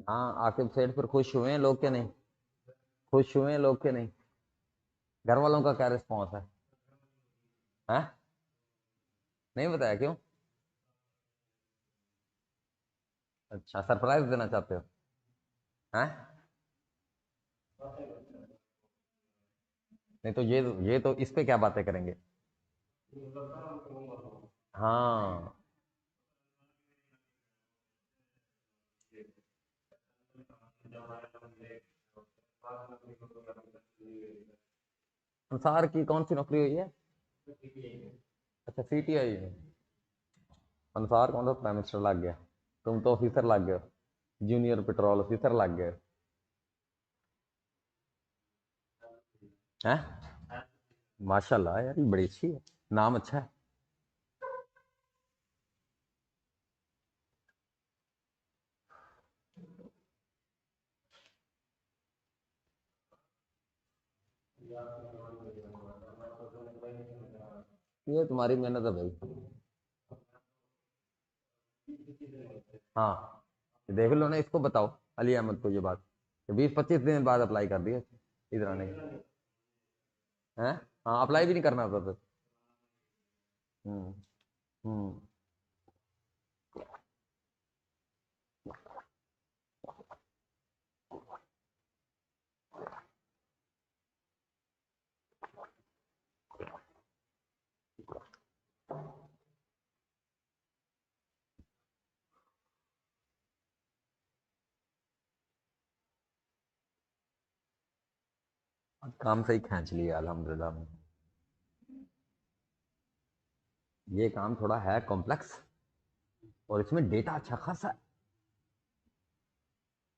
हाँ, आकिब सेठ पर खुश हुए हैं लोग के नहीं? खुश हुए हैं लोग के नहीं? घर वालों का क्या रिस्पॉन्स है? नहीं बताया क्यों? अच्छा, सरप्राइज देना चाहते हो? हैं? नहीं तो ये तो इस पे क्या बातें करेंगे? हाँ। अंसार की कौन सी नौकरी हुई है? अच्छा, सीटीआई में। अंसार कौन सा प्राइम मिनिस्टर लग गया? तुम तो ऑफिसर लग गए हो, जूनियर पेट्रोल ऑफिसर लग गए। हैं? माशाल्लाह यार, ये बड़ी अच्छी है, नाम अच्छा है। ये तुम्हारी मेहनत है भाई। हाँ, ये देख लो ना, इसको बताओ, अली अहमद को ये बात, 20-25 दिन बाद अप्लाई कर दिया इधर आने के। हैं? हाँ, अप्लाई भी नहीं करना था फिर। हम्म। हम्म। काम से ही खींच लिया अल्हम्दुलिल्लाह। ये काम थोड़ा है कॉम्प्लेक्स, और इसमें डेटा अच्छा खासा है,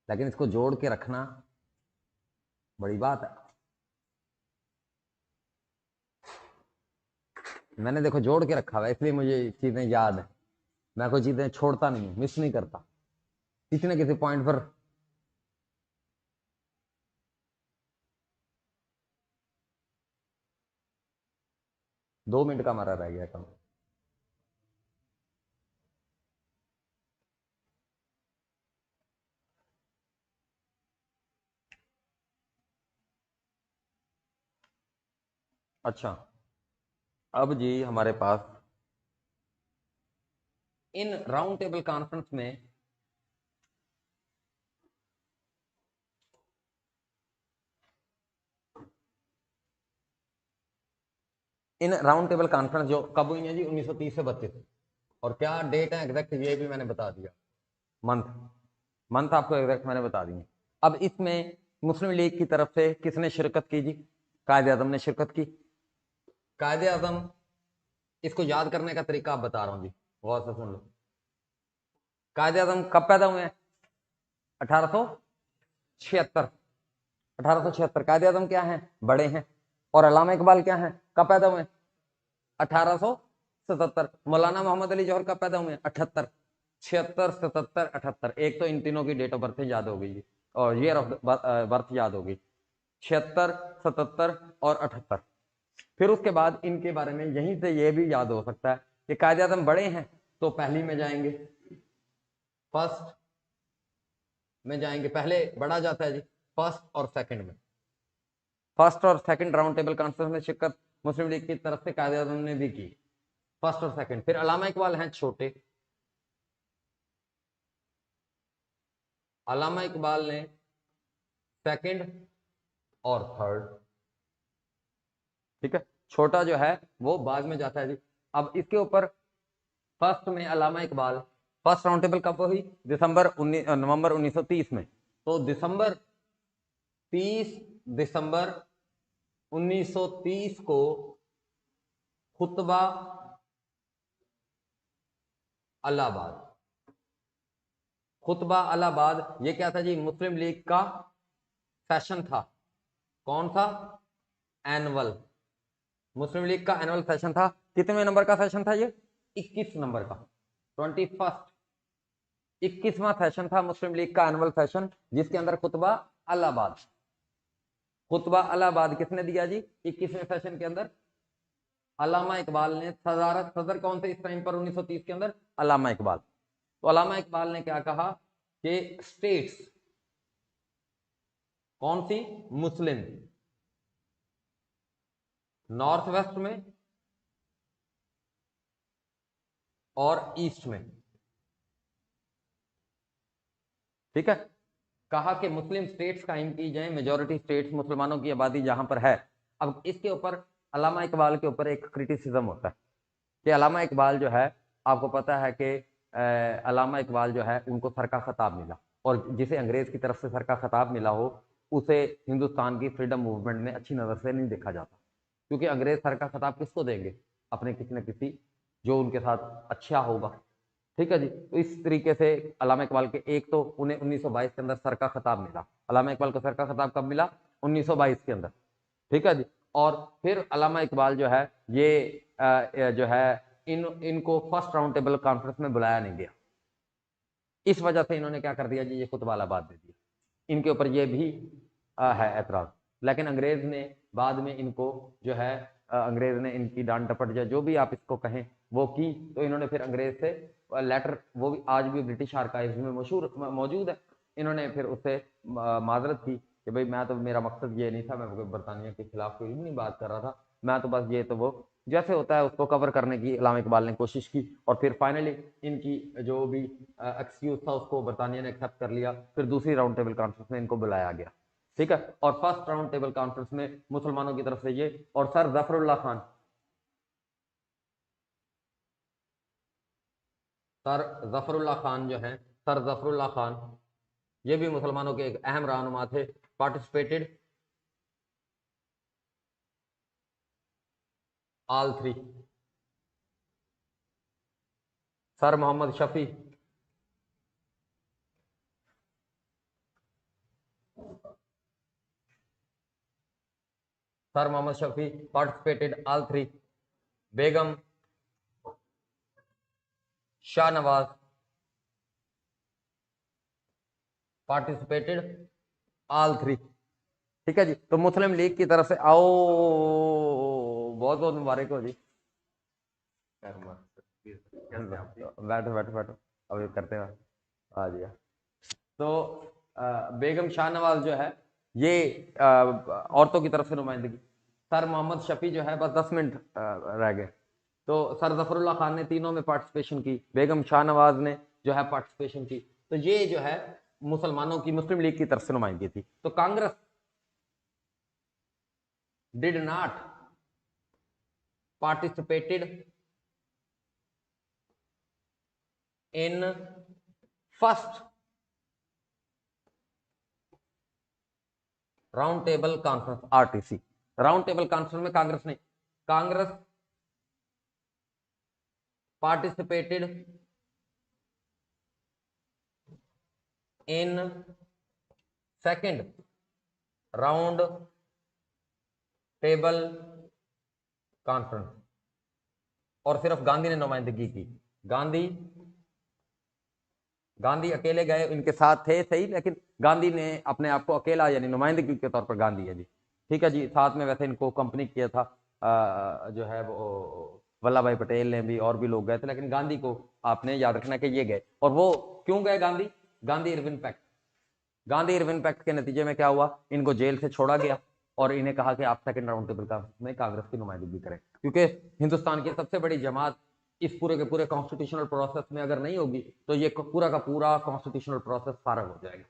लेकिन इसको जोड़ के रखना बड़ी बात है। मैंने देखो जोड़ के रखा हुआ है, इसलिए मुझे चीजें याद है। मैं कोई चीजें छोड़ता नहीं हूँ, मिस नहीं करता किसी न किसी पॉइंट पर। 2 मिनट का हमारा रह गया काम। अच्छा, अब जी हमारे पास इन राउंड टेबल कॉन्फ्रेंस में इन राउंड टेबल कॉन्फ्रेंस जो कब हुई है जी? 1930 से 32। और क्या डेट है एग्जैक्ट, ये भी मैंने बता दिया। मंथ, मंथ आपको एग्जैक्ट मैंने बता दिए। अब इसमें मुस्लिम लीग की तरफ से किसने शिरकत की जी? कायदे आजम ने शिरकत की। कायदे आजम, इसको याद करने का तरीका आप बता रहा हूं जी, गौर से सुन लो। कायदे आजम कब पैदा हुए हैं? 1876। 1876 कायदे आज़म क्या है, बड़े हैं। और अल्लामा इकबाल क्या है, कब पैदा हुए, 1877। मौलाना मोहम्मद अली जौहर कब पैदा हुए, 78। 76, 77, 78, एक तो इन तीनों की डेट ऑफ बर्थ याद हो गई और ईयर ऑफ बर्थ याद हो गई, 76, 77 और 78। फिर उसके बाद इनके बारे में यहीं से ये भी याद हो सकता है कि कायदे आज़म बड़े हैं तो पहली में जाएंगे, फर्स्ट में जाएंगे, पहले बड़ा जाता है जी, फर्स्ट और सेकंड में। फर्स्ट और सेकंड राउंड टेबल कॉन्फ्रेंस में शिरकत मुस्लिम लीग की तरफ से कायदे आज़म ने भी की, फर्स्ट और सेकंड। फिर अल्लामा इकबाल हैं छोटे, अल्लामा इकबाल ने सेकंड और थर्ड, ठीक है। छोटा जो है वो बाद में जाता है जी। अब इसके ऊपर फर्स्ट में अल्लामा इकबाल, फर्स्ट राउंड टेबल कब हुई, नवंबर 1930 में। तो दिसंबर 1930 को खुतबा अलाहाबाद, खुतबा अलाहाबाद ये क्या था जी, मुस्लिम लीग का सेशन था। कौन था, एनुअल, मुस्लिम लीग का एनुअल सेशन था। कितने नंबर का सेशन था ये, 21 नंबर का, 21st, 21वां सेशन था मुस्लिम लीग का एनुअल सेशन, जिसके अंदर खुतबा अलाहाबाद, खुतबा अलाहाबाद किसने दिया जी, 21वें सेशन के अंदर अल्लामा इकबाल ने। सदर कौन थे इस टाइम पर 1930 के अंदर, अल्लामा इकबाल। तो अल्लामा इकबाल ने क्या कहा कि स्टेट्स कौन सी, मुस्लिम, नॉर्थ वेस्ट में और ईस्ट में, ठीक है। कहा कि मुस्लिम स्टेट्स कायम की जाए, मेजॉरिटी स्टेट्स मुसलमानों की आबादी जहां पर है। अब इसके ऊपर अल्लामा इकबाल के ऊपर एक क्रिटिसिज्म होता है कि अल्लामा इकबाल जो है, आपको पता है कि अल्लामा इकबाल जो है उनको सर का खिताब मिला, और जिसे अंग्रेज की तरफ से सर का खिताब मिला हो उसे हिंदुस्तान की फ्रीडम मूवमेंट में अच्छी नज़र से नहीं देखा जाता, क्योंकि अंग्रेज सर का खिताब किसको देंगे, अपने किसी न किसी जो उनके साथ अच्छा होगा, ठीक है जी। तो इस तरीके से अल्लामा इकबाल के, एक तो उन्हें 1922 के अंदर सर का खिताब मिला, अल्लामा इकबाल को सर का खिताब कब मिला, 1922 के अंदर, ठीक है जी। और फिर अल्लामा इकबाल जो है ये जो है इनको फर्स्ट राउंड टेबल कॉन्फ्रेंस में बुलाया नहीं गया, इस वजह से इन्होंने क्या कर दिया जी, ये खुतबा अलाहाबाद दे दिया। इनके ऊपर ये भी है एतराज। लेकिन अंग्रेज ने बाद में इनको जो है अंग्रेज ने इनकी डांट डपट या जो भी आप इसको कहें वो की। तो इन्होंने फिर अंग्रेज से लेटर, वो भी आज भी ब्रिटिश आर्काइव्स में मशहूर मौजूद है, इन्होंने फिर उससे माजरत की कि भाई मैं तो, मेरा मकसद ये नहीं था, मैं बरतानिया के खिलाफ कोई नहीं बात कर रहा था, मैं तो बस ये तो वो जैसे होता है उसको कवर करने की अल्लामा इकबाल ने कोशिश की। और फिर फाइनली इनकी जो भी एक्सक्यूज था उसको बरतानिया ने एक्सेप्ट कर लिया। फिर दूसरी राउंड टेबल कॉन्फ्रेंस में इनको बुलाया गया, ठीक है। और फर्स्ट राउंड टेबल कॉन्फ्रेंस में मुसलमानों की तरफ से ये और सर जफरुल्लाह खान, सर जफरुल्लाह खान जो है, सर जफरुल्लाह खान ये भी मुसलमानों के एक अहम रहनुमा थे, participated all three. Sir Mohammad Shafi, sir Mohammad Shafi participated all three. Begum Shahnawaz participated all three, ठीक है जी। तो मुस्लिम लीग की तरफ से आओ, बहुत बहुत मुबारक हो जी, बैठो बैठो बैठो, अभी करते हैं आ जी। तो बेगम शाहनवाज जो है ये औरतों की तरफ से नुमाइंदगी। सर मोहम्मद शफी जो है, बस 10 मिनट रह गए। तो सर जफरुल्लाह खान ने तीनों में पार्टिसिपेशन की, बेगम शाहनवाज ने जो है पार्टिसिपेशन की। तो ये जो है मुसलमानों की, मुस्लिम लीग की तरफ से नुमाइंदगी थी। तो Congress did not participated in first round table conference, RTC round table conference में Congress participated in second round table conference. और सिर्फ गांधी ने नुमाइंदगी की। गांधी अकेले गए, इनके साथ थे सही, लेकिन गांधी ने अपने आप को अकेला यानी नुमाइंदगी के तौर पर गांधी है जी, ठीक है जी। साथ में वैसे इनको कंपनी किया था जो है वो वल्लभ भाई पटेल ने भी, और भी लोग गए थे, लेकिन गांधी को आपने याद रखना कि ये गए। और वो क्यों गए Gandhi? Gandhi Irwin pact. Gandhi Irwin pact के नतीजे में क्या हुआ, इनको जेल से छोड़ा गया और इन्हें कहा कि आप सेकंड राउंड टेबल कॉन्फ्रेंस में कांग्रेस की नुमाइंदगी करें, क्योंकि हिंदुस्तान की सबसे बड़ी जमात इस पूरे के पूरे कॉन्स्टिट्यूशनल प्रोसेस में अगर नहीं होगी तो ये पूरा का पूरा कॉन्स्टिट्यूशनल प्रोसेस फारग हो जाएगा।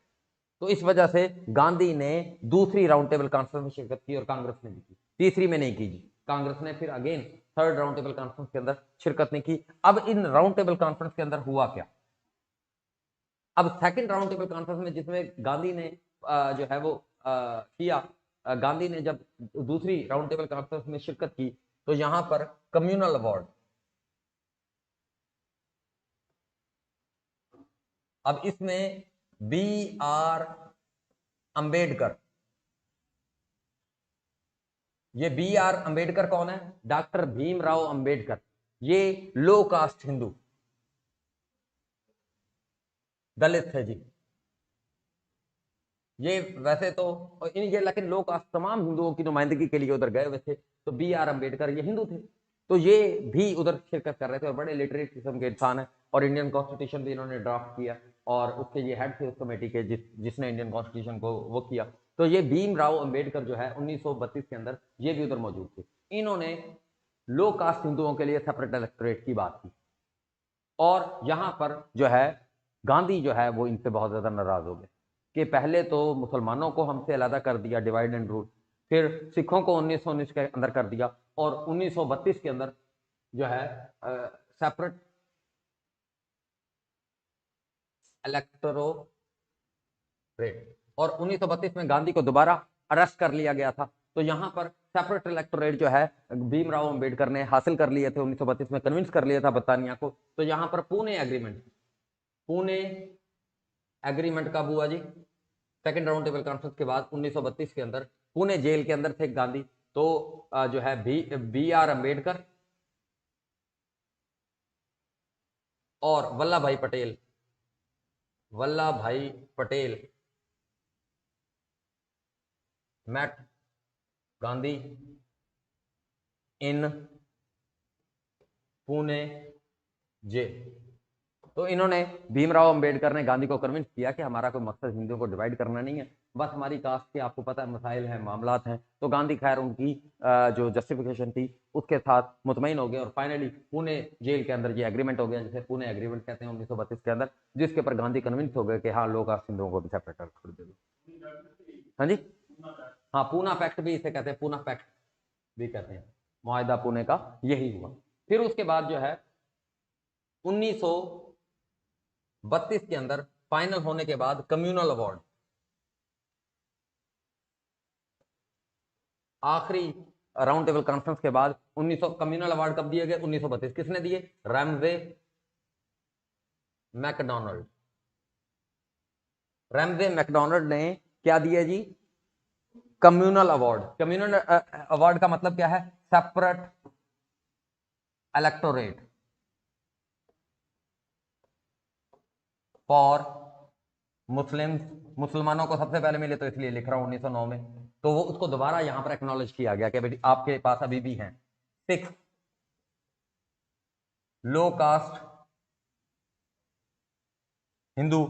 तो इस वजह से गांधी ने दूसरी राउंड टेबल कॉन्फ्रेंस में शिरकत की और कांग्रेस ने भी की, तीसरी में नहीं की जी। कांग्रेस ने फिर again third round table conference के अंदर शिरकत नहीं की। अब इन राउंड टेबल कॉन्फ्रेंस के अंदर हुआ क्या? अब सेकंड राउंड टेबल कॉन्फ्रेंस में जिसमें गांधी ने जो है वो किया, गांधी ने जब दूसरी राउंड टेबल कॉन्फ्रेंस में शिरकत की तो यहां पर कम्युनल अवार्ड, अब इसमें बी आर अंबेडकर, ये बी आर अंबेडकर कौन है? डॉक्टर भीमराव अंबेडकर। ये लो कास्ट हिंदू, दलित है जी। ये वैसे तो इन ये लेकिन लो कास्ट तमाम हिंदुओं की नुमाइंदगी के लिए उधर गए हुए थे, तो बी आर अंबेडकर ये हिंदू थे, तो ये भी उधर शिरकत कर रहे थे और बड़े लिटरेट किस्म के इंसान है। और इंडियन कॉन्स्टिट्यूशन भी इन्होंने ड्राफ्ट किया और उसके ये हेड थे उस कमेटी के जिसने इंडियन कॉन्स्टिट्यूशन को वो किया। तो ये भीमराव अंबेडकर जो है 1932 के अंदर ये भी उधर मौजूद थे। इन्होंने लो कास्ट हिंदुओं के लिए सेपरेट इलेक्टोरेट की बात की और यहां पर जो है गांधी जो है वो इनसे बहुत ज्यादा नाराज हो गए कि पहले तो मुसलमानों को हमसे अलग कर दिया, डिवाइड एंड रूल, फिर सिखों को 1919 के अंदर कर दिया और 1932 के अंदर जो है सेपरेट इलेक्टोरेट, और 1932 में गांधी को दोबारा अरेस्ट कर लिया गया था। तो यहां पर सेपरेट इलेक्टोरेट जो है भीमराव अंबेडकर ने हासिल कर लिए थे 1932 में, कन्विंस कर लिया था बरतानिया को। तो यहां पर पुणे एग्रीमेंट, पुणे एग्रीमेंट कब हुआ जी? सेकंड राउंड टेबल कॉन्फ्रेंस के बाद 1932 के अंदर। पुणे जेल के अंदर थे गांधी, तो जो है बी आर अंबेडकर और वल्लभ भाई पटेल, वल्लभ भाई पटेल met गांधी इन पुणे जेल। तो इन्होंने, भीमराव अंबेडकर ने गांधी को कन्विंस किया कि हमारा कोई मकसद हिंदुओं को डिवाइड करना नहीं है, बस हमारी कास्ट के आपको पता है मसाइल हैं, मामलात हैं। तो गांधी खैर उनकी जो जस्टिफिकेशन थी उसके साथ मुतमईन हो गए और फाइनली पुणे जेल के अंदर ये एग्रीमेंट हो गया, जिसे पुणे एग्रीमेंट कहते हैं 1932 के अंदर, जिसके ऊपर गांधी कन्विंस हो गए कि हाँ लोग कास्ट हिंदुओं को भी सेपरेट कर दे दो। हाँ जी, हाँ पूना पैक्ट भी इसे कहते हैं, पूना पैक्ट भी कहते हैं, मुआहिदा पुणे का यही हुआ। फिर उसके बाद जो है 1932 के अंदर फाइनल होने के बाद कम्युनल अवार्ड, आखिरी राउंड टेबल कॉन्फ्रेंस के बाद 1900 कम्युनल अवार्ड कब दिए गए? 1932। किसने दिए? रैमवे मैकडोनाल्ड। रैमवे मैकडोनाल्ड ने क्या दिया जी? Communal award. कम्युनल अवार्ड का मतलब क्या है? Separate electorate for Muslim. मुसलमानों को सबसे पहले मिले, तो इसलिए लिख रहा हूं 1909 में, तो वो उसको दोबारा यहां पर एक्नॉलेज किया गया कि बेटी आपके पास अभी भी हैं 6 लो कास्ट हिंदू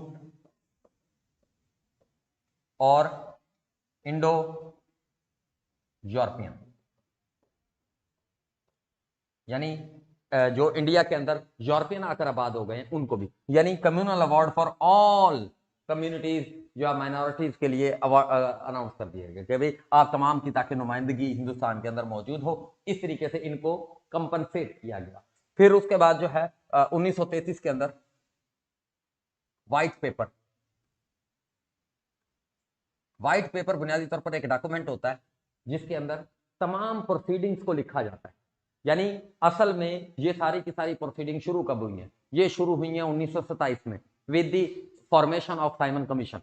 और इंडो यूरोपियन, यानी जो इंडिया के अंदर यूरोपियन आकर आबाद हो गए हैं उनको भी, यानी communal award for all communities या माइनॉरिटीज के लिए अनाउंस कर दिया गया कि भाई आप तमाम की ताकि नुमाइंदगी हिंदुस्तान के अंदर मौजूद हो। इस तरीके से इनको कंपनसेट किया गया। फिर उसके बाद जो है 1933 के अंदर व्हाइट पेपर। व्हाइट पेपर बुनियादी तौर पर एक डॉक्यूमेंट होता है जिसके अंदर तमाम प्रोसीडिंग्स को लिखा जाता है। यानी असल में ये सारी की सारी प्रोसीडिंग शुरू कब हुई हैं? ये शुरू हुई हैं 1927 में with the formation of Simon commission.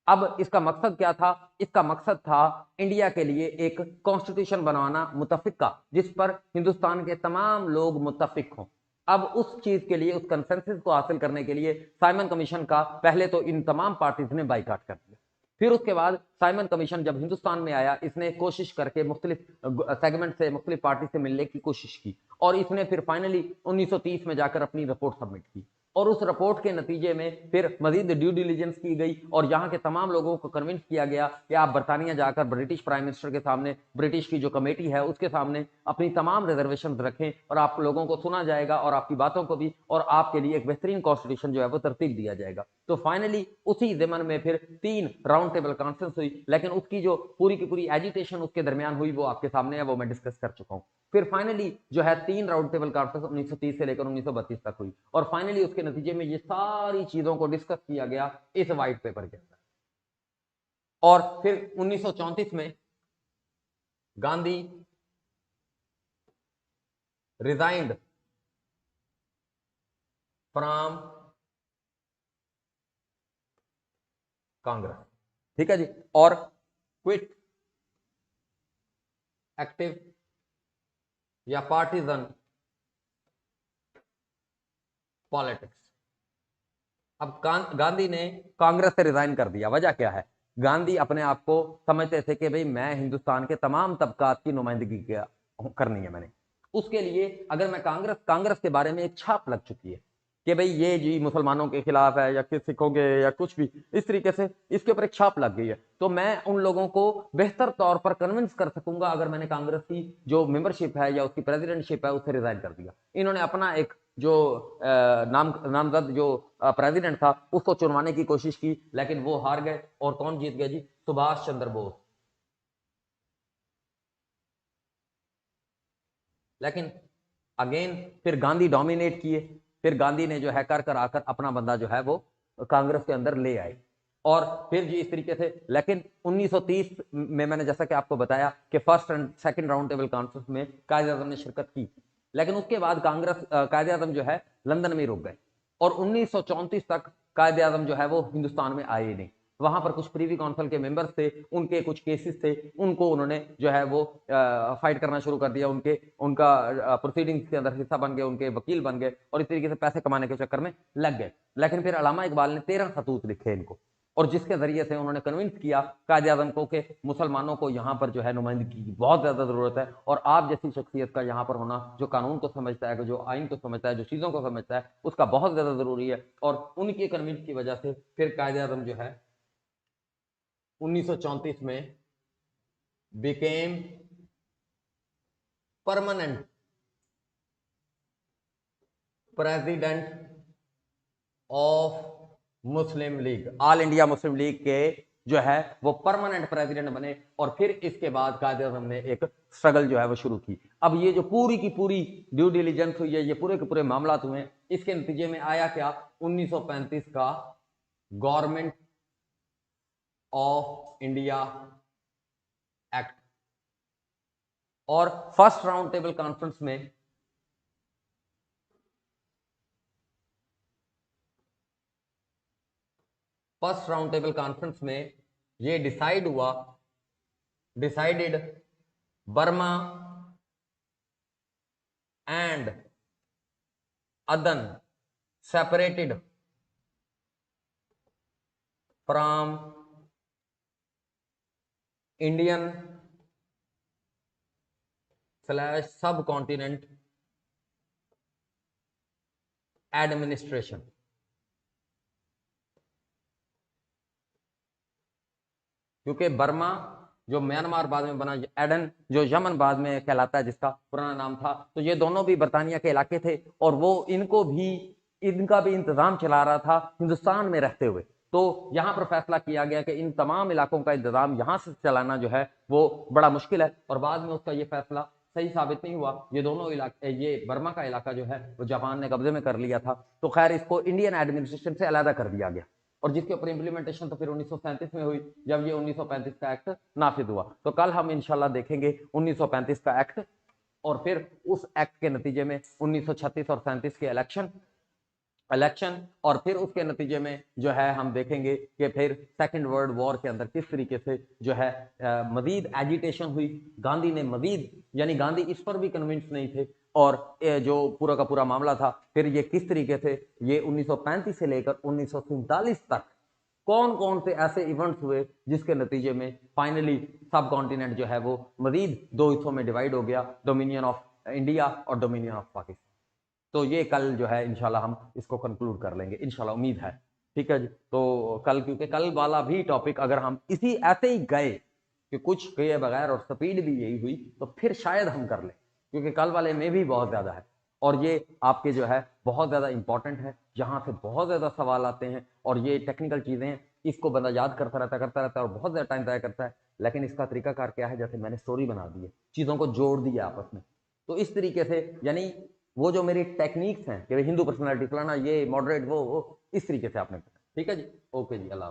अब इसका मकसद क्या था? इसका मकसद था इंडिया के लिए एक कॉन्स्टिट्यूशन बनवाना मुत्तफिक का, जिस पर हिंदुस्तान के तमाम लोग मुत्तफिक हों। अब उस चीज के लिए, उस कंसेंसस को हासिल करने के लिए साइमन कमीशन का पहले तो इन तमाम पार्टीज ने बाइकाट कर दिया। फिर उसके बाद साइमन कमीशन जब हिंदुस्तान में आया, इसने कोशिश करके मुख्तलिफ सेगमेंट से, मुख्तलिफ पार्टी से मिलने की कोशिश की, और इसने फिर फाइनली 1930 में जाकर अपनी रिपोर्ट सबमिट की। और उस रिपोर्ट के नतीजे में फिर मजीद ड्यू डिलीजेंस की गई और यहाँ के तमाम लोगों को कन्विंस किया गया कि आप बरतानिया जाकर ब्रिटिश प्राइम मिनिस्टर के सामने, ब्रिटिश की जो कमेटी है उसके सामने अपनी तमाम रिजर्वेशन रखें और आप लोगों को सुना जाएगा और आपकी बातों को भी, और आपके लिए एक बेहतरीन कॉन्स्टिट्यूशन जो है वो तरतीब दिया जाएगा। तो फाइनली उसी ज़मन में फिर 3 राउंड टेबल कॉन्फ्रेंस हुई, लेकिन उसकी जो पूरी की पूरी एजिटेशन उसके दरमियान हुई वो आपके सामने है, वो मैं डिस्कस कर चुका हूँ। फिर फाइनली जो है 3 राउंड टेबल कॉन्फ्रेंस 1930 से लेकर 1932 तक हुई, और फाइनली उसके नतीजे में ये सारी चीजों को डिस्कस किया गया इस व्हाइट पेपर के अंदर। और फिर 1934 में गांधी रिजाइंड फ्रॉम कांग्रेस, ठीक है जी, और क्विट एक्टिव या पार्टीजन पॉलिटिक्स। अब गांधी ने कांग्रेस से रिजाइन कर दिया। वजह क्या है? गांधी अपने आप को समझते थे कि भाई मैं हिंदुस्तान के तमाम तबकात की नुमाइंदगी करनी है मैंने, उसके लिए अगर मैं कांग्रेस के बारे में एक छाप लग चुकी है कि भाई ये जी मुसलमानों के खिलाफ है या किस सिखों के या कुछ भी इस तरीके से, इसके ऊपर एक छाप लग गई है, तो मैं उन लोगों को बेहतर तौर पर कन्विंस कर सकूंगा अगर मैंने कांग्रेस की जो मेंबरशिप है या उसकी प्रेसिडेंटशिप है उससे रिजाइन कर दिया। इन्होंने अपना एक जो नामजद जो प्रेसिडेंट था उसको चुनवाने की कोशिश की, लेकिन वो हार गए। और कौन जीत गया जी? सुभाष चंद्र बोस। लेकिन अगेन फिर गांधी डोमिनेट किए, फिर गांधी ने जो है कर आकर अपना बंदा जो है वो कांग्रेस के अंदर ले आए, और फिर जी इस तरीके से। लेकिन 1930 में मैंने जैसा कि आपको बताया कि first and second round table conference में कायदे आजम ने शिरकत की, लेकिन उसके बाद कांग्रेस कायदे आजम जो है लंदन में रुक गए, और 1934 तक कायदे आजम जो है वो हिंदुस्तान में आए नहीं। वहां पर कुछ प्रीवी काउंसिल के मेंबर्स थे, उनके कुछ केसेस थे, उनको उन्होंने जो है वो फाइट करना शुरू कर दिया, उनका प्रोसीडिंग्स के अंदर हिस्सा बन गए, उनके वकील बन गए, और इस तरीके से पैसे कमाने के चक्कर में लग गए। लेकिन फिर अल्लामा इकबाल ने 13 खतूत लिखे इनको, और जिसके जरिए से उन्होंने कन्विंस किया कायदे आजम को कि मुसलमानों को यहाँ पर जो है नुमाइंदगी की बहुत ज्यादा जरूरत है, और आप जैसी शख्सियत का यहाँ पर होना, जो कानून को समझता है, जो आइन को समझता है, जो चीजों को समझता है, उसका बहुत ज्यादा जरूरी है। और उनकी कन्विंस की वजह से फिर कायदे आजम जो है 1934 में became permanent president of Muslim league, all India Muslim league के जो है वो परमानेंट प्रेसिडेंट बने। और फिर इसके बाद कायदे आजम ने एक स्ट्रगल जो है वो शुरू की। अब ये जो पूरी की पूरी ड्यू डिलीजेंस हुई है, ये पूरे के पूरे मामला हुए, इसके नतीजे में आया क्या? 1935 का गवर्नमेंट ऑफ इंडिया एक्ट। और फर्स्ट राउंड टेबल कॉन्फ्रेंस में ये डिसाइड हुआ, डिसाइडेड बर्मा एंड अदन सेपरेटेड फ्रॉम इंडियन / सब कॉन्टिनेंट एडमिनिस्ट्रेशन। क्योंकि बर्मा जो म्यांमार बाद में बना, एडन जो यमन बाद में कहलाता है, जिसका पुराना नाम था, तो ये दोनों भी बरतानिया के इलाके थे, और वो इनका भी इंतजाम चला रहा था हिंदुस्तान में रहते हुए। तो यहां पर फैसला किया गया कि इन तमाम इलाकों का इंतजाम यहां से चलाना जो है वो बड़ा मुश्किल है, और बाद में उसका ये फैसला सही साबित नहीं हुआ। ये दोनों इलाके, ये बर्मा का इलाका जो है वो जापान ने कब्जे में कर लिया था, तो खैर इसको इंडियन एडमिनिस्ट्रेशन से अलग कर दिया गया, और जिसके ऊपर इंप्लीमेंटेशन तो फिर 1937 में हुई, जब ये 1935 का एक्ट नाफिज हुआ। तो कल हम इंशाल्लाह देखेंगे 1935 का एक्ट, और फिर उस एक्ट के नतीजे में 1936 और 37 के इलेक्शन, इलेक्शन, और फिर उसके नतीजे में जो है हम देखेंगे कि फिर सेकेंड वर्ल्ड वॉर के अंदर किस तरीके से जो है मजीद एजिटेशन हुई। गांधी ने मजीद, यानी गांधी इस पर भी कन्विंस नहीं थे, और जो पूरा का पूरा मामला था फिर ये किस तरीके से ये 1935 से लेकर 1947 तक कौन कौन से ऐसे इवेंट्स हुए जिसके नतीजे में फाइनली सब कॉन्टिनेंट जो है वो मजीद दो हिस्सों में डिवाइड हो गया, डोमिनियन ऑफ इंडिया और डोमिनियन ऑफ पाकिस्तान। तो ये कल जो है इंशाल्लाह हम इसको कंक्लूड कर लेंगे, इंशाल्लाह, उम्मीद है। ठीक है जी। तो कल, क्योंकि कल वाला भी टॉपिक अगर हम इसी ऐसे ही गए कि कुछ किए बगैर और स्पीड भी यही हुई तो फिर शायद हम कर लें, क्योंकि कल वाले में भी बहुत ज़्यादा है और ये आपके जो है बहुत ज़्यादा इंपॉर्टेंट है, जहाँ से बहुत ज़्यादा सवाल आते हैं और ये टेक्निकल चीज़ें हैं, इसको बंदा याद करता रहता है और बहुत ज़्यादा टाइम ज़ाया करता है। लेकिन इसका तरीकाकार क्या है, जैसे मैंने स्टोरी बना दी है, चीज़ों को जोड़ दिया आपस में, तो इस तरीके से यानी वो जो मेरी टेक्निक्स हैं कि हिंदू पर्सनालिटी फलाना ये मॉडरेट वो इस तरीके से आपने, ठीक है जी। ओके जी, अल्लाह।